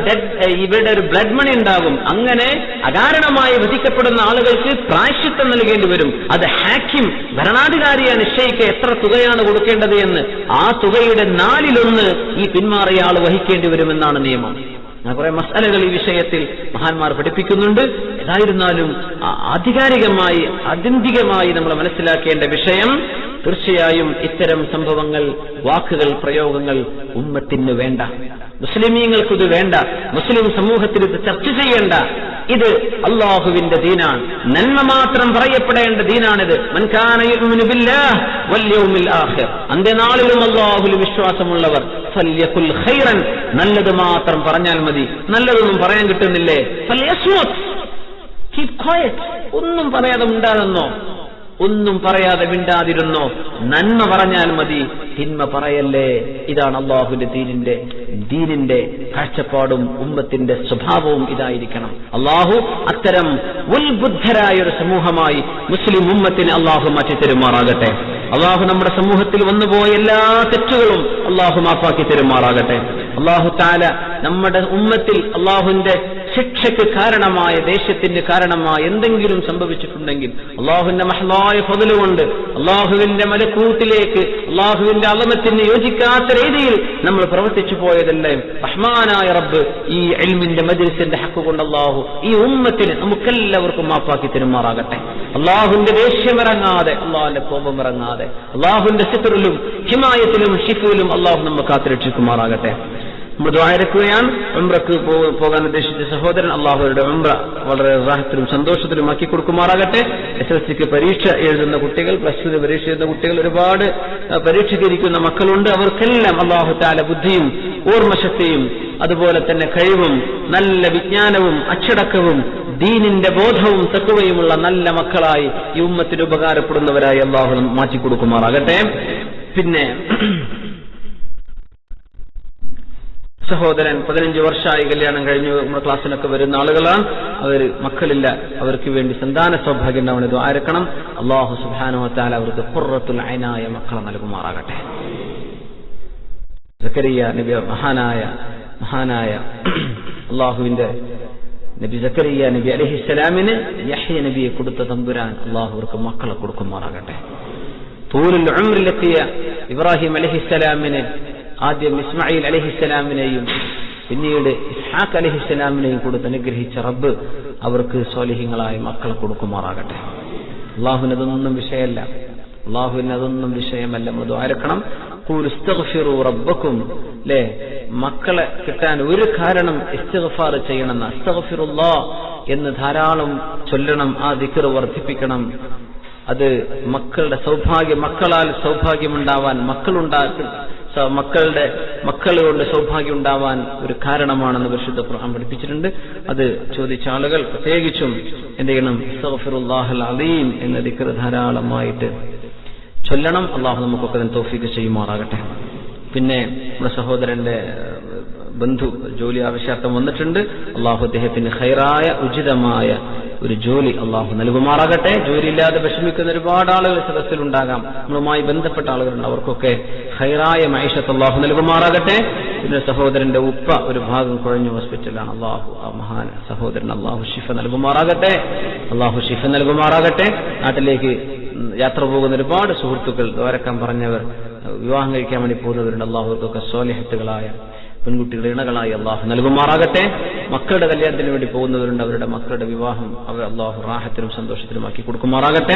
ഇവരുടെ ഒരു ബ്ലഡ് മണി ഉണ്ടാകും. അങ്ങനെ അകാരണമായി വധിക്കപ്പെടുന്ന ആളുകൾക്ക് പ്രായശ്ചിത്തം നൽകേണ്ടി വരും. അത് ഹാക്കിം, ഭരണാധികാരിയെ നിശ്ചയിക്കുക എത്ര തുകയാണ് കൊടുക്കേണ്ടത് എന്ന്. ആ തുകയുടെ 4/1 ഈ പിന്മാറിയ ആൾ വഹിക്കേണ്ടി വരുമെന്നാണ് നിയമം. കുറെ മസാലകൾ ഈ വിഷയത്തിൽ മഹാന്മാർ പഠിപ്പിക്കുന്നുണ്ട്. ഏതായിരുന്നാലും ആധികാരികമായി ആത്യന്തികമായി നമ്മൾ മനസ്സിലാക്കേണ്ട വിഷയം, തീർച്ചയായും ഇത്തരം സംഭവങ്ങൾ, വാക്കുകൾ, പ്രയോഗങ്ങൾ ഉമ്മത്തിന് വേണ്ട, മുസ്ലിമീങ്ങൾക്കിത് വേണ്ട, മുസ്ലിം സമൂഹത്തിൽ ഇത് ചർച്ച ചെയ്യേണ്ട. ഇത് അള്ളാഹുവിന്റെ ദീനാണ്, നന്മ മാത്രം പറയപ്പെടേണ്ട ദീനാണിത്. മൻ കാന യുഅ്മിനു ബില്ലാഹി വൽ യൗമിൽ ആഖിർ, അന്ത്യനാളിലും അള്ളാഹുവിൽ വിശ്വാസമുള്ളവർ ഫല്യഖുൽ ഖൈറൻ, നല്ലത് മാത്രം പറഞ്ഞാൽ മതി. നല്ലതൊന്നും പറയാൻ കിട്ടുന്നില്ലേ? ഫല്യസ്മുത്, കീപ് ക്വയറ്റ്, ഒന്നും പറയാതെ മിണ്ടാതെന്നോ, ഒന്നും പറയാതെ മിണ്ടാതിരുന്നോ, നന്മ പറഞ്ഞാൽ മതി, തിന്മ പറയല്ലേ. ഇതാണ് അള്ളാഹുവിന്റെ ദീനിന്റെ കാഴ്ചപ്പാടും ഉമ്മത്തിന്റെ സ്വഭാവവും ഇതായിരിക്കണം. അള്ളാഹു അത്തരം ഉത്ബുദ്ധരായ ഒരു സമൂഹമായി മുസ്ലിം ഉമ്മത്തിന് അള്ളാഹു മാറ്റിത്തരുമാറാകട്ടെ. അള്ളാഹു നമ്മുടെ സമൂഹത്തിൽ വന്നുപോയ എല്ലാ തെറ്റുകളും അള്ളാഹു മാപ്പാക്കി തരുമാറാകട്ടെ. അള്ളാഹു തആല നമ്മുടെ ഉമ്മത്തിൽ അള്ളാഹുവിന്റെ ശിക്ഷയ്ക്ക് കാരണമായ, ദേശത്തിന് കാരണമായ എന്തെങ്കിലും സംഭവിച്ചിട്ടുണ്ടെങ്കിൽ അള്ളാഹുവിന്റെ മഹ്ലായ ഫദ്ല് കൊണ്ട് അള്ളാഹുവിന്റെ മലക്കൂട്ടിലേക്ക്, അള്ളാഹുവിന്റെ അളമത്തിന് യോജിക്കാത്ത രീതിയിൽ നമ്മൾ പ്രവർത്തിച്ചു പോയതല്ലേ, റഹ്മാനായ റബ്ബ് ഈ ഇൽമിന്റെ മജ്ലിസിന്റെ ഹക്ക് കൊണ്ട് അള്ളാഹു ഈ ഉമ്മത്തിന് നമുക്കെല്ലാവർക്കും മാപ്പാക്കി തരുമാറാകട്ടെ. അള്ളാഹുവിന്റെ ദേഷ്യമിറങ്ങാതെ, അള്ളാഹുവിന്റെ കോപമിറങ്ങാതെ, അള്ളാഹുവിന്റെ സിത്റിലും ഹിമായത്തിലും ഷിഫയിലും അള്ളാഹു നമ്മെ കാത്തുരക്ഷിക്കുമാറാകട്ടെ. നമ്മൾ ദുആയിരക്കുകയാണ്. ഉംറക്ക് പോകാൻ ഉദ്ദേശിച്ച സഹോദരൻ അള്ളാഹുവിന്റെ ഉംറ വളരെ റാഹത്തിലും സന്തോഷത്തിലും ആക്കി കൊടുക്കുമാറാകട്ടെ. SSLCക്ക് പരീക്ഷ എഴുതുന്ന കുട്ടികൾ, +2 പരീക്ഷ എഴുതുന്ന കുട്ടികൾ, ഒരുപാട് പരീക്ഷയ്ക്കിരിക്കുന്ന മക്കളുണ്ട്. അവർക്കെല്ലാം അള്ളാഹു തആല ബുദ്ധിയും ഓർമ്മശക്തിയും അതുപോലെ തന്നെ കഴിവും നല്ല വിജ്ഞാനവും അച്ചടക്കവും ദീനിന്റെ ബോധവും തഖ്വയുമുള്ള നല്ല മക്കളായി ഈ ഉമ്മത്തിന് ഉപകാരപ്പെടുന്നവരായി അള്ളാഹു മാറ്റിക്കൊടുക്കുമാറാകട്ടെ. പിന്നെ സഹോദരൻ 15 വർഷമായി കല്യാണം കഴിഞ്ഞു, നമ്മുടെ ക്ലാസ്സിലൊക്കെ വരുന്ന ആളുകളാണ്. അവർ മക്കളില്ല, അവർക്ക് വേണ്ടി സന്താന സൗഭാഗ്യം ഉണ്ടാവണം. ദുആയിരക്കണം. അല്ലാഹു സുബ്ഹാനഹു വ തആല അവർക്ക് ഖുർറത്തുൽ ഐനായ മക്കളെ നൽകുമാറാകട്ടെ. സക്കരിയ നബി, മഹാനായ അല്ലാഹുവിന്റെ നബി സക്കരിയ നബി അലൈഹിസ്സലാമിന് യഹ്യ നബിയെ കൊടുത്ത തമ്പുരാൻ അല്ലാഹു അവർക്ക് മക്കളെ കൊടുക്കുമാറാകട്ടെ. തൂലുൽ ഉംറിലെത്തിയ ഇബ്രാഹിം അലൈഹിസ്സലാമിന് ആദ്യം ഇസ്മായിൽ അലൈഹിസ്സലാമിനെയും പിന്നീട് ഇസ്ഹാഖ് അലൈഹിസ്സലാമിനെയും കൊടുത്ത് അനുഗ്രഹിച്ച റബ്ബ് അവർക്ക് സ്വാലിഹീങ്ങളായ മക്കളെ കൊടുക്കുമാറാകട്ടെ. അള്ളാഹുവിനതൊന്നും വിഷയമല്ല, അള്ളാഹുവിനതൊന്നും വിഷയമല്ല. നമ്മൾ ദുആ ഇറക്കണം. ഖൂലു ഇസ്തഗ്ഫിറൂ റബ്ബക്കും. അല്ലേ, മക്കളെ കിട്ടാൻ ഒരു കാരണം ഇസ്തിഗ്ഫാർ ചെയ്യണം. അസ്തഗ്ഫിറുല്ലാഹ് എന്ന് ധാരാളം ചൊല്ലണം. ആ ദിക്ർ വർദ്ധിപ്പിക്കണം. അത് മക്കളുടെ സൗഭാഗ്യം, മക്കളാൽ സൗഭാഗ്യമുണ്ടാവാൻ, മക്കൾ കൊണ്ട് സൗഭാഗ്യം ഉണ്ടാവാൻ ഒരു കാരണമാണെന്ന് പരിശുദ്ധ ഖുർആൻ പഠിപ്പിച്ചിട്ടുണ്ട്. അത് ചോദിച്ച ആളുകൾ പ്രത്യേകിച്ചും എന്ത് ചെയ്യണം? അസ്തഗ്ഫിറുല്ലാഹൽ അലീം എന്ന ദിക്ർ ധാരാളമായിട്ട് ചൊല്ലണം. അള്ളാഹു നമുക്കൊക്കെ അതിന് തൗഫീഖ് ചെയ്യുമാറാകട്ടെ. പിന്നെ നമ്മുടെ സഹോദരന്റെ ബന്ധു ജോലി ആവശ്യാർത്ഥം വന്നിട്ടുണ്ട്. അള്ളാഹു അദ്ദേഹത്തിന് ഖൈറായ ഉചിതമായ ഒരു ജോലി അള്ളാഹു നൽകുമാറാകട്ടെ. ജോലിയില്ലാതെ വിഷമിക്കുന്ന ഒരുപാട് ആളുകൾ സദസ്സിലുണ്ടാകാം, നമ്മളുമായി ബന്ധപ്പെട്ട ആളുകളുണ്ട്. അവർക്കൊക്കെ ഖൈറായ മൈഷത്ത് അള്ളാഹു നൽകുമാറാകട്ടെ. പിന്നെ സഹോദരന്റെ ഉപ്പ ഒരു ഭാഗം കുഴഞ്ഞു ഹോസ്പിറ്റലാണ്. അള്ളാഹു ആ മഹാൻ സഹോദരൻ അള്ളാഹു ശിഫ നൽകുമാറാകട്ടെ. അള്ളാഹു ശിഫ നൽകുമാറാകട്ടെ. നാട്ടിലേക്ക് യാത്ര പോകുന്ന ഒരുപാട് സുഹൃത്തുക്കൾ, ദ്വാരക്കാൻ പറഞ്ഞവർ, വിവാഹം കഴിക്കാൻ വേണ്ടി പോകുന്നവരുണ്ട്. അള്ളാഹുവർക്കൊക്കെ സ്വാലിഹത്തുകളായ പെൺകുട്ടികളുടെ ഇണകളായി അള്ളാഹു നൽകുമാറാകട്ടെ. മക്കളുടെ കല്യാണത്തിന് വേണ്ടി പോകുന്നവരുണ്ട്, അവരുടെ മക്കളുടെ വിവാഹം അവർ അള്ളാഹു റാഹത്തിനും സന്തോഷത്തിനുമാക്കി കൊടുക്കുമാറാകട്ടെ.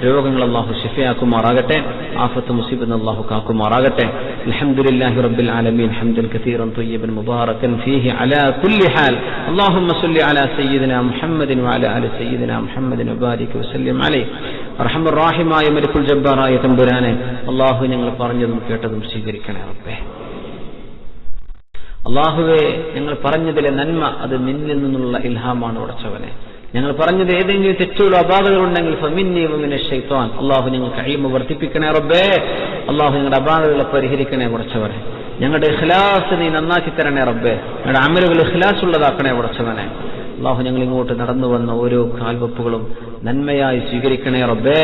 രോഗങ്ങൾ അള്ളാഹു ശിഫയാക്കുമാറാകട്ടെ. ആഫത്ത് മുസീബത്ത് അള്ളാഹു കാക്കുമാറാകട്ടെ. അൽഹംദുലില്ലാഹി റബ്ബിൽ ആലമീൻ ഹംദൻ കസീറൻ ത്വയ്യിബൻ മുബാറകൻ ഫീഹി അലാ കുല്ലി ഹാൽ. അല്ലാഹുമ്മ സ്വല്ലി അലാ സയ്യിദിനാ മുഹമ്മദിൻ വഅലാ ആലി സയ്യിദിനാ മുഹമ്മദിൻ വബാരിക് വസല്ലിം അലൈഹി. അർഹമർ റഹീമായ മലിക്കുൽ ജബ്ബാറായ തമ്പുരാനെ, അള്ളാഹു ഞങ്ങൾ പറഞ്ഞതും കേട്ടതും സ്വീകരിക്കണേ റബ്ബേ. അള്ളാഹുവേ, ഞങ്ങൾ പറഞ്ഞതിലെ നന്മ അത് നിന്നിൽ നിന്നുള്ള ഇൽഹാമാണ് ഉടച്ചവനെ. ഞങ്ങൾ പറഞ്ഞത് ഏതെങ്കിലും തെറ്റുകളോ അപാകതകളുണ്ടെങ്കിൽ ഫമിന്നി വമിനശ് ശൈത്വാൻ. അള്ളാഹു ഞങ്ങൾക്ക് ഇൽമ വർദ്ധിപ്പിക്കണേ റബ്ബേ. അള്ളാഹു ഞങ്ങളുടെ അപാകതകളെ പരിഹരിക്കണേ ഉടച്ചവനെ. ഞങ്ങളുടെ ഇഖ്ലാസ് നീ നന്നാക്കി തരണേ റബ്ബേ. ഞങ്ങളുടെ അമലുകൾ ഇഖ്ലാസ് ഉള്ളതാക്കണേ ഉടച്ചവനെ. അള്ളാഹു ഞങ്ങൾ ഇങ്ങോട്ട് നടന്നു വന്ന ഓരോ കാൽവെപ്പുകളും നന്മയായി സ്വീകരിക്കണേ റബ്ബേ.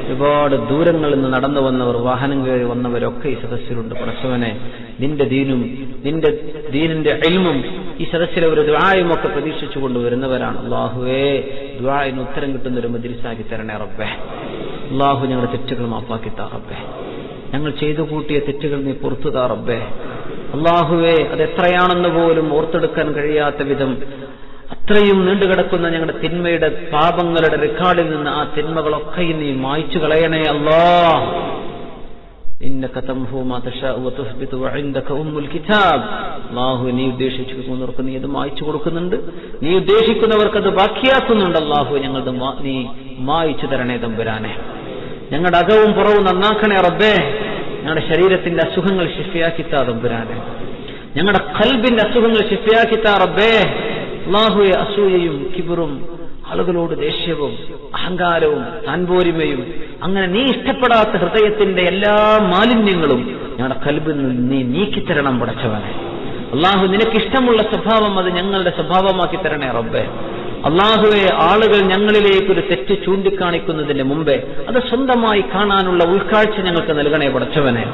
ഒരുപാട് ദൂരങ്ങളിൽ നിന്ന് നടന്നു വന്നവർ, വാഹനം കയറി വന്നവരൊക്കെ ഈ സദസ്സിലുണ്ട് പടച്ചവനെ. നിന്റെ ദീനും നിന്റെ ദീനിന്റെ ഇൽമും ഈ സദസ്സിലെ ഒരു ദുആയും ഒക്കെ പ്രതീക്ഷിച്ചു കൊണ്ടുവരുന്നവരാണ്. അള്ളാഹുവേ, ദുആഇന് ഉത്തരം കിട്ടുന്ന ഒരു മജ്ലിസാക്കി തരണേ റബ്ബേ. അള്ളാഹു ഞങ്ങളുടെ തെറ്റുകൾ മാപ്പാക്കി താ റബ്ബേ. ഞങ്ങൾ ചെയ്തു കൂട്ടിയ തെറ്റുകൾ നീ പുറത്തു താ റബ്ബേ. അള്ളാഹുവേ, അത് എത്രയാണെന്ന് പോലും ഓർത്തെടുക്കാൻ കഴിയാത്ത വിധം അത്രയും നീണ്ടുകിടക്കുന്ന ഞങ്ങളുടെ തിന്മയുടെ പാപങ്ങളുടെ റെക്കോർഡിൽ നിന്ന് ആ തിന്മകളൊക്കെ നീ മായ്ച്ചു കളയണേ അല്ലാഹ്. ഇന്നക തംഹു മാ തശാഉ വതുസ്ബിതു വഇൻദക ഉമ്മുൽ കിതാബ്. അല്ലാഹു, നീ ഉദ്ദേശിക്കുന്നവർക്ക് നീ അത് മായ്ച്ചു കൊടുക്കുന്നുണ്ട്, നീ ഉദ്ദേശിക്കുന്നവർക്ക് അത് ബാക്കിയാക്കുന്നുണ്ട്. അല്ലാഹു, ഞങ്ങളുടെ നീ മായ്ച്ചു തരണേ തമ്പുരാനെ. ഞങ്ങളുടെ അകവും പുറവും നന്നാക്കണേ റബ്ബേ. ഞങ്ങളുടെ ശരീരത്തിന്റെ അസുഖങ്ങൾ ശിഫയാക്കി താ തമ്പുരാനെ. ഞങ്ങളുടെ ഖൽബിന്റെ അസുഖങ്ങൾ ശിഫയാക്കി താ റബ്ബേ. അല്ലാഹുവേ, അസൂയയും കിബറും ആളുകളോട് ദേഷ്യവും അഹങ്കാരവും താൻപോരിമയും അങ്ങനെ നീ ഇഷ്ടപ്പെടാത്ത ഹൃദയത്തിന്റെ എല്ലാ മാലിന്യങ്ങളും ഞങ്ങളുടെ ഖൽബിൽ നിന്ന് നീ നീക്കിത്തരണം പടച്ചവനെ. അല്ലാഹു, നിനക്കിഷ്ടമുള്ള സ്വഭാവം അത് ഞങ്ങളുടെ സ്വഭാവമാക്കി തരണേ റബ്ബേ. അല്ലാഹുവേ, ആളുകൾ ഞങ്ങളിലേക്കൊരു തെറ്റ് ചൂണ്ടിക്കാണിക്കുന്നതിന് മുമ്പേ അത് സ്വന്തമായി കാണാനുള്ള ഉൾക്കാഴ്ച ഞങ്ങൾക്ക് നൽകണേ പടച്ചവനെ.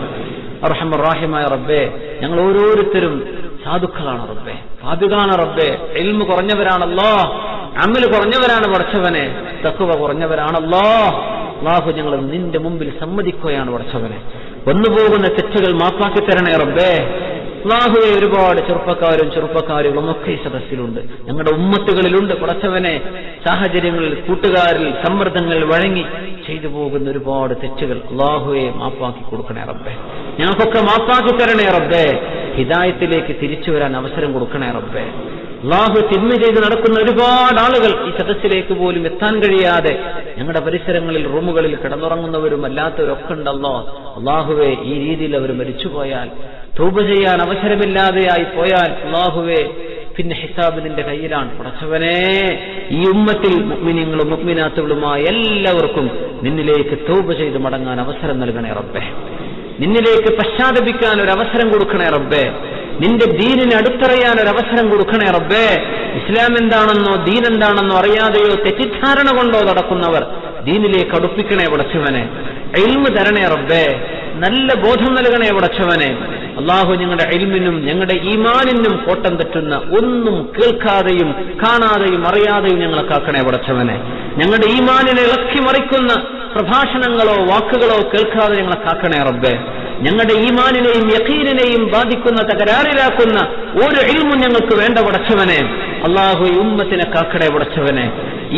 അർഹമർ റഹീമായ റബ്ബേ, ഞങ്ങൾ ഓരോരുത്തരും സാധുക്കളാണ് റബ്ബേ, പാപികളാണ് റബ്ബേ, ഇൽമു കുറഞ്ഞവരാണല്ലോ, അമൽ കുറഞ്ഞവരാണ് പടച്ചവനെ, തഖ്വ കുറഞ്ഞവരാണല്ലോ. അല്ലാഹു, ഞങ്ങൾ നിന്റെ മുമ്പിൽ സമ്മതിക്കുകയാണ് പടച്ചവനെ. വന്നുപോകുന്ന തെറ്റുകൾ മാപ്പാക്കി തരണേ റബ്ബേ. അല്ലാഹുവേ, ഒരുപാട് ചെറുപ്പക്കാരുകളും ഒക്കെ ഈ സദസ്സിലുണ്ട്, ഞങ്ങളുടെ ഉമ്മത്തുകളിലുണ്ട് പടച്ചവനെ. സാഹചര്യങ്ങളിൽ, കൂട്ടുകാരിൽ, സമ്മർദ്ദങ്ങളിൽ വഴങ്ങി ചെയ്തു പോകുന്ന ഒരുപാട് തെറ്റുകൾ അല്ലാഹുവേ മാപ്പാക്കി കൊടുക്കണേ റബ്ബേ. ഞങ്ങൾക്കൊക്കെ മാപ്പാക്കി തരണേ റബ്ബേ. ഹിദായത്തിലേക്ക് തിരിച്ചു വരാൻ അവസരം കൊടുക്കണേ റബ്ബേ. അല്ലാഹു, തിന്മ ചെയ്ത് നടക്കുന്ന ഒരുപാട് ആളുകൾ ഈ സദസ്സിലേക്ക് പോലും എത്താൻ കഴിയാതെ ഞങ്ങളുടെ പരിസരങ്ങളിൽ, റൂമുകളിൽ കിടന്നുറങ്ങുന്നവരും അല്ലാത്തവരൊക്കെ ഉണ്ടല്ലോ. അല്ലാഹുവേ, ഈ രീതിയിൽ അവർ മരിച്ചുപോയാൽ, തൗബ ചെയ്യാൻ അവസരമില്ലാതെയായി പോയാൽ അല്ലാഹുവേ, പിന്നെ ഹിസാബ് നിന്റെ കയ്യിലാണ് പടച്ചവനെ. ഈ ഉമ്മത്തിൽ മുഅ്മിനീങ്ങളും മുഅ്മിനാത്തുകളുമായ എല്ലാവർക്കും നിന്നിലേക്ക് തൗബ ചെയ്ത് മടങ്ങാൻ അവസരം നൽകണേ റബ്ബേ. നിന്നിലേക്ക് പശ്ചാത്തപിക്കാൻ ഒരു അവസരം കൊടുക്കണേ റബ്ബേ. നിന്റെ ദീനിനെ അടുത്തറിയാൻ ഒരു അവസരം കൊടുക്കണേ റബ്ബേ. ഇസ്ലാം എന്താണെന്നോ ദീൻ എന്താണെന്നോ അറിയാതെയോ തെറ്റിദ്ധാരണ കൊണ്ടോ നടക്കുന്നവർ ദീനിലേക്ക് അടുപ്പിക്കണേ പടച്ചവനെ. ഇൽമ് തരണേ റബ്ബേ. നല്ല ബോധം നൽകണേ പടച്ചവനെ. അല്ലാഹു, ഞങ്ങളുടെ ഇൽമിനും ഞങ്ങളുടെ ഈമാനിനും കോട്ടം തെറ്റുന്ന ഒന്നും കേൾക്കാതെയും കാണാതെയും അറിയാതെയും ഞങ്ങളെ കാക്കണേ പടച്ചവനെ. ഞങ്ങളുടെ ഈമാനിനെ ഇളക്കി മറിക്കുന്ന പ്രഭാഷണങ്ങളോ വാക്കുകളോ കേൾക്കാതെ ഞങ്ങളെ കാക്കണേ റബ്ബേ. ഞങ്ങളുടെ ഈമാനിനെയും യഖീനിനെയും ബാധിക്കുന്ന, തകരാറിലാക്കുന്ന ഒരു ഇൽമും ഞങ്ങൾക്ക് വേണ്ട പടച്ചവനെ. അല്ലാഹു, ഈ ഉമ്മത്തിനെ കാക്കണേ പടച്ചവനെ.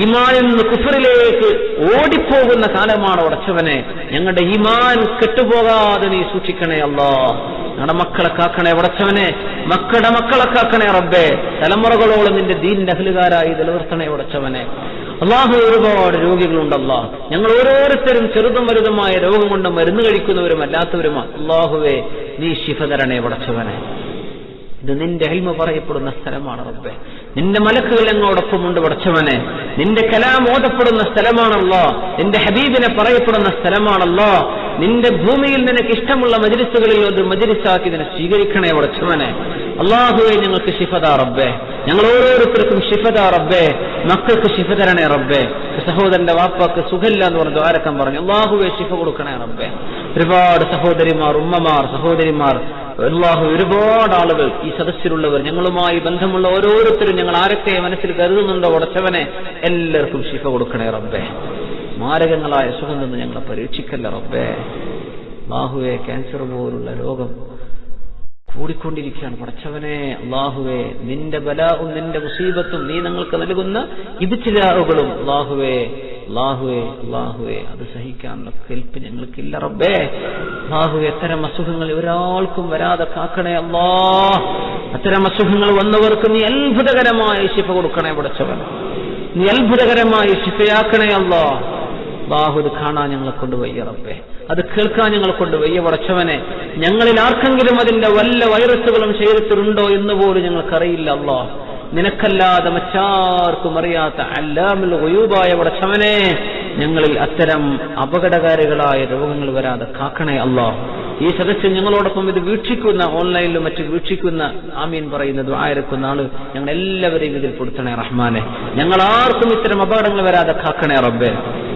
ഈമാനിൽ നിന്ന് കുഫറിലേക്ക് ഓടിപ്പോകുന്ന കാലമാണ് പടച്ചവനെ. ഞങ്ങളുടെ ഈമാൻ കെട്ടുപോകാതെ നീ സൂക്ഷിക്കണേ അല്ലാഹ്. ഞങ്ങളുടെ മക്കളെ കാക്കണേ പടച്ചവനെ, മക്കളുടെ മക്കളെ കാക്കണേ റബ്ബേ. തലമുറകളോളം നിന്റെ ദീനിന്റെ അഹ്ലുകാരായി നിലനിർത്തണേ പടച്ചവനെ. അല്ലാഹു, ഒരുപാട് രോഗികളുണ്ടല്ലോ. ഞങ്ങൾ ഓരോരുത്തരും ചെറുതും വലുതുമായ രോഗം കൊണ്ട് മരുന്ന് കഴിക്കുന്നവരും അല്ലാത്തവരുമാണ്. അല്ലാഹുവേ, നീ ശിഫ തരണേ പടച്ചവനെ. ഇത് നിന്റെ ഇൽമ പറയപ്പെടുന്ന സ്ഥലമാണ് റബ്ബേ. നിന്റെ മലക്കുകൾ ഞങ്ങളോടൊപ്പമുണ്ട് പടച്ചവനെ. നിന്റെ കലാം ഓതപ്പെടുന്ന സ്ഥലമാണല്ലോ. നിന്റെ ഹബീബിനെ പറയപ്പെടുന്ന സ്ഥലമാണല്ലോ. നിന്റെ ഭൂമിയിൽ നിനക്ക് ഇഷ്ടമുള്ള മജ്ലിസുകളിൽ ഒരു മജ്ലിസാക്കി ഇതിനെ സ്വീകരിക്കണേ പടച്ചവനെ. അല്ലാഹുവേ, ഞങ്ങൾക്ക് ശിഫദാ റബ്ബേ. ഞങ്ങൾ ഓരോരുത്തർക്കും ശിഫദാ റബ്ബേ. മക്കൾക്ക് ശിഫ തരണേ റബ്ബേ. സഹോദരന്റെ വാപ്പാക്ക് സുഖമില്ല എന്ന് പറഞ്ഞ് ദ്വാരക്കം പറഞ്ഞു. അല്ലാഹുവേ, ശിഫ കൊടുക്കണേ റബ്ബേ. ഒരുപാട് സഹോദരിമാർ, ഉമ്മമാർ, സഹോദരിമാർ, അല്ലാഹു, ഒരുപാട് ആളുകൾ ഈ സദസ്സിലുള്ളവർ, ഞങ്ങളുമായി ബന്ധമുള്ള ഓരോരുത്തരും ഞങ്ങൾ ആരൊക്കെ മനസ്സിൽ കരുതുന്നുണ്ടോ പടച്ചവനെ, എല്ലാവർക്കും ശിഫ കൊടുക്കണേ റബ്ബേ. മാരകങ്ങളായ സുഖം നിന്ന് ഞങ്ങളെ പരീക്ഷിക്കല്ല റബ്ബേ. അല്ലാഹുവേ, ക്യാൻസർ പോലുള്ള രോഗം കൂടിക്കൊണ്ടിരിക്കുകയാണ് പടച്ചവനെ. അല്ലാഹുവേ, നിന്റെ ബലാഉം നിന്റെ മുസീബത്തും നീ ഞങ്ങൾക്ക് നൽകുന്ന ഇബ്തിലാഉകളും അല്ലാഹുവേ, അല്ലാഹുവേ, അല്ലാഹുവേ, അത് സഹിക്കാനുള്ള കെൽപ്പ് ഞങ്ങൾക്കില്ല റബ്ബേ. അല്ലാഹുവേ, അത്തരം അസുഖങ്ങൾ ഒരാൾക്കും വരാതെ കാക്കണേ അല്ലാഹ്. അത്തരം അസുഖങ്ങൾ വന്നവർക്ക് നീ അത്ഭുതകരമായ ശിഫ കൊടുക്കണേ പടച്ചവൻ. നീ അത്ഭുതകരമായ ശിഫയാക്കണേ അല്ലാഹ്. അല്ലാഹു, ഇത് കാണാൻ ഞങ്ങളെ കൊണ്ട് വയ്യ റബ്ബേ. അത് കേൾക്കാൻ ഞങ്ങളെ കൊണ്ട് വയ്യ പടച്ചവനെ. ഞങ്ങളിൽ ആർക്കെങ്കിലും അതിന്റെ വല്ല വൈറസുകളും ശരീരത്തിലുണ്ടോ എന്ന് പോലും ഞങ്ങൾക്കറിയില്ല അല്ലാഹ്. നിനക്കല്ലാതെ മറ്റാർക്കും അറിയാത്ത അല്ലാമുൽ ഗുയൂബായ പടച്ചവനെ, ഞങ്ങളിൽ അത്തരം അപകടകാരികളായ രോഗങ്ങൾ വരാതെ കാക്കണേ അല്ലാഹ്. ഈ സദസ്സിൽ ഞങ്ങളോടൊപ്പം ഇത് വീക്ഷിക്കുന്ന, ഓൺലൈനിലും മറ്റും വീക്ഷിക്കുന്ന, ആമീൻ പറയുന്ന, ദുആ ഇറക്കുന്ന ആള്, ഞങ്ങൾ എല്ലാവരെയും ഇതിൽ പെടുത്തണേ റഹ്മാനെ. ഞങ്ങൾ ആർക്കും ഇത്തരം അപകടങ്ങൾ വരാതെ കാക്കണേ റബ്ബേ.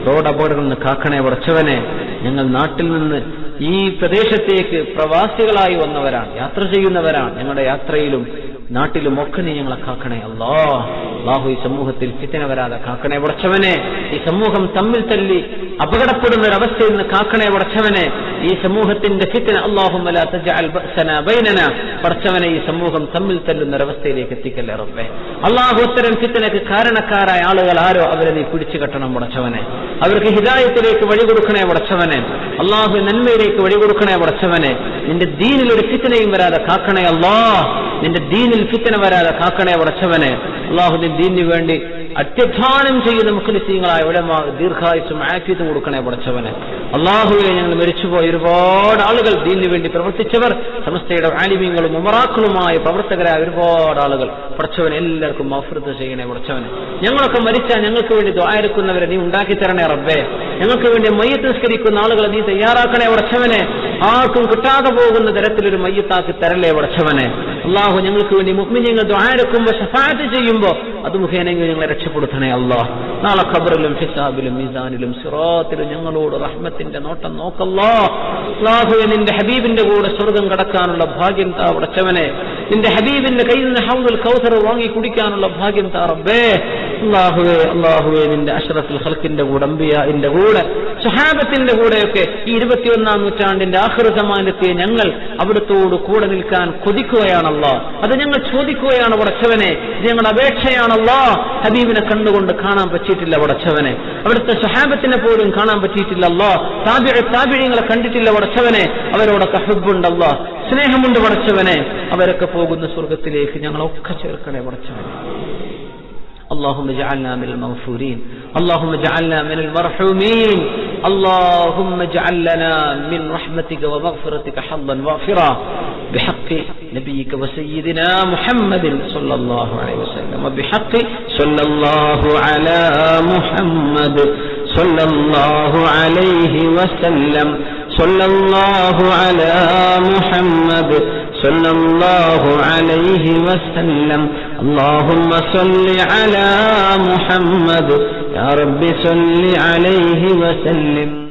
റോഡ് അപകടങ്ങളിൽ നിന്ന് കാക്കണേ പടച്ചവനെ. ഞങ്ങൾ നാട്ടിൽ നിന്ന് ഈ പ്രദേശത്തേക്ക് പ്രവാസികളായി വന്നവരാണ്, യാത്ര ചെയ്യുന്നവരാണ്. ഞങ്ങളുടെ യാത്രയിലും നാട്ടിലും ഒക്കെ നീ ഞങ്ങളെ കാക്കണേ അല്ലാഹ്. അല്ലാഹു, ഈ സമൂഹത്തിൽ ഫിത്ന വരാതെ കാക്കണേ പടച്ചവനെ. ഈ സമൂഹം തമ്മിൽ തല്ലി അപകടപ്പെടുന്ന ഒരവസ്ഥയിൽ നിന്ന് കാക്കണേ പടച്ചവനെ. ഈ സമൂഹത്തിന്റെ ഫിത്ന അല്ലാഹുമ്മ ലാ തജ്അൽ ബഅസനാ ബൈനനാ, പടച്ചവനെ, ഈ സമൂഹം തമ്മിൽ തല്ലുന്ന ഒരവസ്ഥയിലേക്ക് എത്തിക്കല്ലേ റബ്ബേ. അല്ലാഹു, അത്തരം ഫിത്നക്ക് കാരണക്കാരായ ആളുകൾ ആരോ അവരെ നീ പിടിച്ചു കെട്ടണം പടച്ചവനെ. അവർക്ക് ഹിദായത്തിലേക്ക് വഴി കൊടുക്കണേ പടച്ചവനെ. അല്ലാഹു, നന്മയിലേക്ക് വഴി കൊടുക്കണേ പടച്ചവനെ. നിന്റെ ദീനിൽ ഒരു ഫിത്നയും വരാതെ കാക്കണേ അല്ലാഹ്. നിന്റെ ദീനിൽ ഫിത്ന വരാതെ കാക്കണേ പടച്ചവനെ. അല്ലാഹു, നിന്റെ ദീനിന് വേണ്ടി അത്യധ്വാനം ചെയ്യുന്ന മുഖ്ലിസീങ്ങളായ ഉലമാ ദീർഘായുസ്സും ആഫിയത്തും കൊടുക്കണേ പടച്ചവനെ. അല്ലാഹുവേ, ഞങ്ങൾ മരിച്ചുപോയ ഒരുപാട് ആളുകൾ, ദീനിന് വേണ്ടി പ്രവർത്തിച്ചവർ, സമസ്തയുടെ ആലിമീങ്ങളും ഉമറാക്കളുമായ പ്രവർത്തകരായ ഒരുപാട് ആളുകൾ, പടച്ചവനെ, എല്ലാവർക്കും മഗ്ഫിറത്ത് ചെയ്യണേ പടച്ചവനെ. ഞങ്ങളൊക്കെ മരിച്ചാൽ ഞങ്ങൾക്ക് വേണ്ടി ദുആ ഇറക്കുന്നവരെ നീ ഉണ്ടാക്കി തരണേ റബ്ബേ. ഞങ്ങൾക്ക് വേണ്ടി മയ്യത്ത് നിസ്കരിക്കുന്ന ആളുകളെ നീ തയ്യാറാക്കണേ പടച്ചവനെ. ആർക്കും കിട്ടാതെ പോകുന്ന തരത്തിലൊരു മയ്യത്താക്കി തരല്ലേ പടച്ചവനെ. അല്ലാഹു, ഞങ്ങൾക്ക് വേണ്ടി മുഅ്മിനീങ്ങൾ ദുആ ഇറക്കുമ്പോൾ ശഫാഅത്ത് ചെയ്യുമ്പോൾ അത് മുഖേനെങ്കിൽ ഞങ്ങളെ രക്ഷപ്പെടുത്തണേ അല്ലാഹ്. നാളെ ഖബറിലും ഹിസാബിലും മീസാനിലും സിറാത്തിലും ഞങ്ങളോട് റഹ്മത്തിന്റെ നോട്ടം നോക്കല്ലാഹ്. അല്ലാഹുവേ, നിന്റെ ഹബീബിന്റെ കൂടെ സ്വർഗ്ഗം കടക്കാനുള്ള ഭാഗ്യം താ പടച്ചവനെ. നിന്റെ ഹബീബിന്റെ കയ്യിൽ നിന്ന് ഹൗദുൽ കൗസർ വാങ്ങി കുടിക്കാനുള്ള ഭാഗ്യം താ റബ്ബേ. അല്ലാഹുവേ, അല്ലാഹുവേ, നിന്റെ അഷ്റഫുൽ ഖൽഖിന്റെ കൂടെ, അംബിയാഇന്റെ കൂടെ, സ്വഹാബത്തിന്റെ കൂടെയൊക്കെ ഈ 21-ാം നൂറ്റാണ്ടിന്റെ ആഖിർ സമാനത്തെ ഞങ്ങൾ അവിടത്തോട് കൂടെ നിൽക്കാൻ കൊതിക്കുകയാണല്ലോ. അത് ഞങ്ങൾ ചോദിക്കുകയാണ് പടച്ചവനെ. ഇത് ഞങ്ങളുടെ അപേക്ഷയാണല്ലോ. ഹബീബിനെ കണ്ടുകൊണ്ട് കാണാൻ പറ്റിയിട്ടില്ല പടച്ചവനെ. അവിടുത്തെ സ്വഹാബത്തിനെ പോലും കാണാൻ പറ്റിയിട്ടില്ലല്ലോ. താബിഈങ്ങളെ കണ്ടിട്ടില്ല പടച്ചവനെ. അവരോടൊക്കെ ഹുബ്ബുണ്ടല്ലോ, സ്നേഹമുണ്ട് പടച്ചവനെ. അവരൊക്കെ പോകുന്ന സ്വർഗത്തിലേക്ക് ഞങ്ങളൊക്കെ ചേർക്കണേ പടച്ചവനെ. اللهم اجعلنا من المغفورين، اللهم اجعلنا من المرحومين، اللهم اجعل لنا من رحمتك ومغفرتك حظا وافرا بحق نبيك وسيدنا محمد صلى الله عليه وسلم، وبحق صلى الله على محمد صلى الله عليه وسلم، صلى الله على محمد صلى الله عليه وسلم. اللهم صل على محمد يا رب صل عليه وسلم.